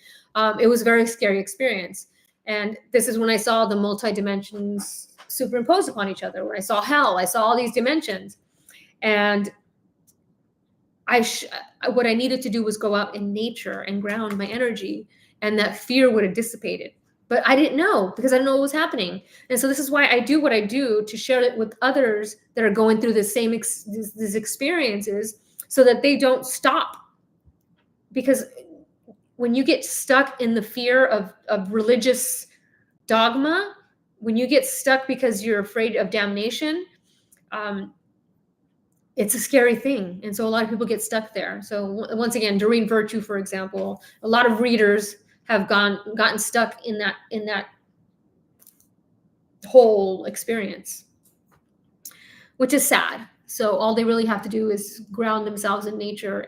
It was a very scary experience. And this is when I saw the multi-dimensions superimposed upon each other. When I saw hell, I saw all these dimensions. And what I needed to do was go out in nature and ground my energy. And that fear would have dissipated. But I didn't know because I didn't know what was happening. And so this is why I do what I do, to share it with others that are going through the same these experiences so that they don't stop. Because when you get stuck in the fear of religious dogma, when you get stuck because you're afraid of damnation, it's a scary thing. And so a lot of people get stuck there. So once again, Doreen Virtue, for example, a lot of readers have gotten stuck in that whole experience, which is sad. So all they really have to do is ground themselves in nature,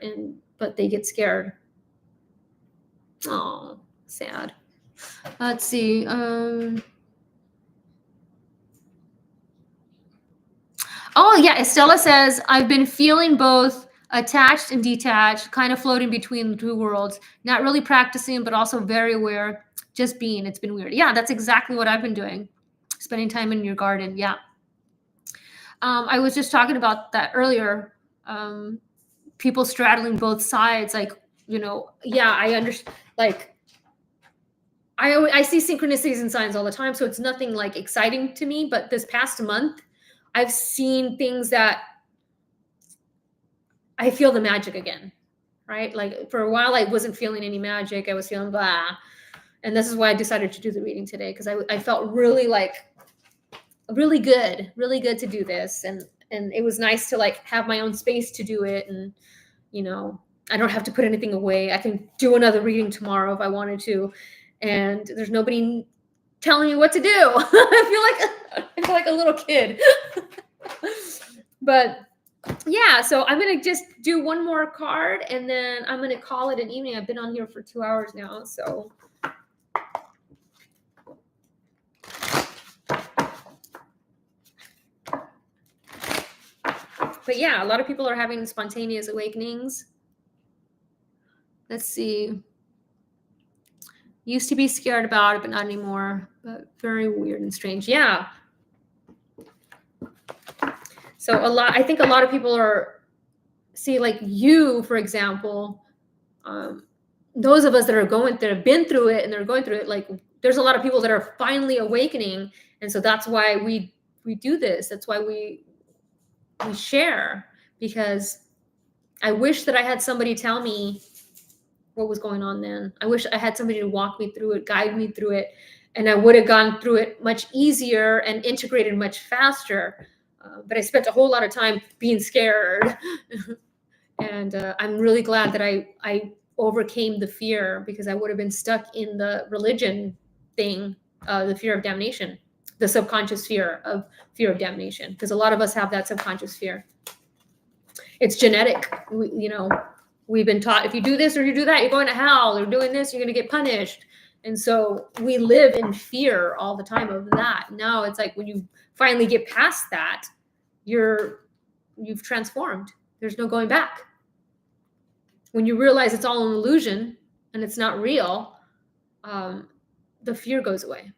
but they get scared. Oh, sad. Let's see. Oh yeah, Estella says, I've been feeling both attached and detached, kind of floating between the two worlds, not really practicing, but also very aware, just being. It's been weird. Yeah, that's exactly what I've been doing. Spending time in your garden. Yeah. I was just talking about that earlier. People straddling both sides, like, yeah, I understand. Like, I see synchronicities and signs all the time, so it's nothing like exciting to me. But this past month, I've seen things that I feel the magic again, right? Like for a while, I wasn't feeling any magic. I was feeling blah. And this is why I decided to do the reading today, because I felt really good to do this. And it was nice to like have my own space to do it. And, I don't have to put anything away. I can do another reading tomorrow if I wanted to. And there's nobody telling me what to do. I feel like a little kid. But yeah, so I'm going to just do one more card and then I'm going to call it an evening. I've been on here for 2 hours now, so. But yeah, a lot of people are having spontaneous awakenings. Let's see. Used to be scared about it, but not anymore. But very weird and strange. Yeah. So I think a lot of people like you, for example, those of us that have been through it and they're going through it, like there's a lot of people that are finally awakening. And so that's why we do this. That's why we share, because I wish that I had somebody tell me what was going on then. I wish I had somebody to walk me through it, guide me through it, and I would have gone through it much easier and integrated much faster. But I spent a whole lot of time being scared. And I'm really glad that I overcame the fear, because I would have been stuck in the religion thing, the fear of damnation, the subconscious fear of damnation, because a lot of us have that subconscious fear. It's genetic. We've been taught, if you do this or you do that, you're going to hell, or doing this, you're going to get punished. And so we live in fear all the time of that. Now it's like when you finally get past that, you've transformed. There's no going back. When you realize it's all an illusion and it's not real, the fear goes away.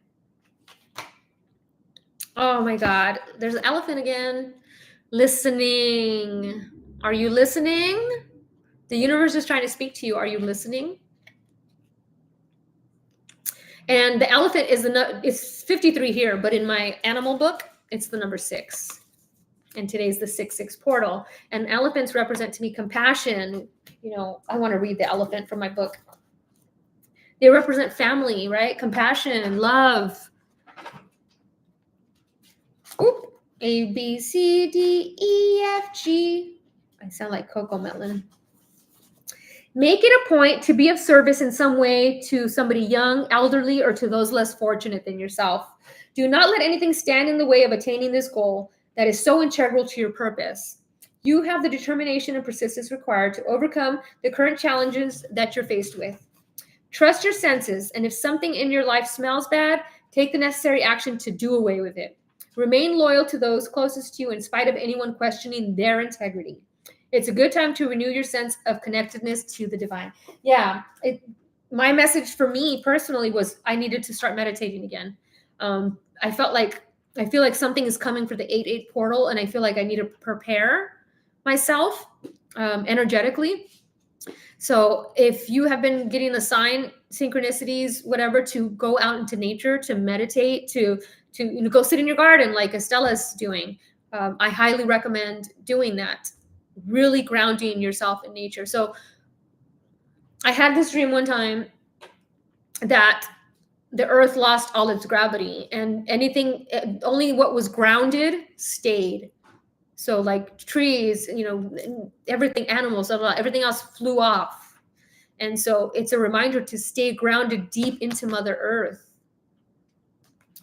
Oh my God, there's an elephant again. Listening. Are you listening? The universe is trying to speak to you. Are you listening? And the elephant it's 53 here, but in my animal book, it's the number 6. And today's the 6/6 portal. And elephants represent to me compassion. I want to read the elephant from my book. They represent family, right? Compassion, love. Oop. A, B, C, D, E, F, G. I sound like Coco Melon. Make it a point to be of service in some way to somebody young, elderly, or to those less fortunate than yourself. Do not let anything stand in the way of attaining this goal that is so integral to your purpose. You have the determination and persistence required to overcome the current challenges that you're faced with. Trust your senses, and if something in your life smells bad, take the necessary action to do away with it. Remain loyal to those closest to you in spite of anyone questioning their integrity. It's a good time to renew your sense of connectedness to the divine. Yeah, my message for me personally was I needed to start meditating again. I feel like something is coming for the 8/8 portal, and I feel like I need to prepare myself energetically. So if you have been getting a sign, synchronicities, whatever, to go out into nature, to meditate, to go sit in your garden like Estella's doing, I highly recommend doing that. Really grounding yourself in nature. So I had this dream one time that the earth lost all its gravity, and only what was grounded stayed. So like trees, everything, animals, everything else flew off. And so it's a reminder to stay grounded deep into Mother Earth,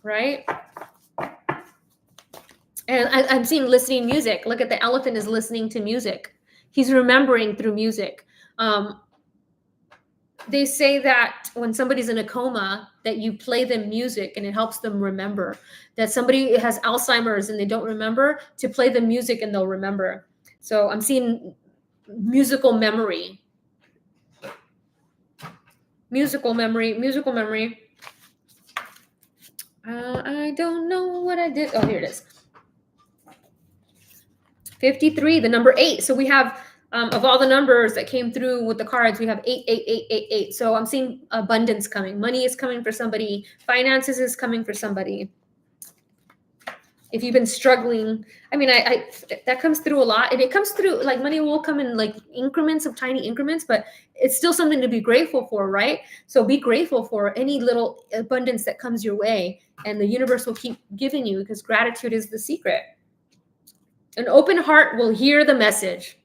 right? And I'm seeing listening music. Look at the elephant is listening to music. He's remembering through music. They say that when somebody's in a coma, that you play them music and it helps them remember. That somebody has Alzheimer's and they don't remember, to play them music and they'll remember. So I'm seeing musical memory. Musical memory. I don't know what I did. Oh, here it is. 53, the number 8. So we have, of all the numbers that came through with the cards, we have 8, 8, 8, 8, 8. So I'm seeing abundance coming. Money is coming for somebody. Finances is coming for somebody. If you've been struggling, I that comes through a lot. And it comes through, like, money will come in like increments of tiny increments, but it's still something to be grateful for, right? So be grateful for any little abundance that comes your way, and the universe will keep giving you, because gratitude is the secret. An open heart will hear the message.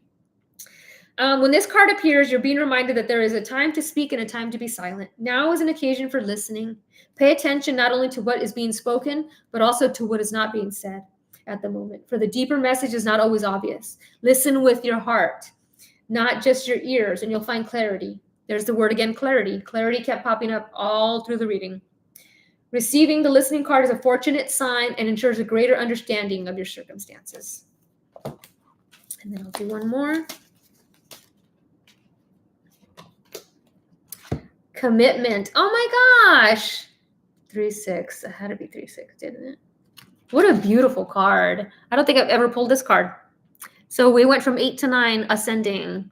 When this card appears, you're being reminded that there is a time to speak and a time to be silent. Now is an occasion for listening. Pay attention not only to what is being spoken, but also to what is not being said at the moment. For the deeper message is not always obvious. Listen with your heart, not just your ears, and you'll find clarity. There's the word again, clarity. Clarity kept popping up all through the reading. Receiving the listening card is a fortunate sign and ensures a greater understanding of your circumstances. And then I'll do one more. Commitment. Oh my gosh. 3/6. It had to be 3/6, didn't it? What a beautiful card. I don't think I've ever pulled this card. So we went from 8 to 9, ascending.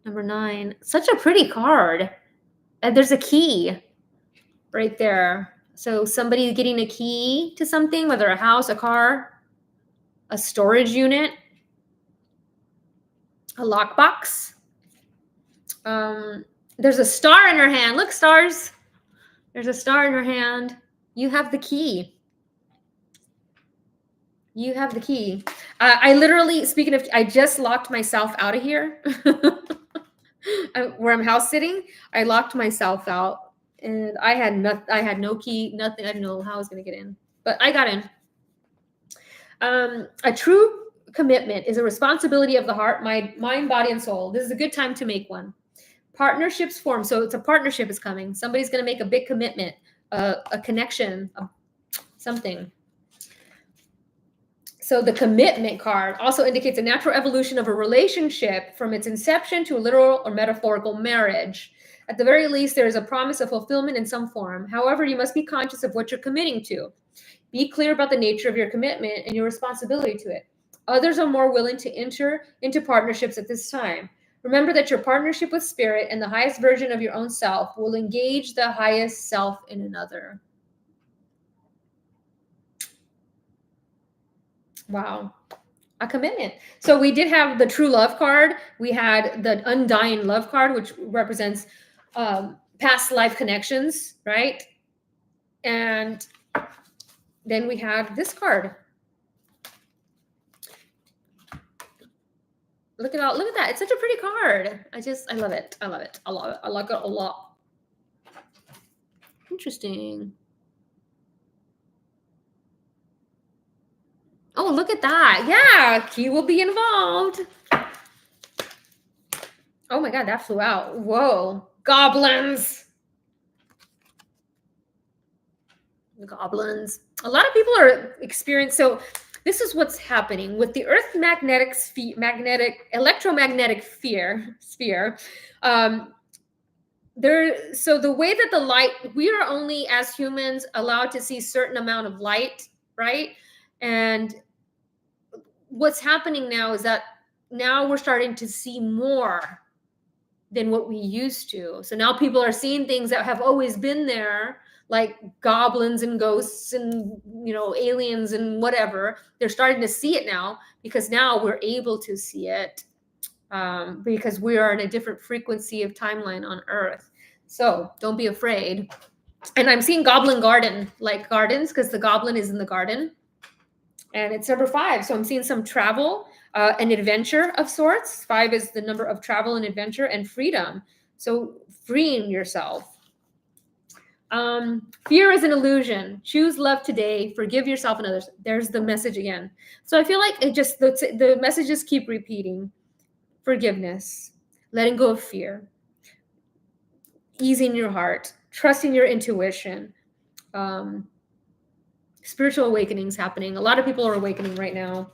Number 9. Such a pretty card. And there's a key right there. So somebody getting a key to something, whether a house, a car, a storage unit, a lockbox. There's a star in her hand. Look, stars. There's a star in her hand. You have the key. You have the key. I literally, speaking of, I just locked myself out of here. Where I'm house sitting, I locked myself out, and I had no key, nothing. I didn't know how I was going to get in, but I got in. A true commitment is a responsibility of the heart, mind, body, and soul. This is a good time to make one. Partnerships form. So it's a partnership is coming. Somebody's going to make a big commitment, a connection, something. So the commitment card also indicates a natural evolution of a relationship from its inception to a literal or metaphorical marriage. At the very least, there is a promise of fulfillment in some form. However, you must be conscious of what you're committing to. Be clear about the nature of your commitment and your responsibility to it. Others are more willing to enter into partnerships at this time. Remember that your partnership with spirit and the highest version of your own self will engage the highest self in another. Wow. A commitment. So we did have the true love card. We had the undying love card, which represents past life connections, right? And then we had this card. Look at that. It's such a pretty card. I love it. I like it a lot. Interesting. Oh, look at that. Yeah, key will be involved. Oh my God, that flew out. Whoa. Goblins. The goblins. A lot of people are experiencing, so this is what's happening with the Earth electromagnetic sphere. So the way that the light, we are only as humans allowed to see certain amount of light, right? And what's happening now is that now we're starting to see more than what we used to. So now people are seeing things that have always been there, like goblins and ghosts and, aliens and whatever. They're starting to see it now because now we're able to see it because we are in a different frequency of timeline on Earth. So don't be afraid. And I'm seeing Goblin Garden, like gardens, because the goblin is in the garden. And it's number 5. So I'm seeing some travel, an adventure of sorts. 5 is the number of travel and adventure and freedom. So freeing yourself. Fear is an illusion. Choose love today. Forgive yourself and others. There's the message again. So I feel like it just the messages keep repeating. Forgiveness, letting go of fear, easing your heart, trusting your intuition. Spiritual awakenings happening. A lot of people are awakening right now.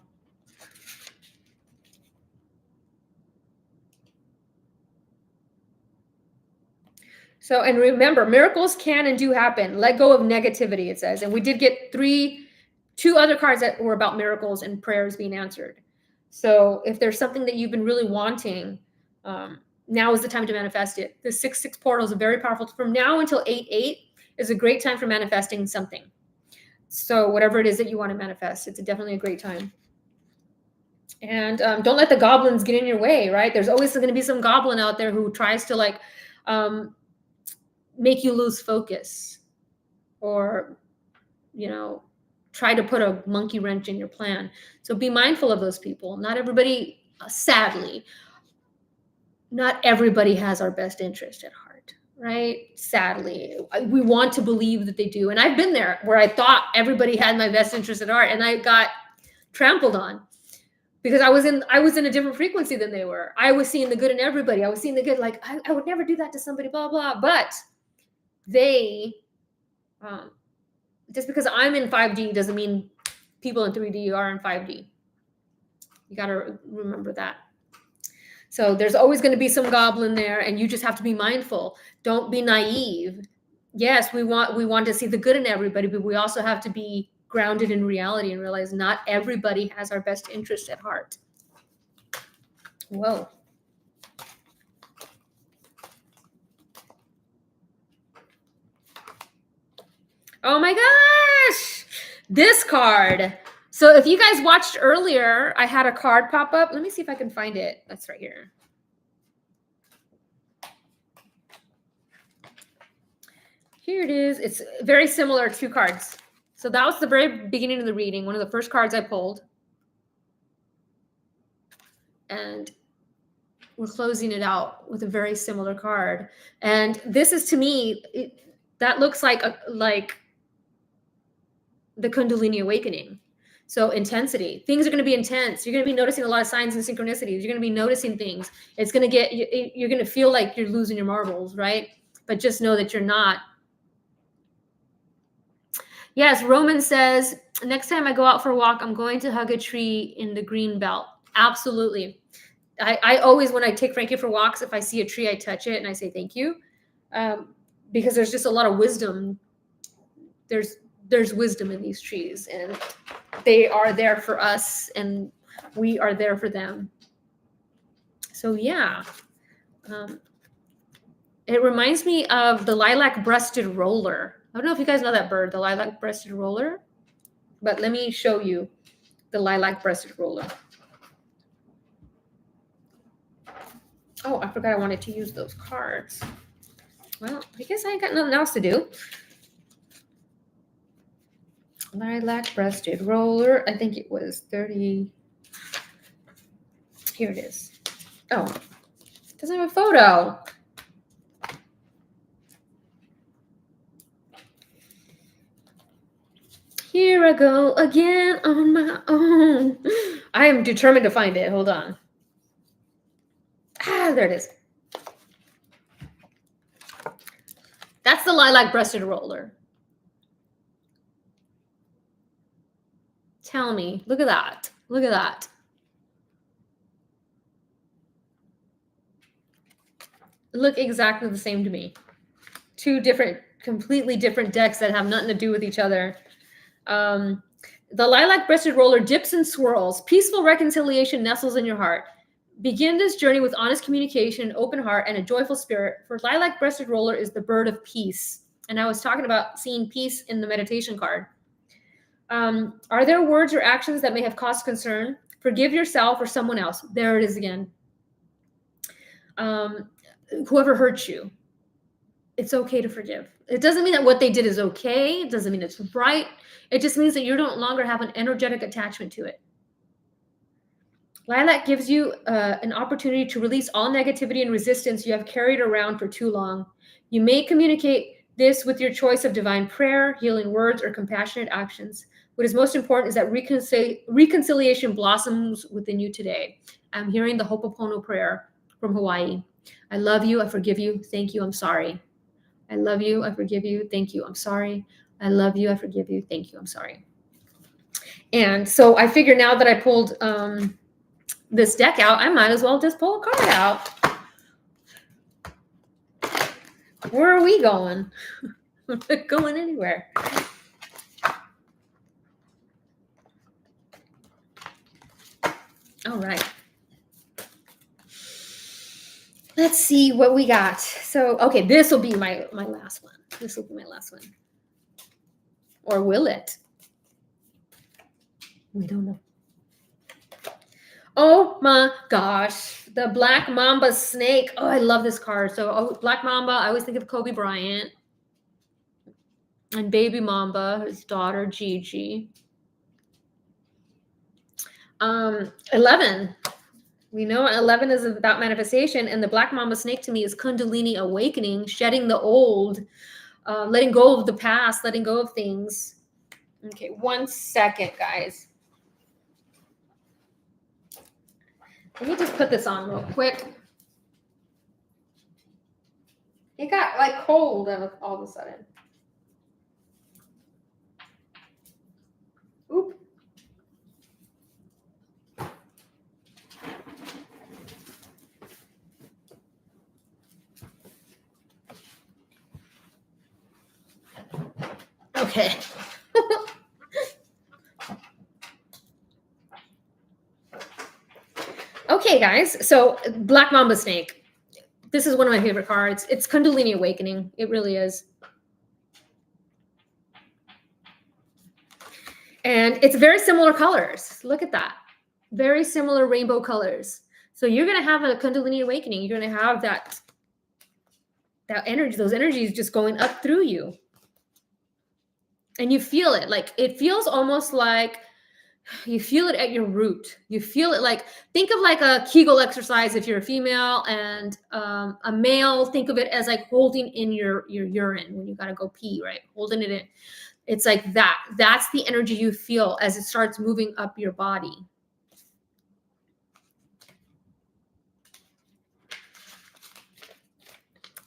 So, and remember, miracles can and do happen. Let go of negativity, it says. And we did get 2 other cards that were about miracles and prayers being answered. So if there's something that you've been really wanting, now is the time to manifest it. The 6/6 portal is a very powerful, from now until 8/8 is a great time for manifesting something. So whatever it is that you want to manifest, it's definitely a great time. And don't let the goblins get in your way, right? There's always going to be some goblin out there who tries to make you lose focus or, try to put a monkey wrench in your plan. So be mindful of those people. Not everybody, sadly, not everybody has our best interest at heart, right? Sadly, we want to believe that they do. And I've been there where I thought everybody had my best interest at heart and I got trampled on because I was in a different frequency than they were. I was seeing the good in everybody. I was seeing the good, like I would never do that to somebody, blah, blah. But they, just because I'm in 5D doesn't mean people in 3D are in 5D. You got to remember that. So there's always going to be some goblin there, and you just have to be mindful. Don't be naive. Yes, we want to see the good in everybody, but we also have to be grounded in reality and realize not everybody has our best interest at heart. Whoa. Oh my gosh, this card. So if you guys watched earlier, I had a card pop up. Let me see if I can find it. That's right here. Here it is. It's very similar, 2 cards. So that was the very beginning of the reading, one of the first cards I pulled. And we're closing it out with a very similar card. And this is, to me, that looks like the Kundalini awakening. So intensity. Things are going to be intense. You're going to be noticing a lot of signs and synchronicities. You're going to be noticing things. It's going to get, you're going to feel like you're losing your marbles, right? But just know that you're not. Yes, Roman says, next time I go out for a walk, I'm going to hug a tree in the green belt. Absolutely. I always, when I take Frankie for walks, if I see a tree, I touch it and I say thank you, because there's just a lot of wisdom. There's wisdom in these trees, and they are there for us, and we are there for them. So yeah, it reminds me of the lilac-breasted roller. I don't know if you guys know that bird, the lilac-breasted roller, but let me show you the lilac-breasted roller. Oh, I forgot I wanted to use those cards. Well, I guess I ain't got nothing else to do. Lilac-breasted roller. I think it was 30. Here it is. Oh, it doesn't have a photo. Here I go again on my own. I am determined to find it. Hold on. Ah, there it is. That's the lilac-breasted roller. Tell me. Look at that. Look at that. Look exactly the same to me. 2 different, completely different decks that have nothing to do with each other. The lilac-breasted roller dips and swirls. Peaceful reconciliation nestles in your heart. Begin this journey with honest communication, open heart, and a joyful spirit. For lilac-breasted roller is the bird of peace. And I was talking about seeing peace in the meditation card. Are there words or actions that may have caused concern? Forgive yourself or someone else. There it is again. Whoever hurt you, it's okay to forgive. It doesn't mean that what they did is okay. It doesn't mean it's right. It just means that you no longer have an energetic attachment to it. Lilac gives you an opportunity to release all negativity and resistance you have carried around for too long. You may communicate this with your choice of divine prayer, healing words, or compassionate actions. What is most important is that reconciliation blossoms within you today. I'm hearing the Ho'oponopono prayer from Hawaii. I love you. I forgive you. Thank you. I'm sorry. I love you. I forgive you. Thank you. I'm sorry. I love you. I forgive you. Thank you. I'm sorry. And so I figure now that I pulled this deck out, I might as well just pull a card out. Where are we going? We're not going anywhere. All right. Let's see what we got. So, okay, this will be my last one. This will be my last one. Or will it? We don't know. Oh my gosh. The Black Mamba snake. Oh, I love this card. So, Black Mamba, I always think of Kobe Bryant. And Baby Mamba, his daughter, Gigi. 11. We know 11 is about manifestation, and the Black Mamba snake to me is Kundalini awakening, shedding the old, letting go of the past, letting go of things. Okay, 1 second, guys. Let me just put this on real quick. It got like cold all of a sudden. Oop. Okay. Okay, guys. So Black Mamba Snake. This is one of my favorite cards. It's Kundalini Awakening. It really is. And it's very similar colors. Look at that. Very similar rainbow colors. So you're going to have a Kundalini Awakening. You're going to have that energy, those energies just going up through you. And you feel it. Like, it feels almost like you feel it at your root. You feel it like, think of like a Kegel exercise if you're a female, and a male, think of it as like holding in your urine when you got to go pee, right? Holding it in. It's like that. That's the energy you feel as it starts moving up your body.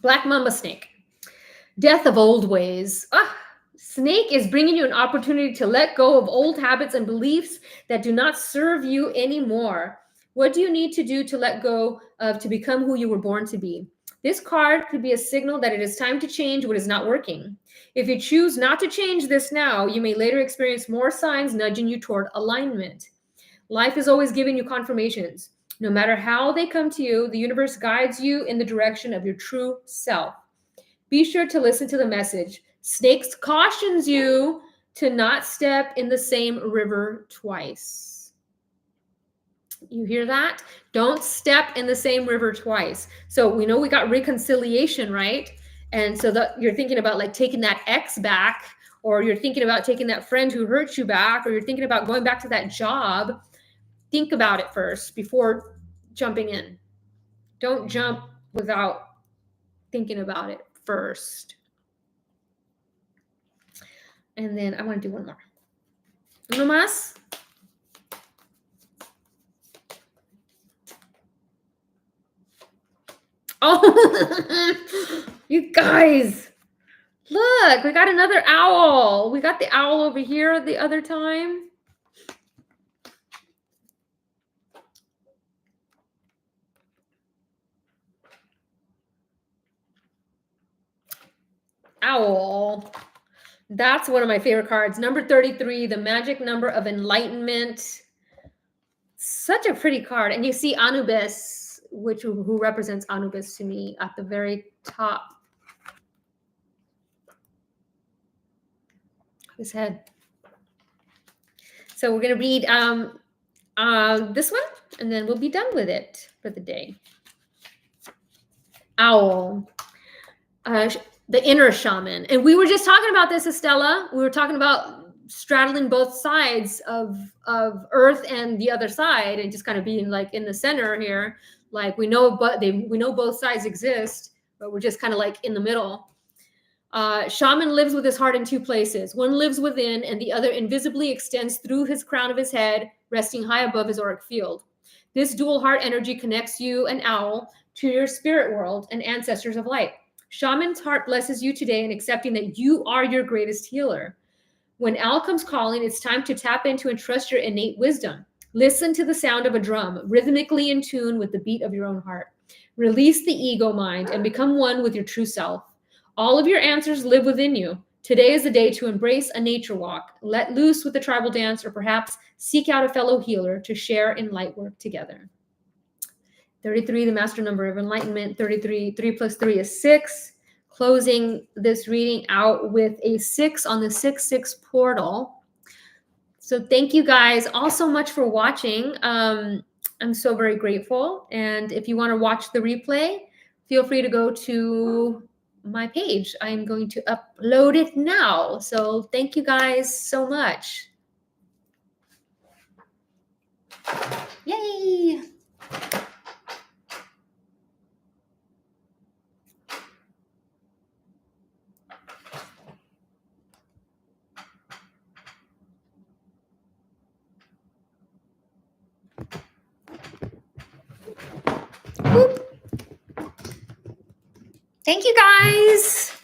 Black Mamba Snake. Death of old ways. Snake is bringing you an opportunity to let go of old habits and beliefs that do not serve you anymore. What do you need to do to let go of to become who you were born to be? This card could be a signal that it is time to change what is not working. If you choose not to change this now, you may later experience more signs nudging you toward alignment. Life is always giving you confirmations. No matter how they come to you, the universe guides you in the direction of your true self. Be sure to listen to the message. Snakes cautions you to not step in the same river twice. You hear that? Don't step in the same river twice. So we know we got reconciliation, right? And so that you're thinking about like taking that ex back, or you're thinking about taking that friend who hurt you back, or you're thinking about going back to that job. Think about it first before jumping in. Don't jump without thinking about it first. And then I want to do one more. Uno más. Oh, you guys, look, we got another owl. We got the owl over here the other time. Owl. That's one of my favorite cards. Number 33, the magic number of enlightenment. Such a pretty card. And you see Anubis, who represents Anubis to me at the very top of his head. So we're going to read this one, and then we'll be done with it for the day. Owl. The inner shaman. And we were just talking about this, Estella. We were talking about straddling both sides of Earth and the other side, and just kind of being like in the center here. Like we know both sides exist, but we're just kind of like in the middle. Shaman lives with his heart in two places. One lives within, and the other invisibly extends through his crown of his head, resting high above his auric field. This dual heart energy connects you, an owl, to your spirit world and ancestors of light. Shaman's heart blesses you today in accepting that you are your greatest healer. When owl comes calling, it's time to tap into and trust your innate wisdom. Listen to the sound of a drum, rhythmically in tune with the beat of your own heart. Release the ego mind and become one with your true self. All of your answers live within you. Today is the day to embrace a nature walk, let loose with a tribal dance, or perhaps seek out a fellow healer to share in light work together. 33, the master number of enlightenment. 33, 3 plus 3 is 6. Closing this reading out with a 6 on the 6-6 portal. So thank you guys all so much for watching. I'm so very grateful. And if you want to watch the replay, feel free to go to my page. I'm going to upload it now. So thank you guys so much. Yay! Boop. Thank you guys.